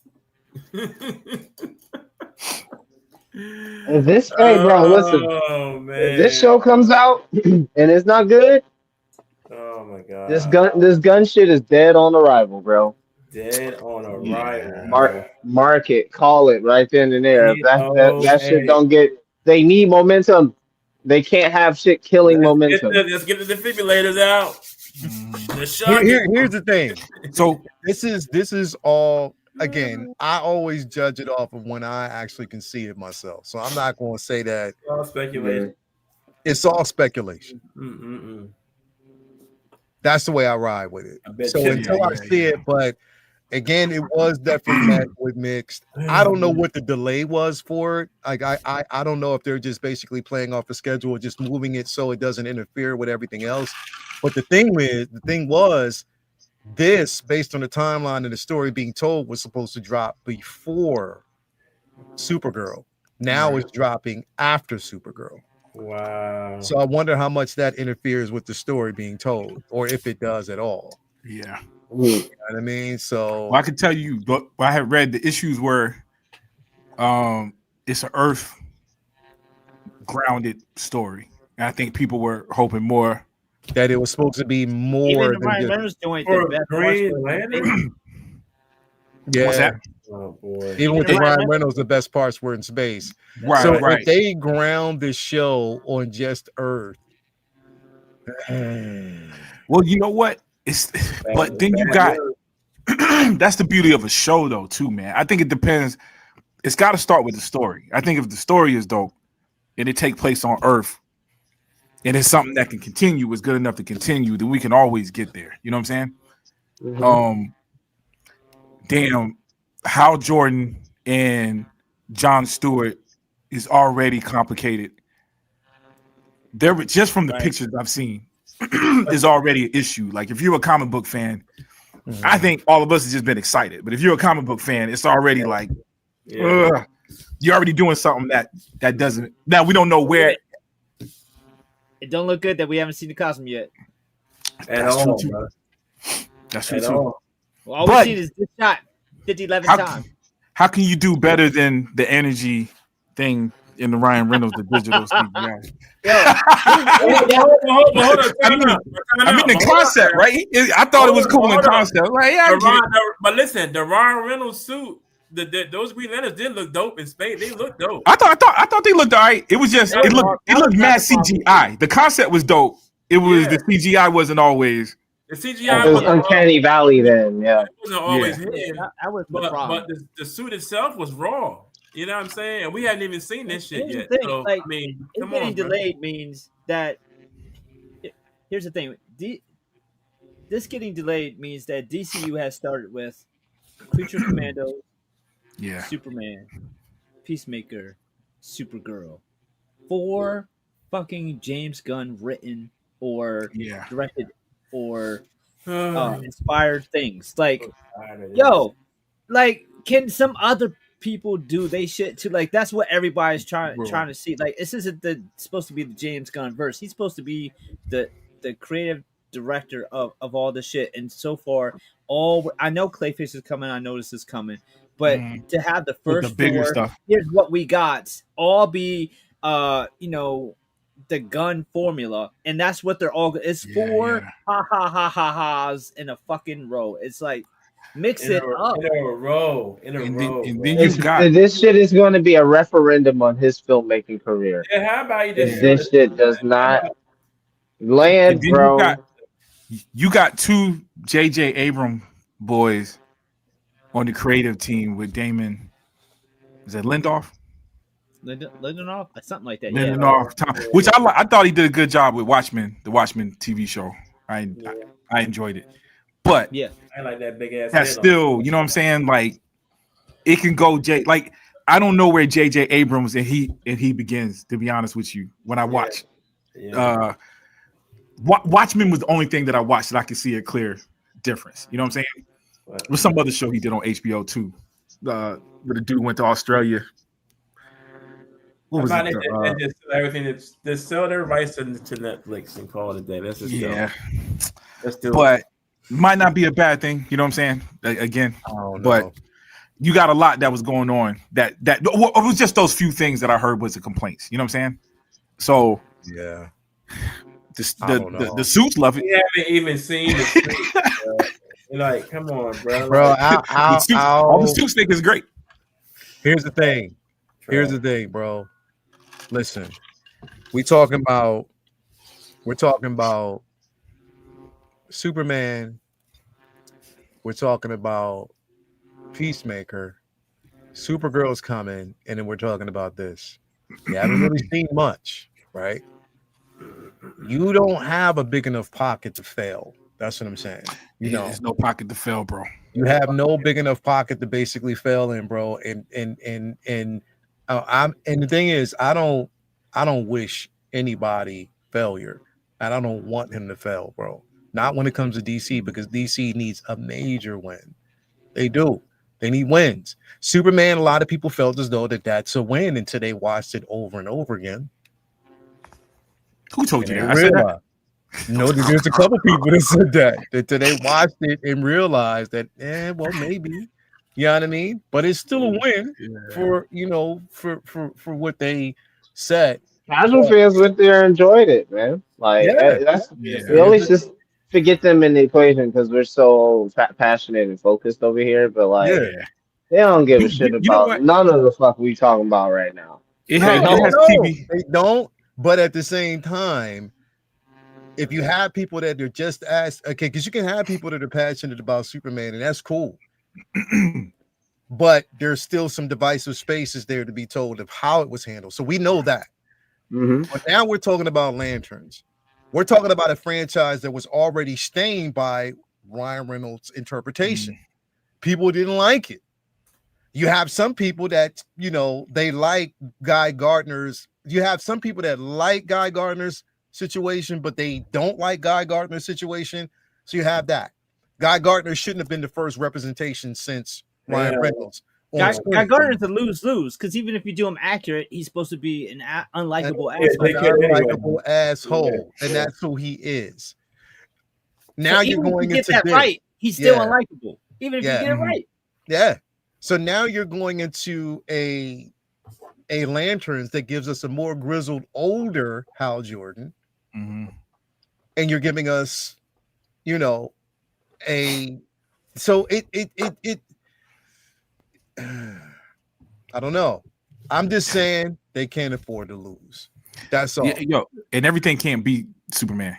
If this, hey, bro, listen. Oh man! If this show comes out and it's not good, Oh my god! this gun shit is dead on arrival, bro. Dead on arrival. Mark it, call it right then and there. If that shit Hey, don't get, they need momentum. They can't have shit killing momentum. let's get the defibrillators out. The shock. Here's the thing. So This is all again. I always judge it off of when I actually can see it myself. So I'm not going to say that All speculation. it's all speculation. Mm-mm-mm. That's the way I ride with it. I bet So you- until I see it, but again, it was definitely met with mixed. I don't know what the delay was for it. Like I don't know if they're just basically playing off the schedule, or just moving it so it doesn't interfere with everything else. But the thing was, this, based on the timeline and the story being told, was supposed to drop before Supergirl. Now it's dropping after Supergirl. Wow. So I wonder how much that interferes with the story being told, or if it does at all. yeah. Mm. You know what I mean? So Well, I can tell you, but I had read the issues were, it's an Earth grounded story, and I think people were hoping more. that it was supposed to be more Even than Ryan just, Reynolds doing For the best Green parts. Lantern? yeah. What's that? Oh boy. Even with Even the Ryan Ryan Reynolds, the best parts were in space. Right, So right. if they ground this show on just Earth, Well, you know what? But then you got that's the beauty of a show, though, too, man. I think it depends. It's got to start with the story. I think if the story is dope and it take place on Earth, and it's something that can continue, is good enough to continue, then we can always get there. You know what I'm saying? Mhm. Damn, Hal Jordan and John Stewart is already complicated. There, just from the Right. pictures I've seen, is already an issue. Like if you're a comic book fan, Mhm. I think all of us have just been excited. But if you're a comic book fan, it's already like Yeah. ugh, you're already doing something that doesn't. Now we don't know where. It don't look good that we haven't seen the costume yet. At That's all, true, too. bro. That's true At too. all. Well, all But- we've seen is this shot 11 How, times. how can you do better than the energy thing in the Ryan Reynolds, the digital CGI? Hold on. I mean the concept, right? I thought it was cool in Hold on. concept. Like, yeah, I get it. But listen, the Ryan Reynolds suit, those Green Lanterns did look dope in space. They look dope. I thought they looked all right. It was just it looked mad CGI. The concept was dope. It was the CGI wasn't always. The CGI It was Uncanny Valley then, yeah. It wasn't always Yeah. hidden, That was the but problem. the suit itself was raw. You know what I'm saying? And we hadn't even seen this shit Here's the yet. thing, So like, I mean, It come getting on, bro. delayed means that. Here's the thing. This getting delayed means that DCU has started with Creature Commando, Yeah. Superman, Peacemaker, Supergirl. 4 fucking James Gunn written or Yeah. directed or I'm inspired things. Like, tired of this. yo, like, can some other people do they shit too? Like, that's what everybody's trying Bro. to see. Like, this isn't supposed to be the James Gunn verse. He's supposed to be the creative director of all the shit. And so far, I know Clayface is coming. I know this is coming. But Mhm. to have the With first the bigger 4, stuff. here's what we got, all be the gun formula, and that's what they're all. It's Yeah, 4 yeah. ha ha ha ha ha's in a fucking row. It's like mix it up. In a row. And then bro. you got This shit is going to be a referendum on his filmmaking career. Yeah, how about you just If this shit does not land, and then bro. you got 2 J.J. Abram boys on the creative team with Damon. Is that Lindelof? Lindelof, something like that. Lindelof, which I thought he did a good job with Watchmen, the Watchmen TV show. I enjoyed it, but Yeah. I like that big ass. that's head on still, you know what I'm saying? Like it can go like I don't know where J.J. Abrams and he begins. To be honest with you, when I watch it. Yeah. Watchmen was the only thing that I watched that I could see a clear difference. You know what I'm saying? But- With some other show he did on HBO too, where the dude went to Australia. What was How it? about they just sell everything? Just sell their rights to Netflix and call it a day. Let's just go. Let's do it. But might not be a bad thing. You know what I'm saying? Again, I don't but know. you got a lot that was going on. That it was just those few things that I heard was the complaints. You know what I'm saying? So Yeah. I don't know. The suits love it. We haven't even seen the suits, bro. You're like, come on, bro. Bro, Like, All the suits think is great. here's the thing. Here's the thing, bro. Listen, we're talking about Superman. We're talking about Peacemaker. Supergirl's coming, and then we're talking about this. You haven't really seen much, right? You don't have a big enough pocket to fail. That's what I'm saying. There's no pocket to fail, bro. You have no big enough pocket to basically fail in, bro. And the thing is, I don't wish anybody failure, and I don't want him to fail, bro. Not when it comes to DC, because DC needs a major win. They do. They need wins. Superman, a lot of people felt as though that's a win until they watched it over and over again. Who told you that? I said that. No, there's a couple people that said that they watched it and realized that, well, maybe, you know what I mean? But it's still a win for for what they said. Casual fans went there and enjoyed it, man. Like we always just forget them in the equation because we're so passionate and focused over here. But like, they don't give a shit about none of the fuck we talking about right now. It has TV. They don't. But at the same time, if you have people that are just because you can have people that are passionate about Superman, and that's cool. But there's still some divisive spaces there to be told of how it was handled. So we know that. Mm-hmm. But now we're talking about Lanterns. We're talking about a franchise that was already stained by Ryan Reynolds' interpretation. People didn't like it. You have some people that, they like Guy Gardner's. You have some people that like Guy Gardner's situation, but they don't like Guy Gardner's situation. So you have that. Guy Gardner shouldn't have been the first representation since Ryan Reynolds. Guy Gardner's a lose-lose because even if you do him accurate, he's supposed to be an unlikable asshole, and that's who he is. Now so you're going into that this. Right. He's still unlikable, even if you get it right. Yeah. So now you're going into a Lanterns that gives us a more grizzled, older Hal Jordan, and you're giving us, So it. I don't know. I'm just saying they can't afford to lose. That's all. And everything can't beat Superman.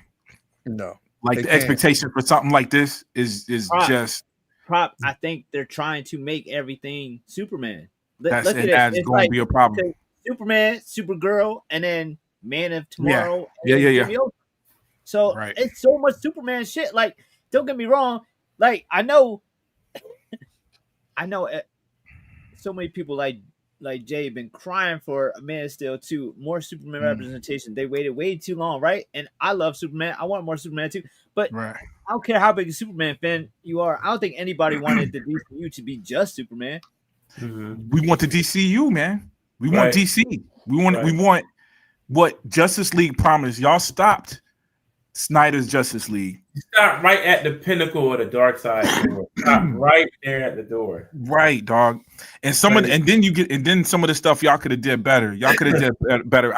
No, like the expectation for something like this is just. I think they're trying to make everything Superman. That's going to be a problem. Superman, Supergirl, and then Man of Tomorrow. Yeah. So it's so much Superman shit. Like, don't get me wrong. Like, I know so many people like Jay have been crying for a Man of Steel 2, more Superman representation. They waited way too long, right? And I love Superman. I want more Superman too. But I don't care how big a Superman fan you are. I don't think anybody wanted the DCU to be just Superman. We want the DCU, man. We want DC. We want what Justice League promised. Y'all stopped Snyder's Justice League. Stop right at the pinnacle of the dark side door. Stop right there at the door. Right, dog. And some of the stuff y'all could have did better. Y'all could have did better.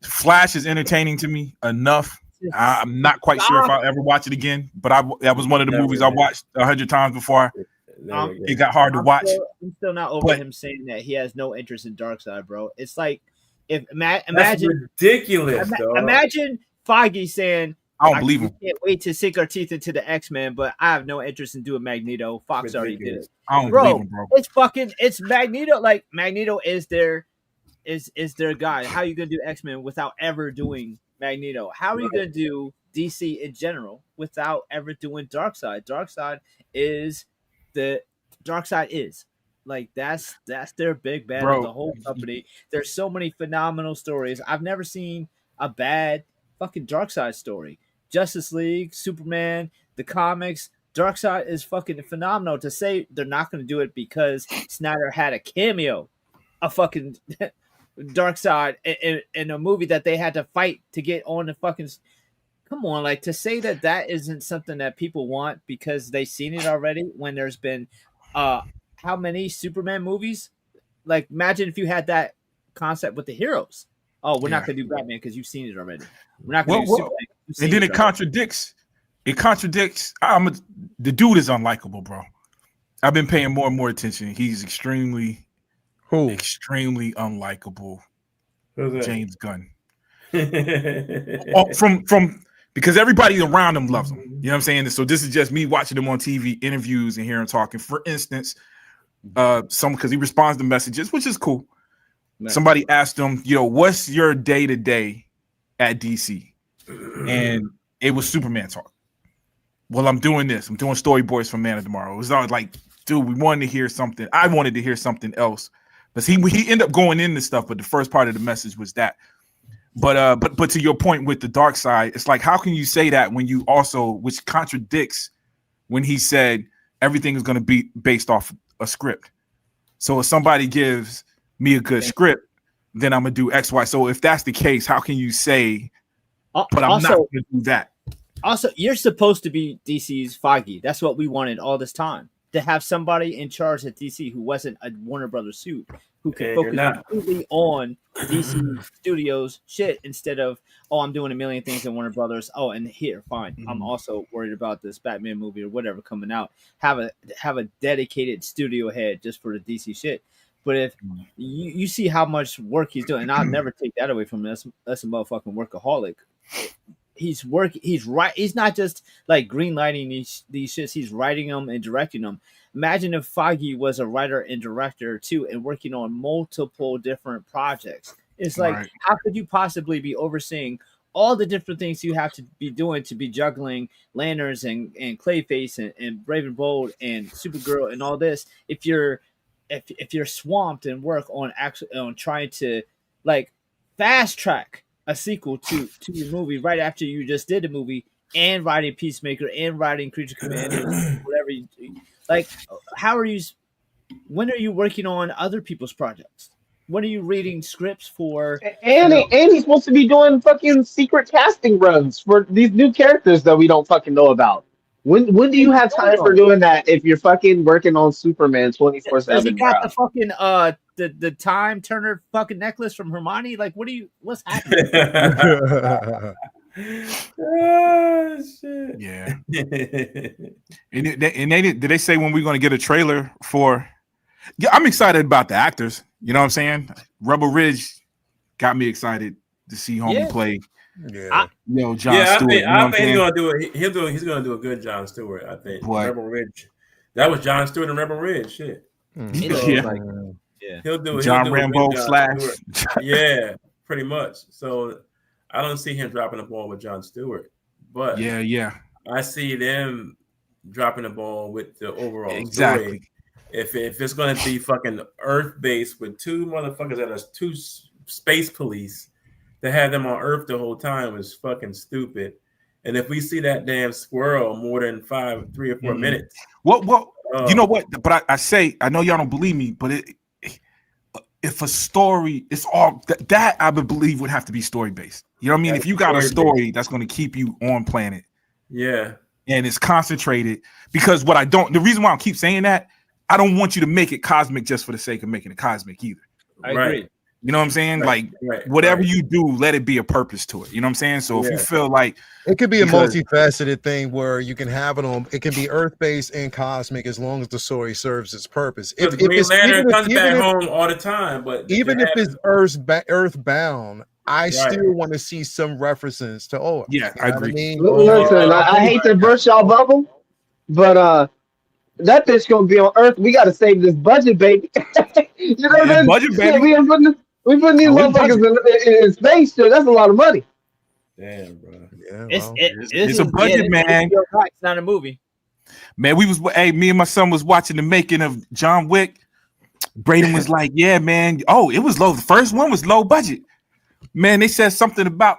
Flash is entertaining to me enough. I'm not quite sure if I'll ever watch it again, but that was one of the movies I watched 100 times before. It got hard to watch. I'm still not over him saying that he has no interest in Darkseid, bro. It's like imagine that's ridiculous. Imagine Feige saying, "I don't believe him. Can't wait to sink our teeth into the X-Men, but I have no interest in doing Magneto. Fox already did it. I don't believe him, bro. It's Magneto. Like Magneto is their guy. How are you gonna do X-Men without ever doing Magneto? How are you gonna do DC in general without ever doing Darkseid? Darkseid is like that's their big bad of the whole company. There's so many phenomenal stories. I've never seen a bad fucking Darkseid story. Justice League, Superman, the comics, Darkseid is fucking phenomenal. To say they're not going to do it because Snyder had a cameo, a fucking Darkseid in a movie that they had to fight to get on the fucking. Come on, like to say that isn't something that people want because they've seen it already. When there's been, how many Superman movies? Like, imagine if you had that concept with the heroes. Oh, we're not gonna do Batman because you've seen it already. We're not gonna do Superman. And then it contradicts. It contradicts. The dude is unlikable, bro. I've been paying more and more attention. He's extremely unlikable. Who's that? James Gunn. from because everybody around him loves him. You know what I'm saying? So this is just me watching him on TV, interviews, and hearing him talking. For instance, because he responds to messages, which is cool. Nice. Somebody asked him, what's your day-to-day at DC? And it was Superman talk. Well, I'm doing this. I'm doing storyboards for Man of Tomorrow. It was all like, dude, we wanted to hear something. I wanted to hear something else. But he ended up going into stuff, but the first part of the message was that. But to your point with the Darkseid, it's like, how can you say that when you also, which contradicts when he said everything is going to be based off a script. So if somebody gives me a good script, then I'm gonna do X, Y. So if that's the case, how can you say, but I'm not gonna do that? Also, you're supposed to be DC's Foggy. That's what we wanted all this time. To have somebody in charge at DC who wasn't a Warner Brothers suit, who could focus completely on DC Studios shit instead of, I'm doing a million things in Warner Brothers. Oh, and here, fine. I'm also worried about this Batman movie or whatever coming out. Have a dedicated studio head just for the DC shit. But if you see how much work he's doing, and I'll never take that away from him. That's a motherfucking workaholic. He's right. He's not just like green lighting these shits. He's writing them and directing them. Imagine if Foggy was a writer and director too, and working on multiple different projects. It's like, how could you possibly be overseeing all the different things you have to be doing to be juggling Lanterns and Clayface and Brave and Bold and Supergirl and all this if you're swamped and work on trying to like fast track a sequel to your movie right after you just did a movie and writing Peacemaker and writing Creature Commanders, whatever you like. When are you working on other people's projects? When are you reading scripts for? And he's supposed to be doing fucking secret casting runs for these new characters that we don't fucking know about. When do you have time for doing that if you're fucking working on Superman 24/7? Does he got the fucking the time turner fucking necklace from Hermione? Like, what's happening? Oh shit! Yeah. Did they say when we're going to get a trailer for? Yeah, I'm excited about the actors. You know what I'm saying? Rebel Ridge got me excited to see homie play. Yeah, John Stewart. I think he's gonna do it. He's gonna do a good John Stewart. I think Rebel Ridge. That was John Stewart and Rebel Ridge. Shit. He'll do it. John Rambo / Yeah, pretty much. So I don't see him dropping the ball with John Stewart, but I see them dropping the ball with the overall story. If it's gonna be fucking Earth based with two motherfuckers that are two space police. To have them on Earth the whole time is fucking stupid. And if we see that damn squirrel more than 3 or 4 minutes, well, you know what? But I know y'all don't believe me, but if a story, it's all that I would believe would have to be story based. You know what I mean? If you got a story that's going to keep you on planet, and it's concentrated, because the reason why I keep saying that, I don't want you to make it cosmic just for the sake of making it cosmic either. I agree. You know what I'm saying? Whatever you do, let it be a purpose to it. You know what I'm saying? So if you feel like it could be a multifaceted thing where you can have it on, it can be earth-based and cosmic as long as the story serves its purpose. If Green Lantern comes back home all the time, but even if it's earthbound, I still want to see some references to I agree. Listen, I hate to burst y'all bubble, but that bitch gonna be on Earth. We gotta save this budget, baby. You know what I mean? Budget, baby. We putting these motherfuckers in space. So that's a lot of money. Damn, bro. Yeah, it's a budget, man. It's not a movie. Man, me and my son was watching the making of John Wick. Braden was like, "Yeah, man. Oh, it was low. The first one was low budget. Man, they said something about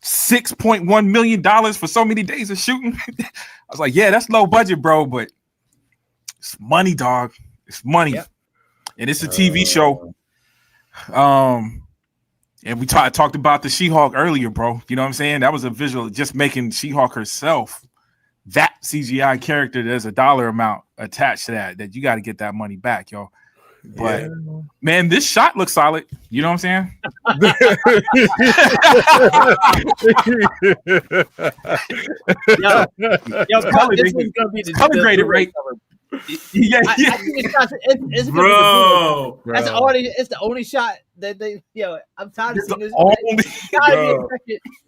$6.1 million for so many days of shooting." I was like, "Yeah, that's low budget, bro, but it's money, dog. It's money." Yep. And it's a TV show. And we talked about the She-Hulk earlier, bro. You know what I'm saying? That was a visual, just making She-Hulk herself. That CGI character, there's a dollar amount attached to that you got to get that money back, yo. But man, this shot looks solid. You know what I'm saying? Color, this is gonna be the color graded, right? Yeah. I think it's bro. That's it's the only shot that they. I'm tired of seeing this.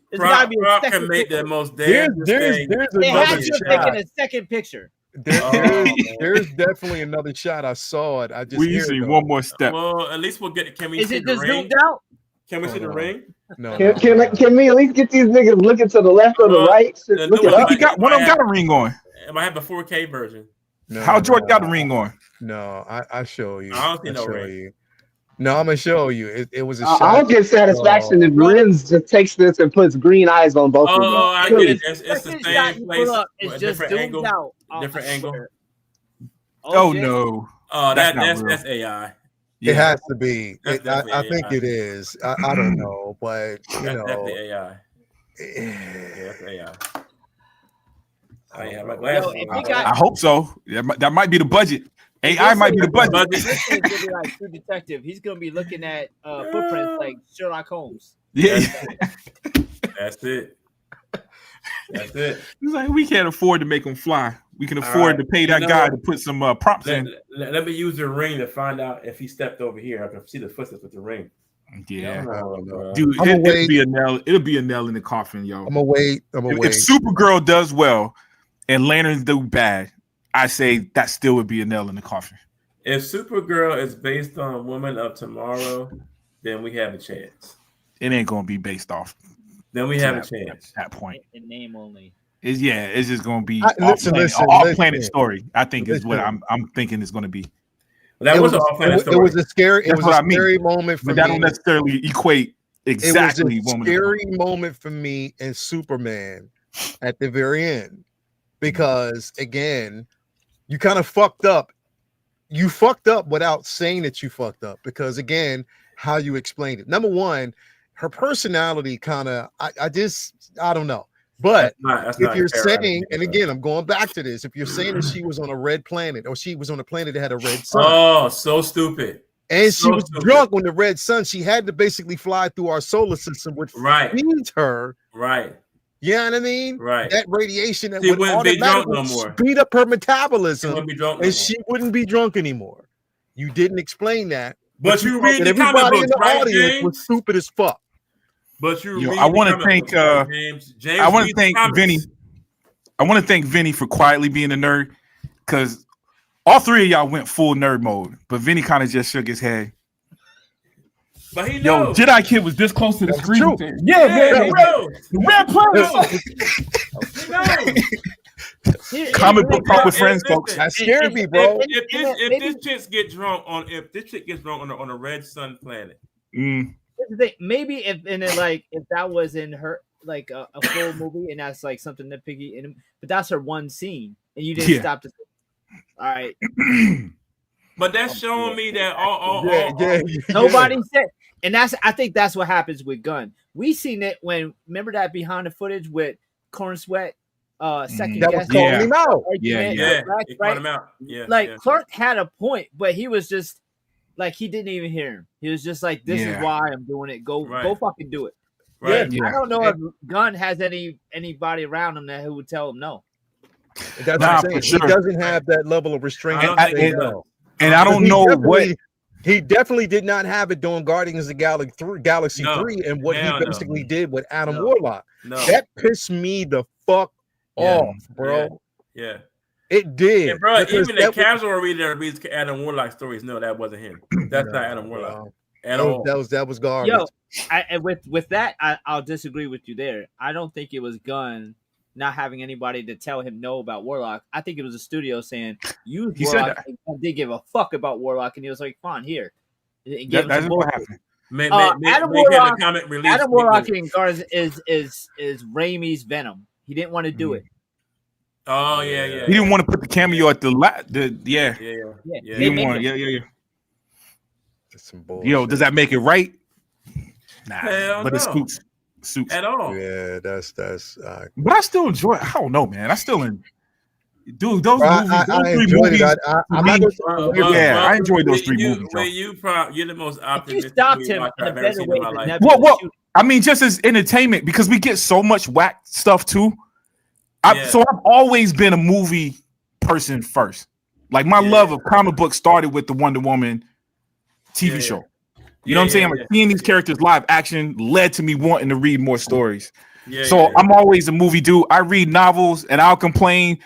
It's gotta be a second. Can make the most there's They had you taking a second picture. There's definitely another shot. I saw it. I just we see one more step. Well, at least we'll get. Can we? Is see it the just ring? zoomed out? Can we see the ring? No. Can we at least get these niggas looking to the left or the right? Look it up. He got one of them got a ring on. It might have a 4K version. No, How Jordan got a ring on? No, I show you. I don't see no ring. You. No, I'm gonna show you. It was a shot. I don't get satisfaction if Renz just takes this and puts green eyes on both of them. Oh, I get it. It's the same place. It's just zoomed out. Different angle. Oh no. Oh, that's AI. It has to be. I think it is. I don't know, but you know, definitely AI. That's AI. I have my glasses. I hope so. That might be the budget. AI might be the budget. This is gonna be like True Detective. He's gonna be looking at footprints like Sherlock Holmes. Yeah. That's it. That's it. He's like, we can't afford to make them fly. We can afford to pay that guy to put some prompts in. Let me use the ring to find out if he stepped over here. I can see the footsteps with the ring. Yeah, no. Dude, it'll be a nail. It'll be a nail in the coffin, yo. I'm gonna wait. If Supergirl does well and Lanterns do bad, I say that still would be a nail in the coffin. If Supergirl is based on Woman of Tomorrow, then we have a chance. It ain't gonna be based off. Then we have a chance. At that point, in name only. It's just gonna be off-planet story. I think is what I'm thinking is gonna be. That was an off-planet story. It was a scary moment for me. But that don't necessarily equate exactly. It was a scary moment for me and Superman at the very end, because again, you kind of fucked up. You fucked up without saying that you fucked up, because again, how you explained it. Number one, her personality kind of, I don't know. But if you're saying, and again, I'm going back to this, if you're saying that she was on a red planet, or she was on a planet that had a red sun. Oh, so stupid. And she was drunk when the red sun, she had to basically fly through our solar system, which feeds her. Right. You know what I mean? Right. That radiation that she would wouldn't be drunk no more. Speed up her metabolism. She wouldn't be drunk and she wouldn't be drunk anymore. You didn't explain that. But you read the comic books, in the right, audience James? was stupid as fuck. But you I want to thank James I want to thank Vinny. I want to thank Vinny for quietly being a nerd, because all three of y'all went full nerd mode, but Vinny kind of just shook his head. But he knows. Yo, Jedi Kid was this close to the screen. Yeah, man. The red planet. Comic book talk with friends, folks. That scared me, bro. If this chick gets drunk on a red sun planet. Maybe if that was in her like a full movie, and that's like something nitpicky, but that's her one scene, and you didn't stop to. All right. But that's showing me that nobody said, and I think that's what happens with Gunn. We seen it when, remember that behind the footage with Corn Sweat, second that was calling him out. Right? Him out. Clark had a point, but he was just like, he didn't even hear him. He was just like, "This is why I'm doing it. Go fucking do it." Right. I don't know if Gunn has anybody around him that who would tell him no. That's what I'm saying. Sure. He doesn't have that level of restraint. And I don't know what he definitely did not have it during Guardians of the Galaxy 3 and what he basically did with Adam Warlock. That pissed me the fuck off, bro. Yeah. It did. And bro, even the casual reader that reads Adam Warlock stories, no, that wasn't him. That's not Adam Warlock. At all. That was garbage. Yo, with that, I'll disagree with you there. I don't think it was Gunn not having anybody to tell him no about Warlock. I think it was a studio saying, "You Warlock." He didn't give a fuck about Warlock, and he was like, "Fine, here." That's what happened. Adam Warlock in Guardians is Raimi's Venom. He didn't want to do it. Oh yeah. He didn't want to put the cameo at Yeah. He didn't want. Yeah. Some bullshit. Yo, does that make it right? Nah, Hell but it's no. suits. At all. Yeah, that's But I still enjoy it. I don't know, man. I still dude, those I, movies, those I three enjoyed movies. it. I'm not me- gonna take away from Yeah, I enjoyed those Where three movies, you're the most If you optimistic stopped movie him watcher in a I've ever better seen way in my than life. never Well, shoot. I mean, just as entertainment, because we get so much whack stuff too. Yeah. So I've always been a movie person first. Like my Yeah. love of comic books started with the Wonder Woman TV Yeah. show. You know what I'm saying? Like seeing these characters live action led to me wanting to read more stories. Yeah, So yeah, yeah. I'm always a movie dude. I read novels and I'll complain.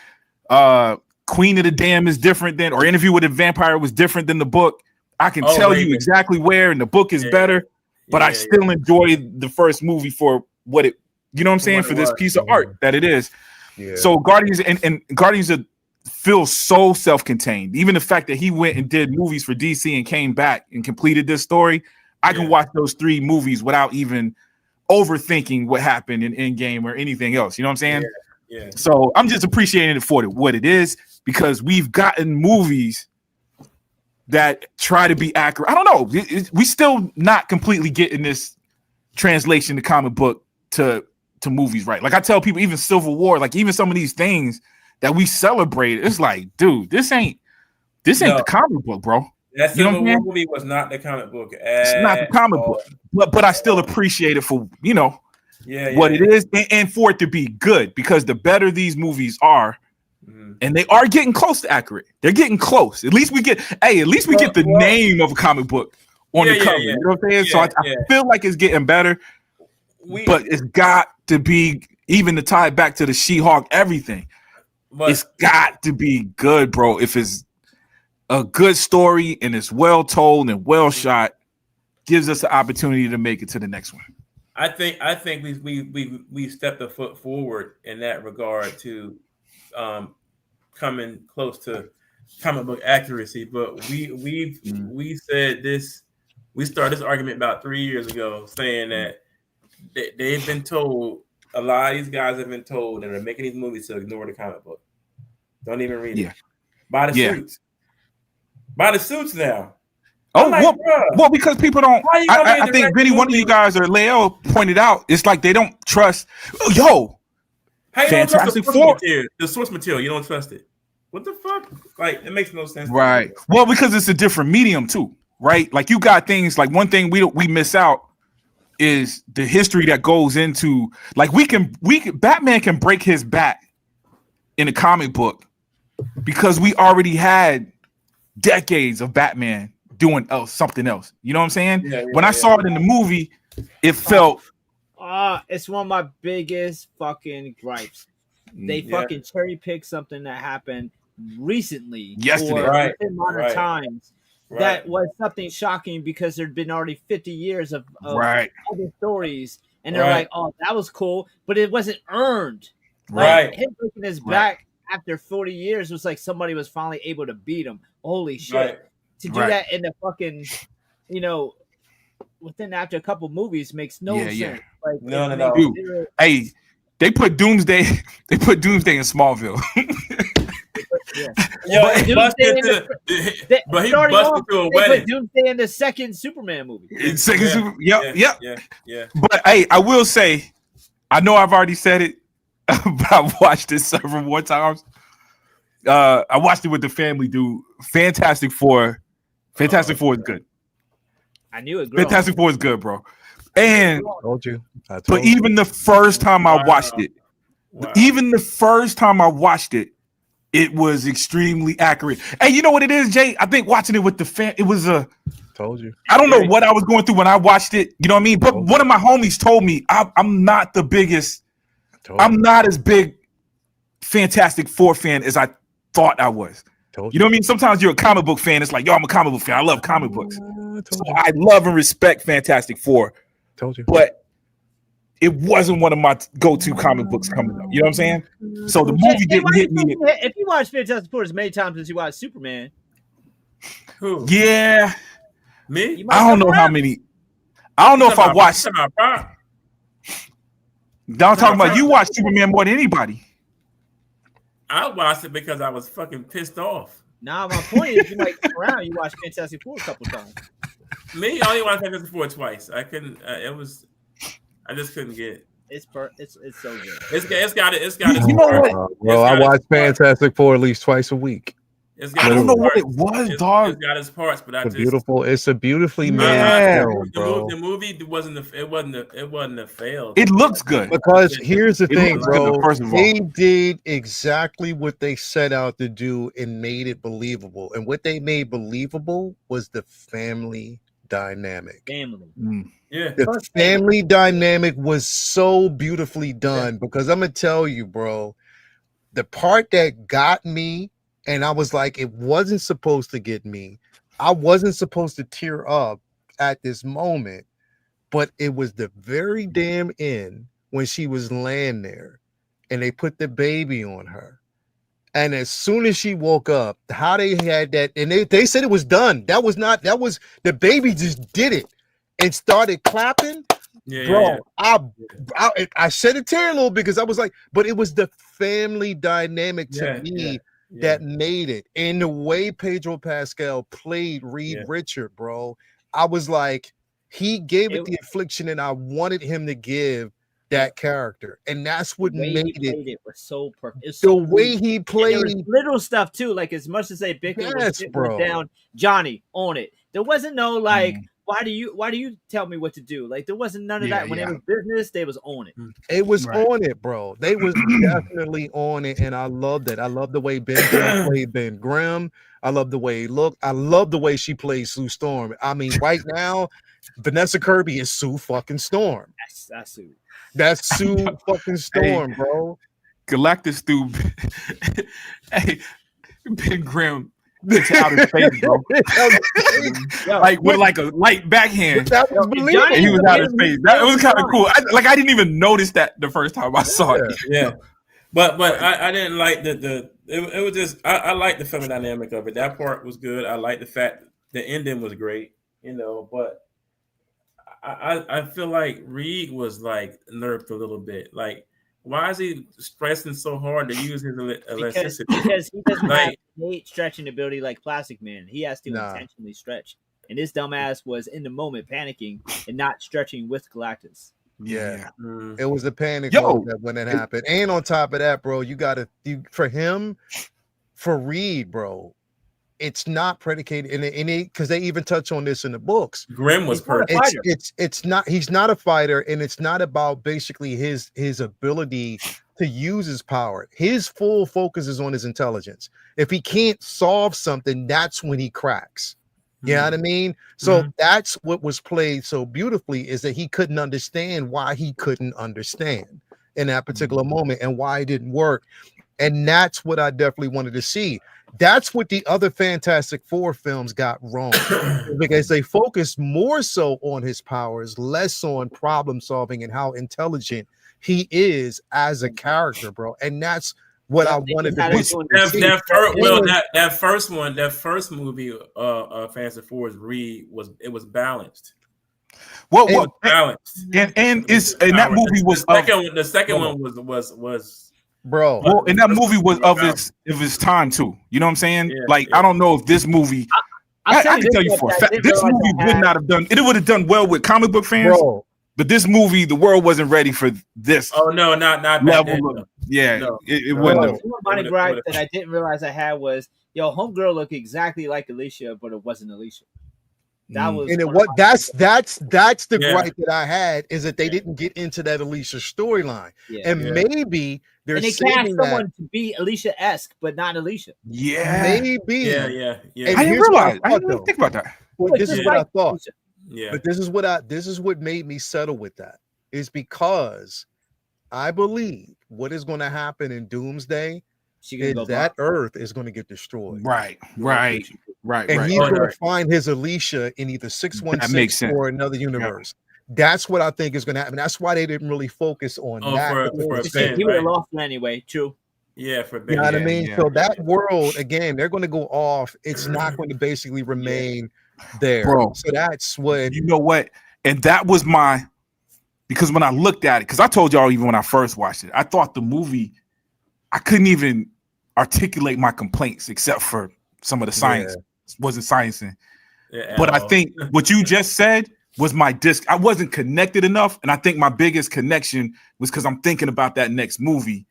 Queen of the Dam is different than, or Interview with a Vampire was different than the book. I can Oh, tell way you different. exactly where, and the book is Yeah. better. But Yeah, I yeah, still enjoy the first movie for what it, you know what I'm saying, what for it this was. piece of art that it is. Yeah. So Guardians and Guardians feels so self-contained. Even the fact that he went and did movies for DC and came back and completed this story, I can Yeah. watch those three movies without even overthinking what happened in Endgame or anything else. You know what I'm saying? Yeah. So I'm just appreciating it for what it is, because we've gotten movies that try to be accurate. I don't know. We still not completely getting this translation to comic book to movies right. Like I tell people, even Civil War, like even some of these things that we celebrate, it's like, dude, this ain't No. the comic book, bro. That You know what Civil I'm War saying? movie was not the comic book. It's not the comic book, but I still appreciate it for Yeah, what it is, and for it to be good, because the better these movies are, Mhm. and they are getting close to accurate. They're getting close. At least we get the Well, name of a comic book on the cover. Yeah. You know what I'm saying? So Yeah, I feel like it's getting better, but it's got to be, even to tie it back to the She-Hulk, everything. It's got to be good, bro. If it's a good story and it's well told and well shot, gives us the opportunity to make it to the next one. I think we stepped a foot forward in that regard to coming close to comic book accuracy. But we said this. We started this argument about 3 years ago, saying that they've been told, a lot of these guys have been told, and they're making these movies, to ignore the comic book. Don't even read it. Buy the suits. Buy the suits now. Oh, like, well, because people don't. How you gonna I be think direct Vinny, one of movie? you guys, or Leo pointed out, it's like they don't trust. Yo, How you don't trust Fantastic the Four. source material? The source material, you don't trust it. What the fuck? Like, it makes no sense. to me. right? Well, because it's a different medium too, right? Like you got things like, one thing we miss out is the history that goes into, like we can Batman can break his back in a comic book because we already had decades of Batman doing something else. You know what I'm saying? Yeah, when I saw it in the movie, it felt It's one of my biggest fucking gripes. They fucking cherry pick something that happened recently, Yesterday. or Right, within modern right. times. Right. That was something shocking because there'd been already 50 years of right. other stories, and they're Right. like, "Oh, that was cool," but it wasn't earned. Right. Like, him breaking his Right. back after 40 years was like somebody was finally able to beat him. Holy shit! Right. To do Right. that in the fucking, within after a couple movies makes no Yeah, sense. yeah. Like, No, it no, no. makes Dude. zero- Hey, they put Doomsday. They put Doomsday in Smallville. yeah. Yo, But he Doomsday busted in to, but he starting busted off, to a they wedding. put Doomsday in the second Superman movie. Yep. Yeah. But hey, I will say, I know I've already said it, but I've watched it several more times. I watched it with the family, dude. Fantastic Four is good. I knew it. Growing. Fantastic Four is good, bro. And Told you. but even the first time I Wow. watched it, Wow. even the first time I watched it, it was extremely accurate. Hey, you know what it is, Jay? I think watching it with the fan, it was Told you. I don't know what I was going through when I watched it. You know what I mean? But one of my homies told me I'm not the biggest. I'm not as big Fantastic Four fan as I thought I was. Told You know what I mean? Sometimes you're a comic book fan. It's like, yo, I'm a comic book fan. I love comic books. So I love and respect Fantastic Four, Told you. but it wasn't one of my go-to comic books coming up. You know what I'm saying? So the movie didn't hit me. If you watch Fantastic Four as many times as you watch Superman, Who? Yeah, Me? you might I don't come know how around. many. I don't know if I watched. You talking about Prime? I'm talking about you watch Superman more than anybody. I watched it because I was fucking pissed off. Nah, my point is you might come around. You watch Fantastic Four a couple times. Me, I only watched Fantastic Four twice. I couldn't. I just couldn't get it. It's so good. It's got its You know parts. what? Bro, I watch Fantastic Four at least twice a week. It's I got don't its know what parts. it was, It's dog. got its parts, but It's a beautifully Yeah. made film, bro. the movie wasn't a fail. It looks good. Because here's the It thing, looks good, bro. first of all. They did exactly what they set out to do and made it believable. And what they made believable was the family dynamic. Family. Yeah. The family dynamic was so beautifully done because I'm gonna tell you, bro, the part that got me, and I was like, it wasn't supposed to get me. I wasn't supposed to tear up at this moment, but it was the very damn end when she was laying there and they put the baby on her. And as soon as she woke up, how they had that, and they said it was done. That was the baby just did it and started clapping. Yeah, Bro, yeah. I shed a tear a little bit because I was like, but it was the family dynamic to me that made it. And the way Pedro Pascal played Reed Richard, bro, I was like, he gave it the affliction and I wanted him to give that character. And that's what made it was so perfect. The so way he played little stuff too, like as much as they bicker bro. down, Johnny, own it. There wasn't no like why do you tell me what to do? Like there wasn't none of that. When it was business, they was on it. It was on it, bro. They was definitely on it, and I loved it. I love the way Ben Grimm played Ben Grimm. I love the way he looked. I love the way she plays Sue Storm. I mean, right now, Vanessa Kirby is Sue fucking Storm. That's Sue. That's Sue fucking Storm, bro. Galactus threw hey, Ben Grimm into outer space, bro. Like with like a light backhand. That was believable. He was out of space. It was kind of cool. I didn't even notice that the first time I saw it. Yeah. But I didn't like it was just I liked the family dynamic of it. That part was good. I liked the fact the ending was great, but I feel like Reed was like nerfed a little bit. Like, why is he stressing so hard to use his elasticity? Because he doesn't have innate stretching ability like Plastic Man. He has to intentionally stretch. And this dumbass was in the moment panicking and not stretching with Galactus. Yeah. It was a panic when it happened. And on top of that, bro, for Reed, bro, it's not predicated in it because they even touch on this in the books. Grimm was perfect. It's not. He's not a fighter, and it's not about basically his ability to use his power. His full focus is on his intelligence. If he can't solve something, that's when he cracks. You know what I mean? So that's what was played so beautifully is that he couldn't understand why he couldn't understand in that particular moment and why it didn't work. And that's what I definitely wanted to see. That's what the other Fantastic Four films got wrong because they focused more so on his powers, less on problem solving and how intelligent he is as a character, bro. And that's what I wanted to see. That first movie, Fantastic Four's Reed was balanced. What balanced? And that movie was the second one was. Bro, well, and that movie was of its time too. You know what I'm saying? I don't know if this movie. I can tell you for a fact, this movie would not have done. It would have done well with comic book fans, bro. But this movie, the world wasn't ready for this. Oh no, not level. It wouldn't. One gripe that I didn't realize I had was, homegirl looked exactly like Alicia, but it wasn't Alicia. That was, and that's the gripe that I had is that they didn't get into that Alicia storyline, maybe they're saving someone to be Alicia-esque, but not Alicia. Yeah, maybe. Yeah. And I didn't realize. I didn't really think about that. Well, this is what I thought. Alicia. Yeah, but this is what made me settle with that is because I believe what is going to happen in Doomsday is that Earth is going to get destroyed. Right. And he's going to find his Alicia in either 616 or another universe. That's what I think is going to happen. That's why they didn't really focus on that. He would have lost anyway, true. Yeah, for you know what I mean? So that world, again, they're going to go off. It's not going to basically remain there. Bro. So that's what. You know what? And that was because when I looked at it, because I told y'all even when I first watched it, I thought the movie, I couldn't even articulate my complaints except for some of the science. Wasn't sciencing. But I think what you just said was my disc. I wasn't connected enough, and I think my biggest connection was because I'm thinking about that next movie,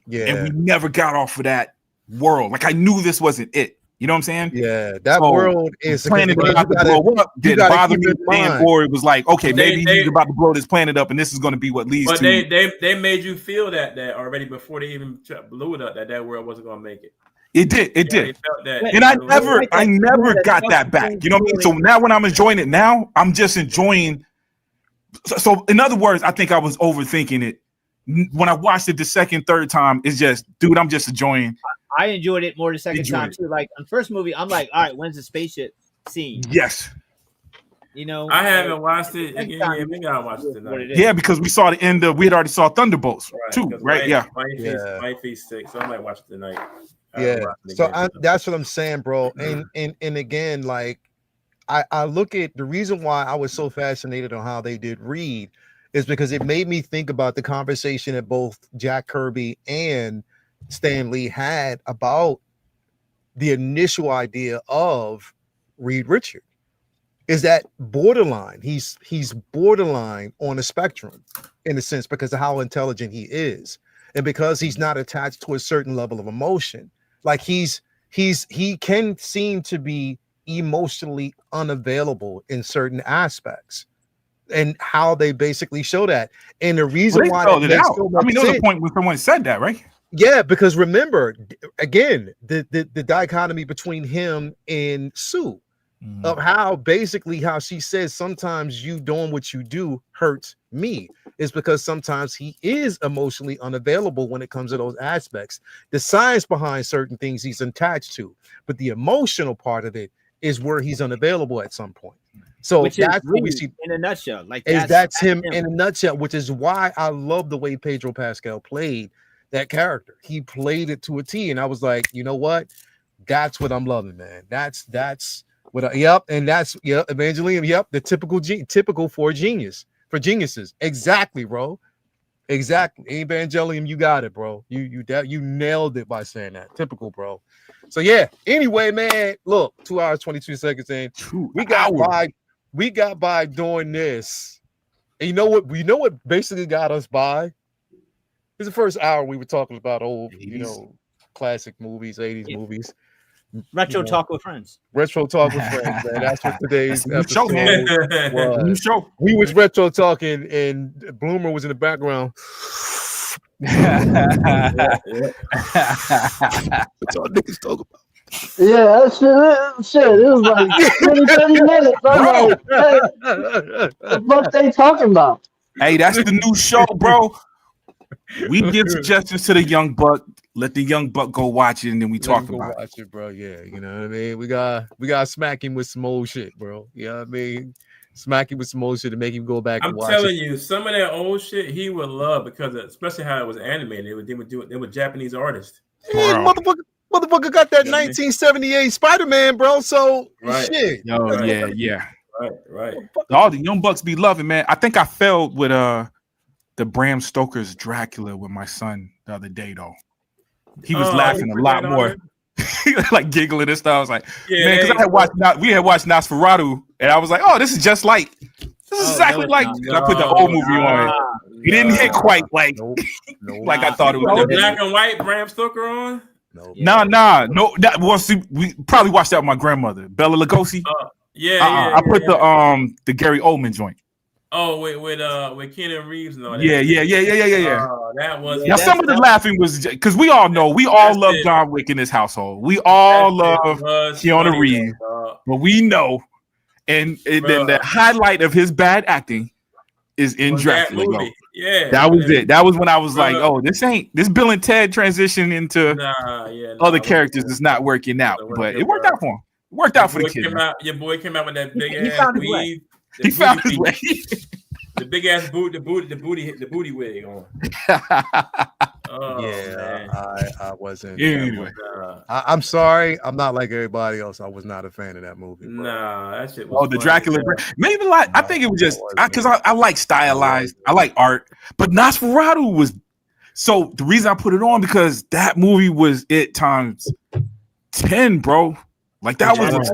Yeah. and we never got off of that world. Like I knew this wasn't it. You know what I'm saying? Yeah, that So, world is planet because about to blow up didn't gotta bother keep me, in mind. or it was like, okay, But maybe they- he's about to blow this planet up, and this is going to be what leads But to. they made you feel that already before they even blew it up that world wasn't gonna make it. It did. It Yeah, did. they felt that. Wait, And I Well, never like that- got that back. You know what I mean? So now when I'm enjoying it now, I'm just enjoying. So in other words, I think I was overthinking it. When I watched it the second, third time, it's just, dude, I'm just enjoying. I enjoyed it more the second Enjoyed time it. too. Like on the first movie, I'm like, all right, when's the spaceship scene? Yes. You know, I haven't watched it. Next Yeah, time, maybe I'll watch it what tonight. it is. Yeah, because we saw the end of, we had already saw Thunderbolts too, 'cause right? Yeah. My feet's sick, so I might watch it tonight. Yeah. So that's what I'm saying, bro. And again, like I look at the reason why I was so fascinated on how they did Reed is because it made me think about the conversation that both Jack Kirby and Stan Lee had about the initial idea of Reed Richard. Is that borderline? He's borderline on a spectrum in a sense because of how intelligent he is, and because he's not attached to a certain level of emotion. Like he can seem to be emotionally unavailable in certain aspects, and how they basically show that. And the reason Well, they why spelled that it makes out. so I much mean, there was a sense- point when someone said that, right? yeah, because remember, again, the dichotomy between him and Sue of how basically how she says sometimes you doing what you do hurts me is because sometimes he is emotionally unavailable when it comes to those aspects. The science behind certain things he's attached to, but the emotional part of it is where he's unavailable at some point. So Which is that's what we Reed see. in a nutshell. Like That's him in a nutshell, which is why I love the way Pedro Pascal played that character. He played it to a T, and I was like, you know what? That's what I'm loving, man. That's what. Yep, and that's Evangeline. Yep, the typical for geniuses. Exactly, bro. Exactly, Evangelium. You got it, bro. You nailed it by saying that. Typical, bro. So yeah. Anyway, man, look, 2 hours 22 seconds in. We got by doing this. And you know what basically got us by? It's the first hour we were talking about old, 80s. classic movies, 80s Yeah. movies. retro you know. talk with friends. Retro talk with friends, man. That's what today's That's a new show, episode man. was. New show. We was retro talking and Bloomer was in the background. What y'all niggas talking about? Yeah, that shit. It was like 20, 30 minutes. I'm like, hey, what the fuck they talking about? Hey, that's the new show, bro. We give suggestions to the young buck. Let the young buck go watch it, and then we talk Go about it. watch it, bro. Yeah, you know what I mean. We got smack him with some old shit, bro. You know what I mean? Smack him with some old shit to make him go back I'm and watch telling it. you, some of that old shit he would love because especially how it was animated. They would do it. They were Japanese artists. Hey, Bro. motherfucker got that You know what I mean? 1978 Spider-Man, bro. So Right. shit. Yo, Right. yeah. Right. All the young bucks be loving, man. I think I fell with the Bram Stoker's Dracula with my son the other day, though. He was laughing you a lot put that more, on? like giggling and stuff. I was like, Yeah, man, because we had watched Nosferatu, and I was like, oh, this is just like this is Oh, exactly no, like. it's and I put the old movie on it. It didn't hit quite like Nope. Nope. like I thought it Oh, was. black and white Bram Stoker on. Nope. Yeah. No. That was we probably watched that with my grandmother, Bella Lugosi. Yeah. I put the Gary Oldman joint. Oh, with Keanu Reeves and all that. Yeah. Oh, that was. Yeah, Now, some of the laughing was because we all know we all That's love it. John Wick in this household. We all love Keanu Reeves, but we know, and then Bruh. the highlight of his bad acting is in That Dracula. Yo. movie. Yeah, That was it. That was when I was like, Bruh. oh, this Bill and Ted transition into other characters is not working out, Wasn't but working, it worked bro. out for him. It worked out for the kid. man. Your boy came out with that big He ass found his way. weave. He found his way. The big ass the booty wig on. Oh, Yeah, man. I wasn't. Anyway. Nah, I'm sorry. I'm not like everybody else. I was not a fan of that movie. bro. that shit was Oh, the funny, Dracula. bro. Maybe like I No, think it was it just wasn't. because I like stylized. I like art, but Nosferatu was. So the reason I put it on because that movie was it times 10, bro. Like that was a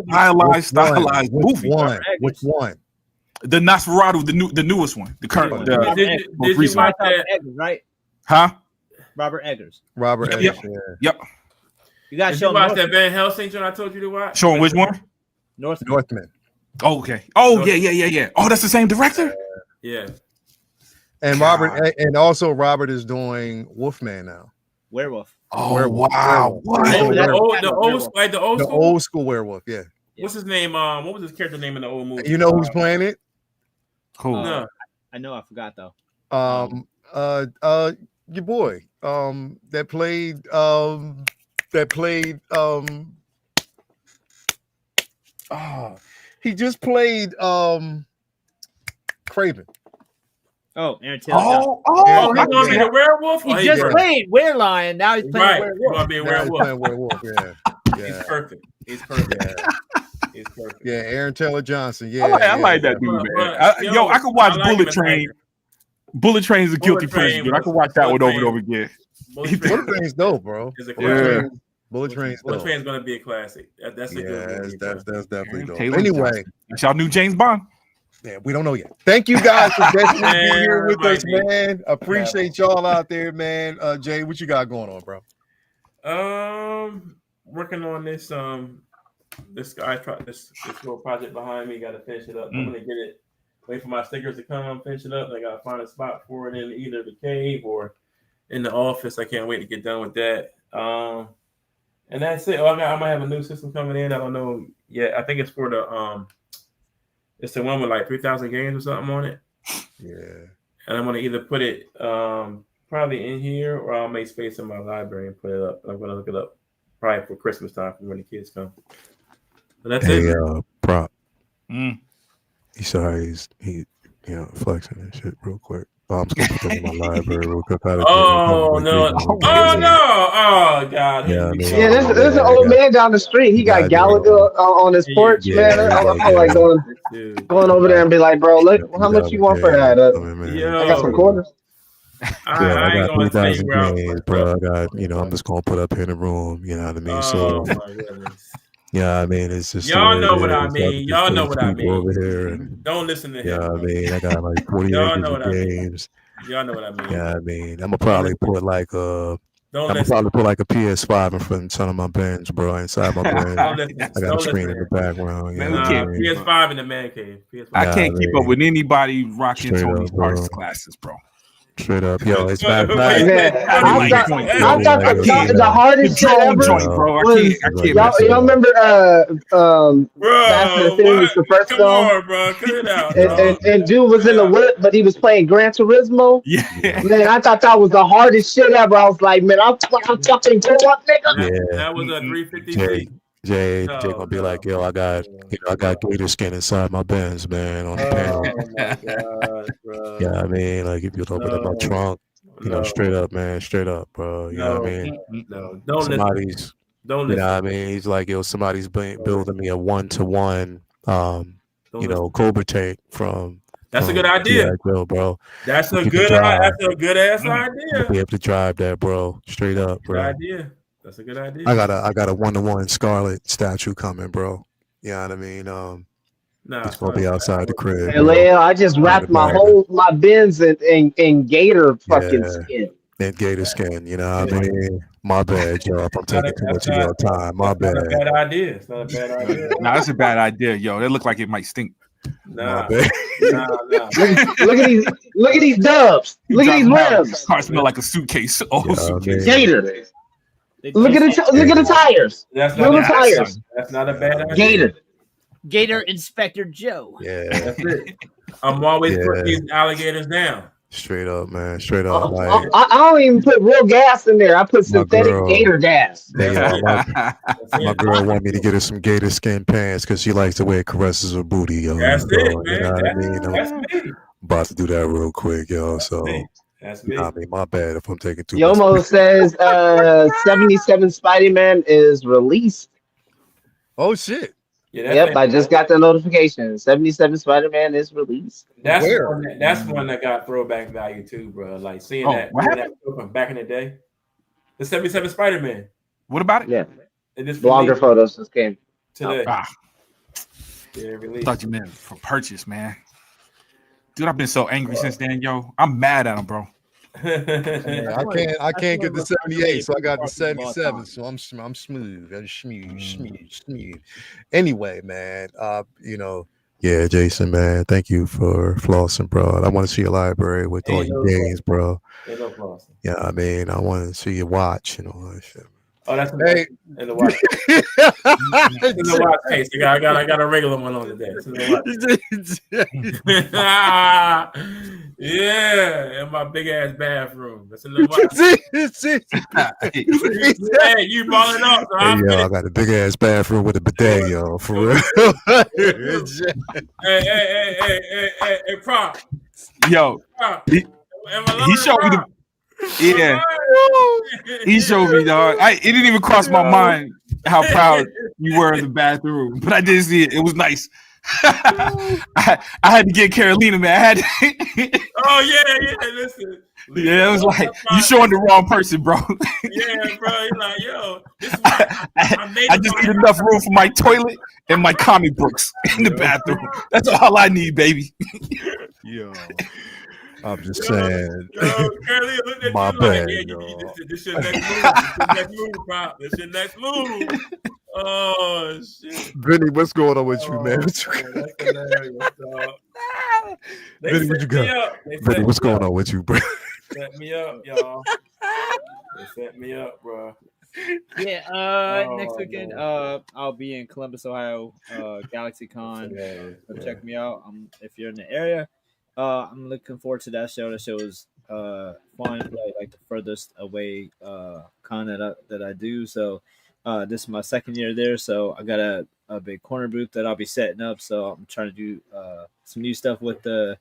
stylized Which movie. one? Which one? The Nosferatu, the newest one, the current. Robert Did Eggers. you recent. watch Robert that? Eggers, right? Huh? Robert Eggers. Robert Yep, Eggers. yep. Yeah. Yep. You got to Did show you watch him that Van Helsing joint I told you to watch? Showing which one? Northman. Northman. Oh, okay. Oh, yeah. Oh, that's the same director? Yeah. And God. Robert is doing Wolfman now. Werewolf. Oh, Werewolf. wow. What? Werewolf. The old Werewolf. like the old The school. old school werewolf. Yeah. What's his name? What was his character name in the old movie? You know who's playing it? Cool. No. I know. I forgot though. Your boy. That played. He just played. Craven. Oh, Aaron Taylor. Oh, he's gonna be the werewolf. He just played Werelion. Now he's playing Right. He's Werewolf. gonna be a Now he's werewolf. playing werewolf. Yeah. He's Yeah. perfect. He's perfect. Yeah. He's perfect. Yeah. Aaron Taylor Johnson. Yeah. I like that dude, But- man. but, Yo, I could watch I like him Bullet as Train. actor. Bullet Train is a guilty Bullet Train pleasure. I could watch that Bullet one over Train. and over again. Bullet Bullet Train Train's dope, bro. is a Bullet classic. Train. Bullet Train's Bullet dope. Train's gonna be a classic. That's a Yeah, good movie. that's definitely dope. Taylor Anyway, Johnson. That's y'all new James Bond. yeah, we don't know yet. Thank you guys for definitely being here with might us, be. man. Appreciate y'all out there, man. Jay, what you got going on, bro? Working on this little project behind me. Got to finish it up. I'm gonna get it. Wait for my stickers to come. Finish it up. I gotta find a spot for it in either the cave or in the office. I can't wait to get done with that. And that's it. I might have a new system coming in. I don't know yet. I think it's for the it's the one with like 3,000 games or something on it. Yeah. And I'm gonna either put it probably in here or I'll make space in my library and put it up. I'm gonna look it up probably for Christmas time for when the kids come. But that's it. Prop. Mm. You saw how he flexing and shit real quick. I'm just gonna put that in my library real quick. Oh no! Oh no! Oh God! Yeah, I mean, Yeah, there's an old man down the street. He got Gallagher on his porch, Yeah, man. yeah, I feel like going over there and be like, bro, look, how much you want for that? I got some quarters. I ain't got gonna tell you 3,000 where I'm games, from, bro. I got, I'm just gonna put up here in the room. You know what I mean? Oh So, my goodness! yeah, I mean, it's just Y'all the know way what it I is. mean. Y'all know what I people mean. over here, and Don't listen to him. yeah, I mean, I got like 40 Y'all acres know of what I mean. games. Y'all know what I mean. Yeah, I mean, I'm gonna probably put like Don't I'm gonna listen. probably put like a PS5 in front of my bench, bro. Inside my bench, Don't listen. I got Don't a screen in listen. the background. Man, You we know can't- what I mean? PS5 in the man cave. PS5. I Yeah, can't keep man. up with anybody rocking Straight Tony up, bro. Stark's glasses, bro. Straight up, yo, it's bad. Yeah, I Like, thought joint, the hardest shit Drone ever. joint, bro. I was- can't Y'all, mess it y'all up. remember Fast and the Bro, Furious, the first come film? on, bro. Cut it out, bro. And dude was in the whip, but he was playing Gran Turismo. Yeah. Man, I thought that was the hardest shit ever. I was like, man, I'm fucking go up, nigga. Yeah. That was a 350. Jay No, gonna be no. like, yo, I got gator skin inside my Benz, man, on the panel. Oh my god, bro. Yeah, I mean, like if you open up my No. trunk, straight up, man, straight up, bro. You know what I mean? No, don't listen. Somebody's, Don't you listen. know what I mean? He's like, yo, somebody's building me a 1-to-1, Don't listen. Cobra tank from. That's a from good idea. G.I. Joe, bro. That's a You good. can drive. That's a good ass You'll idea. be able to drive that, bro. Straight up, Good bro. idea. That's a good idea. I got a 1-to-1 Scarlet statue coming, bro. You know what I mean? Nah, It's gonna be outside the crib. Hey, Leo, I just wrapped my Benz in gator fucking Yeah. skin. And gator skin, you know what I mean? My bad, y'all. If I'm taking too much of your time, my That's not a bad. bad idea. It's not a bad idea. Nah, that's a bad idea, yo. That look like it might stink. Nah, My bad. nah. Look at these dubs. Look at these rims. Car smell like a suitcase. Oh, Yeah, suitcase. man. Gator. Look at the tires. That's Look not at the tires. That's not a bad idea. Gator. Gator Inspector Joe. Yeah, That's it. I'm always Yeah. putting these alligators down. straight up, man. Straight up. Like, I don't even put real gas in there. I put synthetic girl. gator gas. hey, yo, my That's it. girl want me to get her some gator skin pants because she likes the way it caresses her booty, yo. That's So, it, you man. know what I mean? I'm That's me. about to do that real quick, yo. So, me. That's you me. know what I mean? My bad if I'm taking too much. Yomo says 77 Spider-Man is released. Oh shit. Yeah, Yep, I just got the notification. 77 Spider-Man is released. That's Where? one that got throwback value too, bro. Like seeing Oh, that, what seeing that from back in the day. The 77 Spider-Man. What about it? Yeah, And this longer photos just came. Today. Ah, Yeah, release. thought you meant for purchase, man. Dude, I've been so angry since then, yo. I'm mad at him, bro. Yeah, I can't get the 78, so I got the 77. So I'm smooth. I'm smooth. Anyway, man, yeah, Jason, man, thank you for flossing, bro. I want to see your library with all your games, bro. Ain't no flossing. Yeah, I mean, I want to see your watch and all that shit. Oh, that's Hey. in the watch. In the watch case. I got a regular one on today. It's in the watch. Yeah, in my big ass bathroom. That's in the watch. Hey, you balling up. So Hey, yo, I got a big ass bathroom with a bidet, yo, for real. Hey, Prop. Yo, Prop. he showed me the. Yeah, he showed me, dog. It didn't even cross my mind how proud you were in the bathroom, but I did see it. It was nice. I had to get Carolina, man. Oh yeah. Listen. Yeah, it was like you showing the wrong person, bro. Yeah, bro. He's like, yo, this is I just need enough room for my toilet and my comic books in the bathroom. That's all I need, baby. Yo, I'm just saying. Carolina looked at My you bad, like, yo. this your next move. Pop. This your next move. Oh shit. Vinny, what's going on with you, man? That's hilarious, dog. Vinny, what you got? Vinny, what's going on with you, bro? Set me up, y'all. They set me up, bro. Yeah, next weekend, I'll be in Columbus, Ohio, GalaxyCon. So check me out. If you're in the area. I'm looking forward to that show. The show is fun, like the furthest away con that I do. So this is my second year there. So I got a big corner booth that I'll be setting up. So I'm trying to do some new stuff with the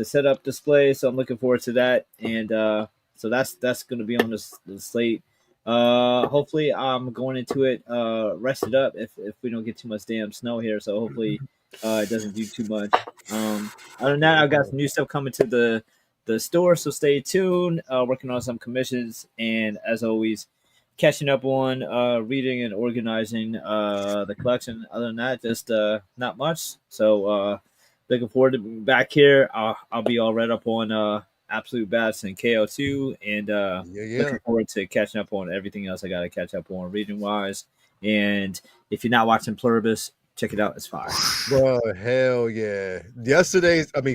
setup display. So I'm looking forward to that. And so that's going to be on the slate. Hopefully I'm going into it rested up if we don't get too much damn snow here. So hopefully it doesn't do too much. Other than that, I've got some new stuff coming to the store, so stay tuned. Working on some commissions, and as always, catching up on reading and organizing the collection. Other than that, just not much. So looking forward to being back here. I'll be all read up on Absolute Bats and KO2, and looking forward to catching up on everything else I got to catch up on reading wise. And if you're not watching Pluribus, check it out. It's fire. Bro, hell yeah.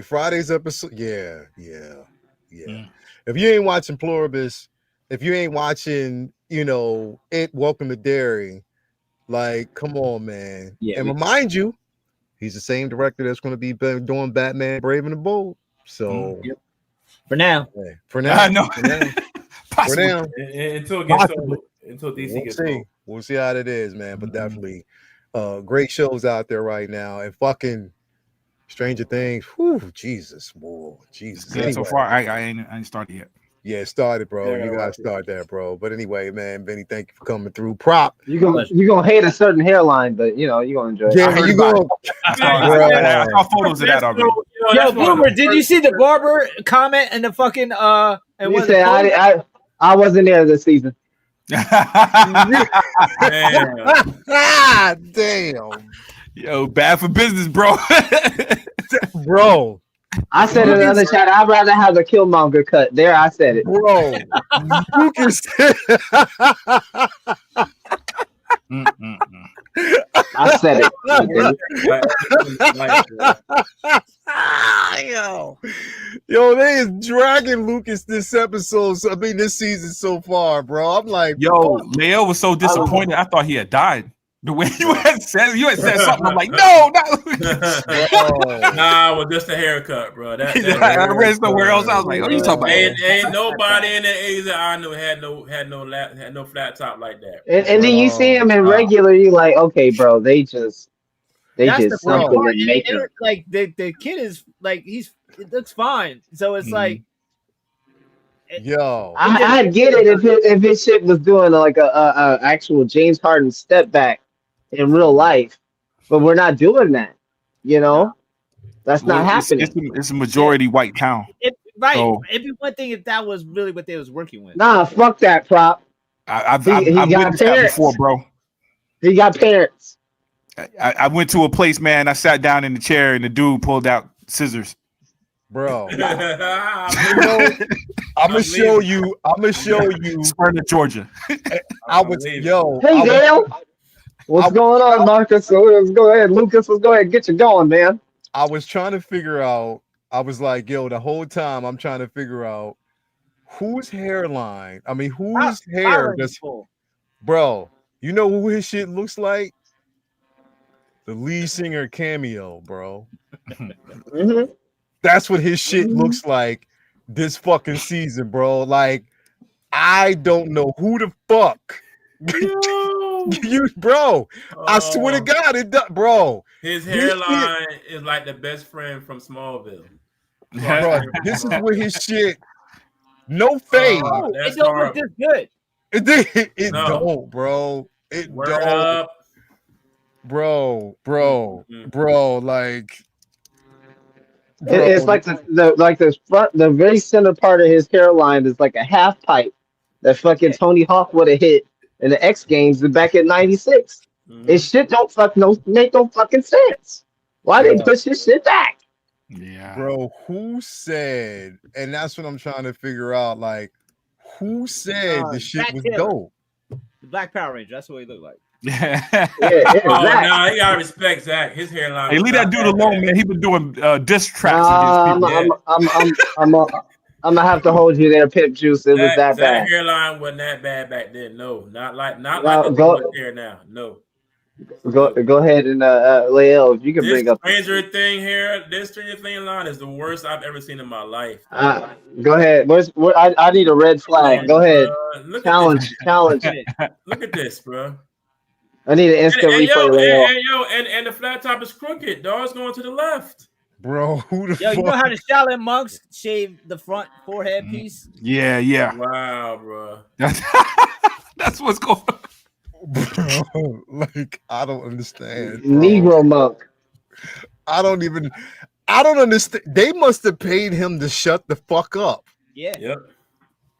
Friday's episode. Yeah. If you ain't watching Pluribus, if you ain't watching, Welcome to Derry, like, come on, man. Yeah, and remind you, he's the same director that's going to be doing Batman Brave and the Bold. So, for now. For now. I know. For now. Until DC gets sold. We'll see how it is, man. But definitely great shows out there right now. And fucking Stranger Things. Whew, Jesus. Yeah, so far, I ain't started yet. Yeah, it started, bro. You gotta start that, bro. But anyway, man, Benny, thank you for coming through. Prop. You gonna hate a certain hairline, but you're gonna enjoy it. Yeah, you go. I saw photos of that already. Yo, Boomer, did you see the barber comment and the fucking and You said I wasn't there this season. Damn. Yo, bad for business, bro. Bro. I said in another chat, I'd rather have the Killmonger cut. There, I said it. Bro. Lucas. I said it. Yo, they is dragging Lucas this episode. This season so far, bro. I'm like, yo, Leo was so disappointed. I thought he had died. The way you had said something, I'm like, no, not Lucas. Nah, well, just a haircut, bro. I read somewhere else. I was like, what are you talking about? Ain't nobody in the A's that I knew had no flat top like that. And then you see him in regular, you like, okay, bro, they just something and make it. Like the kid is like it looks fine. So it's like, yo, I'd get it if his shit was doing like a actual James Harden step back in real life, but we're not doing that. That's not happening. It's a majority white town. Right. So, it'd be one thing if that was really what they was working with. Nah, fuck that, Prop. I've witnessed that before, bro. He got parents. I went to a place, man. I sat down in the chair, and the dude pulled out scissors. Bro. I'm I'm gonna show you. Smyrna, Georgia. I was yo. Hey, Dale. What's going on, Marcus? Let's go ahead, Lucas. Let's go ahead and get you going, man. I was trying to figure out. I was like, yo, the whole time I'm trying to figure out whose hairline. I mean, whose hair does, bro? You know who his shit looks like? The lead singer Cameo, bro. Mm-hmm. That's what his shit looks like this fucking season, bro. Like, I don't know who the fuck. You, bro. I swear to God, it does, bro. His hairline is like the best friend from Smallville. Bro, this is where his shit. No fade. It don't look this good. It don't, bro. It Word don't, up. bro. Like, It's like the front, the very center part of his hairline is like a half pipe that fucking Tony Hawk would have hit in the X Games back in '96. His shit don't make no fucking sense. Why they push his shit back? Yeah, bro. Who said? And that's what I'm trying to figure out. Like, who said the shit was dope? The Black Power Ranger. That's what he looked like. Yeah. No, you gotta respect Zach. His hairline. Hey, leave that dude alone, man. He been doing diss tracks. I'm gonna have to hold you there, Pip Juice. It was that bad. That hairline wasn't that bad back then. No, not like go hair now. No. Go ahead and Lael, if you can bring up Stranger Thing hair. This Stranger Thing line is the worst I've ever seen in my life. Go ahead. I need a red flag. Go ahead. Challenge. Look at this, bro. I need an instant replay, Lael. And the flat top is crooked. Dog, it's going to the left. Bro, who the fuck? You know how the Shaolin monks shave the front forehead piece? Yeah. Wow, bro. That's what's going on. Bro, like, I don't understand. Bro. Negro monk. I don't understand. They must have paid him to shut the fuck up. Yeah. Yep.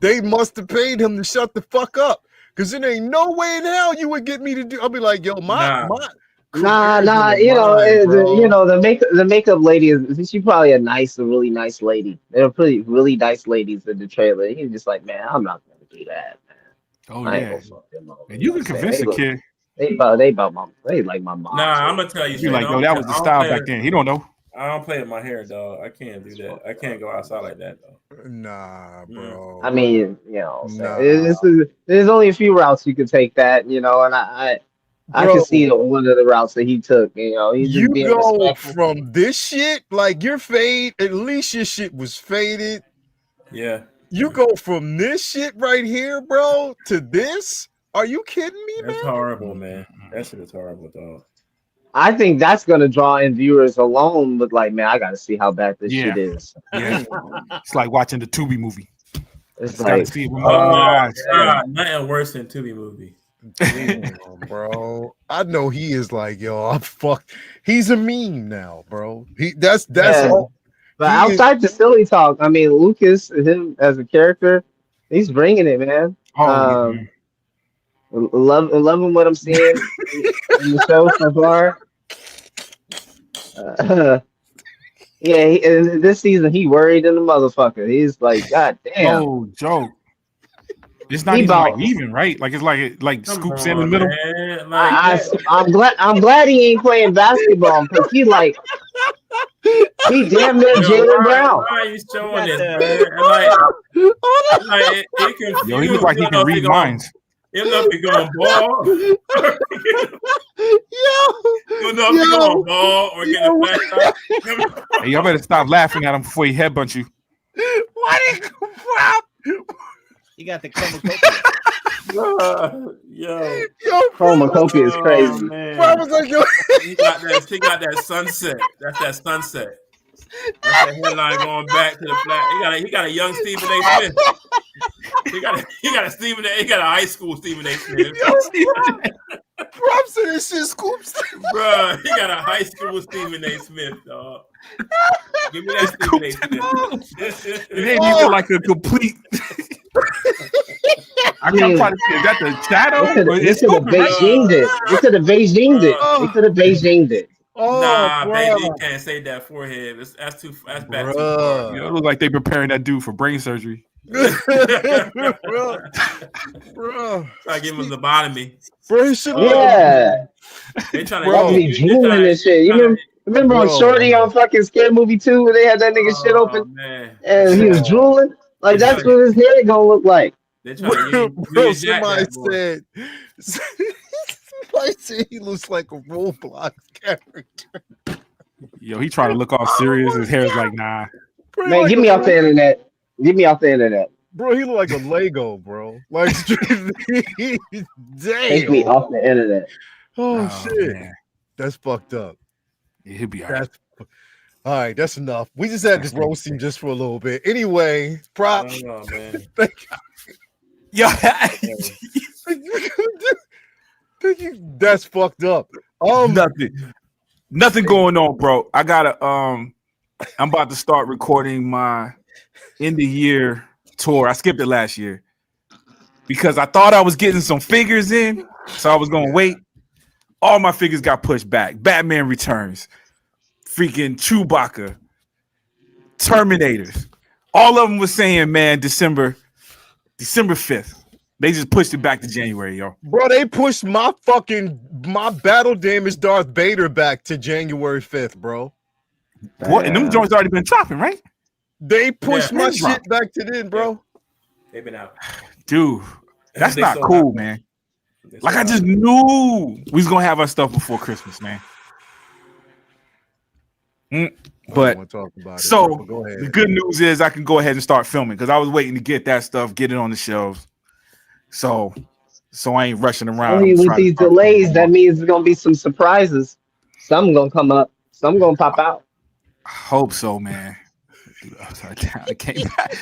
They must have paid him to shut the fuck up. Cause there ain't no way in hell you would get me to do. I'll be like, yo, Nah. The makeup lady is she probably a really nice lady. They're really nice ladies in the trailer. He's just like, man, I'm not gonna do that. Oh yeah, and you can convince the kid. They like my mom. Nah, I'm gonna tell you. You like, yo, that was the style back then. He don't know. I don't play with my hair, dog. I can't do that. I can't go outside like that, though. Nah, bro. I mean, there's only a few routes you could take that, and I can see one of the routes that he took. You go from this shit, like your fade. At least your shit was faded. Yeah. You go from this shit right here, bro, to this. Are you kidding me, man? That's horrible, man. That shit is horrible, dog. I think that's gonna draw in viewers alone. But like, man, I gotta see how bad this shit is. Yeah, it's like watching the Tubi movie. It's like, see it with my eyes. Nothing worse than Tubi movie. Damn, bro. I know he is like, yo, I'm fucked. He's a meme now, bro. That's all. But outside the silly talk, I mean, Lucas, him as a character, he's bringing it, man. Loving what I'm seeing in the show so far. This season he worried in the motherfucker. He's like, God damn. Oh, Joe. It's not even right. Like it's like scoops in the middle. I'm glad he ain't playing basketball because he damn near Jaylen Brown. Why are you showing this, man? Yo, he looks like he can read minds. You know if you're going ball. You know if you're going ball or get a flat top. Hey, y'all better stop laughing at him before he headbutts you. Why did you crap? You got the chromacopia. Yo, chromacopia is crazy. Man. Bro, I was like, yo. He got that sunset. That's that sunset. That's that headline going back to the flat. He got a young Stephen A. Smith. He got a Stephen A. He got a high school Stephen A. Smith. Props to this shit, Scoops. Bro, he got a high school Stephen A. Smith, dog. Give me that Stephen A. Smith. It ain't even like a complete. I'm trying to see, is that the shadow? They could have Beijinged it. They could have Beijinged it. They could have Beijinged it. Nah, bro. baby, you can't say that forehead. That's back too Bruh. far. You know, it looks like they preparing that dude for brain surgery. bro, Try to give him a lobotomy. bro, he should Yeah. They trying Bro. They be drooling and shit. You remember on Bro. Shorty on fucking Scary Movie 2 where they had that nigga shit open Man. and he was drooling? Like that's what his head gonna look like. They trying to Bro, use Jack somebody that boy. said, somebody said he looks like a Roblox character. Yo, he trying to look all serious. His hair's like, nah. Bro, he Man, like get a me off the internet. Get me off the internet. Bro, he look like a Lego, bro. Like, damn. Take me off the internet. Oh, shit. Man. That's fucked up. Yeah, he'll be all right. That's all right. That's enough. We just had to roast him just for a little bit. Anyway, props. Oh, man. Yo, That's fucked up. nothing going on, bro. I gotta I'm about to start recording my end of year tour. I skipped it last year because I thought I was getting some figures in, so I was gonna wait. All my figures got pushed back. Batman Returns, freaking Chewbacca, Terminators. All of them was saying, man, December 5th. They just pushed it back to January, yo. Bro, they pushed my battle damage Darth Vader back to January 5th, bro. What? And them joints already been dropping, right? They pushed Yeah, my they dropped. shit back to then, bro. They've been out. Dude, that's They not sold cool, out. man. They Like sold I just out. knew we was gonna have our stuff before Christmas, man. I don't But want to talk about it, so bro, but go ahead. the good news is I can go ahead and start filming because I was waiting to get that stuff, get it on the shelves. So I ain't rushing around. Only I'm with trying to these start delays, filming. that means there's gonna be some surprises. Some gonna come up. Some gonna pop out. I hope so, man. I came back.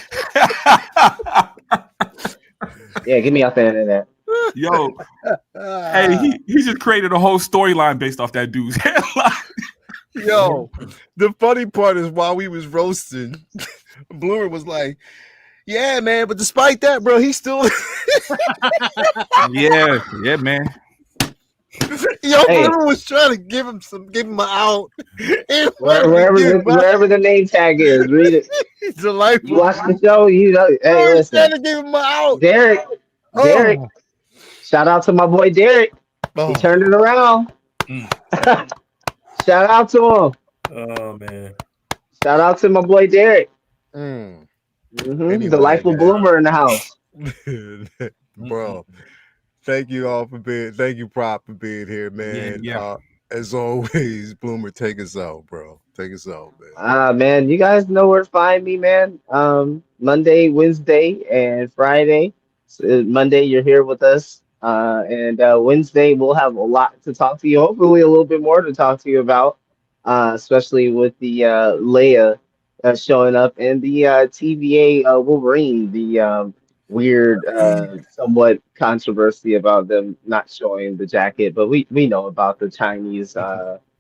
Yeah, get me off the internet. Yo, hey, he just created a whole storyline based off that dude's headline. Yo, the funny part is while we was roasting, Bloomer was like, "Yeah, man, but despite that, bro, he's still." yeah, man. Yo, Hey. Bloomer was trying to give him an out. Wherever the name tag is, read it. He's delightful. You watch the show, you know. Hey, Bro, he's trying listen, to give him an out. Derek. Shout out to my boy Derek. Oh. He turned it around. Mm. Shout out to him. Oh, man. Shout out to my boy Derek. Mm. The delightful man. bloomer in the house. Bro, thank you all for being. Thank you, Prop, for being here, man. Yeah. As always, Bloomer, take us out, bro. Take us out, man. Man, you guys know where to find me, man. Monday, Wednesday, and Friday. So Monday, you're here with us. And Wednesday, we'll have a lot to talk to you. Hopefully, a little bit more to talk to you about, especially with the Leia showing up and the TVA Wolverine, the weird, somewhat controversy about them not showing the jacket. But we know about the Chinese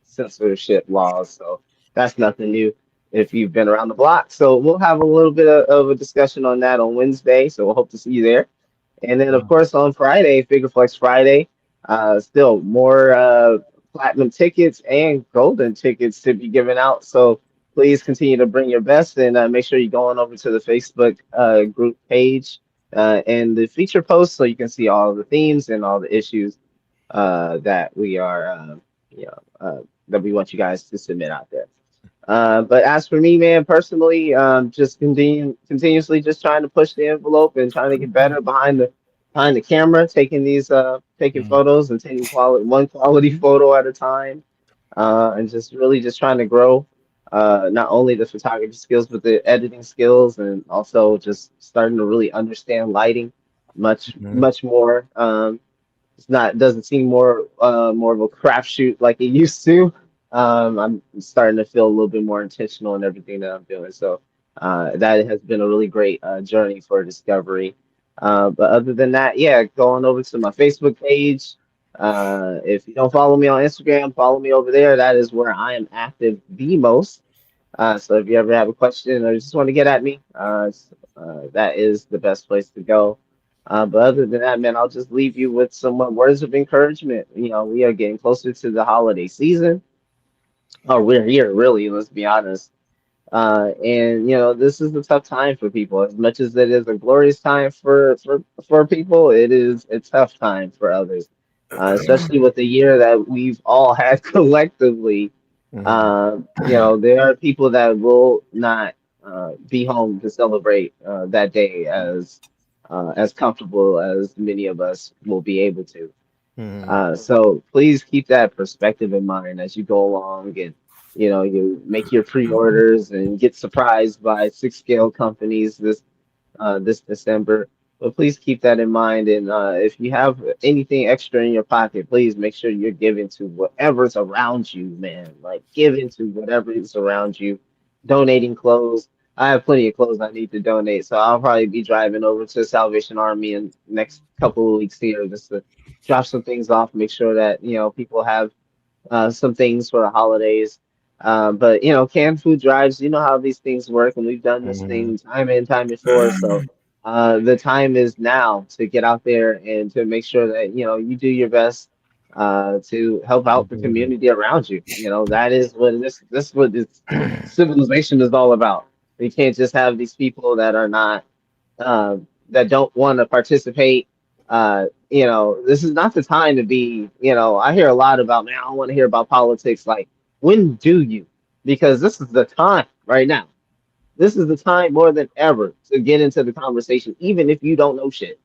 censorship laws, so that's nothing new if you've been around the block. So we'll have a little bit of a discussion on that on Wednesday. So we'll hope to see you there. And then, of course, on Friday, Figure Flex Friday, still more platinum tickets and golden tickets to be given out. So please continue to bring your best and make sure you go on over to the Facebook group page and the feature post so you can see all of the themes and all the issues that we are, that we want you guys to submit out there. But as for me, man, personally, just continuously just trying to push the envelope and trying to get better behind the camera, taking these taking photos and taking one quality photo at a time, and just really just trying to grow not only the photography skills but the editing skills, and also just starting to really understand lighting much more. Doesn't seem more of a crapshoot like it used to. I'm starting to feel a little bit more intentional in everything that I'm doing. So that has been a really great journey for discovery. But other than that, yeah, going over to my Facebook page. If you don't follow me on Instagram, follow me over there. That is where I am active the most. So if you ever have a question or just want to get at me, that is the best place to go. But other than that, man, I'll just leave you with some words of encouragement. You know, we are getting closer to the holiday season. Oh, we're here, really. Let's be honest. And you know, this is a tough time for people. As much as it is a glorious time for people, it is a tough time for others. Especially with the year that we've all had collectively. You know, there are people that will not be home to celebrate that day as comfortable as many of us will be able to. So please keep that perspective in mind as you go along and you know you make your pre-orders and get surprised by six scale companies this December. But please keep that in mind. And if you have anything extra in your pocket, please make sure you're giving to whatever's around you, man. Like giving to whatever is around you, donating clothes. I have plenty of clothes I need to donate, so I'll probably be driving over to Salvation Army in the next couple of weeks here just to drop some things off, make sure that you know people have some things for the holidays. But you know, canned food drives, you know how these things work, and we've done this thing time and time before. So the time is now to get out there and to make sure that you know you do your best to help out the community around you. You know, that is what this is what this civilization is all about. We can't just have these people that are not that don't want to participate. You know, this is not the time to be, you know, I hear a lot about, man, I don't want to hear about politics. Like, when do you? Because this is the time right now. This is the time more than ever to get into the conversation, even if you don't know shit.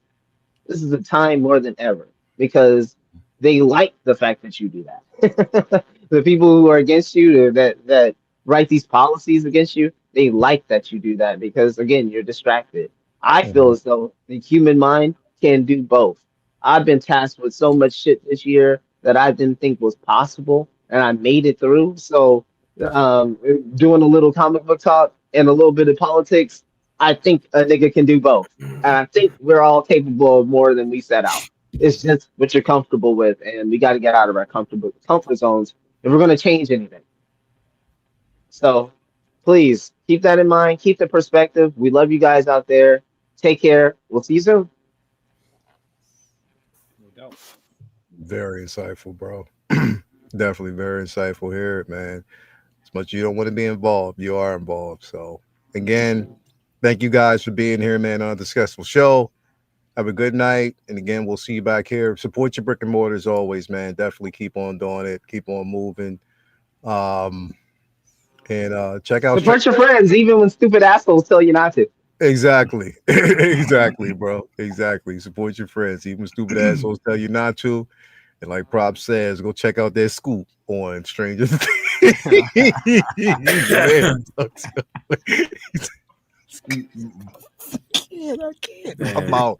This is the time more than ever because they like the fact that you do that. The people who are against you that write these policies against you, they like that you do that because again, you're distracted. I feel as though the human mind can do both. I've been tasked with so much shit this year that I didn't think was possible, and I made it through. So, doing a little comic book talk and a little bit of politics, I think a nigga can do both, and I think we're all capable of more than we set out. It's just what you're comfortable with, and we got to get out of our comfort zones if we're going to change anything. So please keep that in mind. Keep the perspective. We love you guys out there. Take care. We'll see you soon. Very insightful, bro. Definitely very insightful here, man. As much as you don't want to be involved, you are involved. So again, thank you guys for being here, man, on the Successful Show. Have a good night. And again, we'll see you back here. Support your brick and mortar as always, man. Definitely keep on doing it. Keep on moving. And check out Support your friends, even when stupid assholes tell you not to. Exactly. Exactly, bro. Exactly. Support your friends. Even stupid assholes tell you not to. And like Prop says, go check out their scoop on Stranger Things. I can't. I'm out.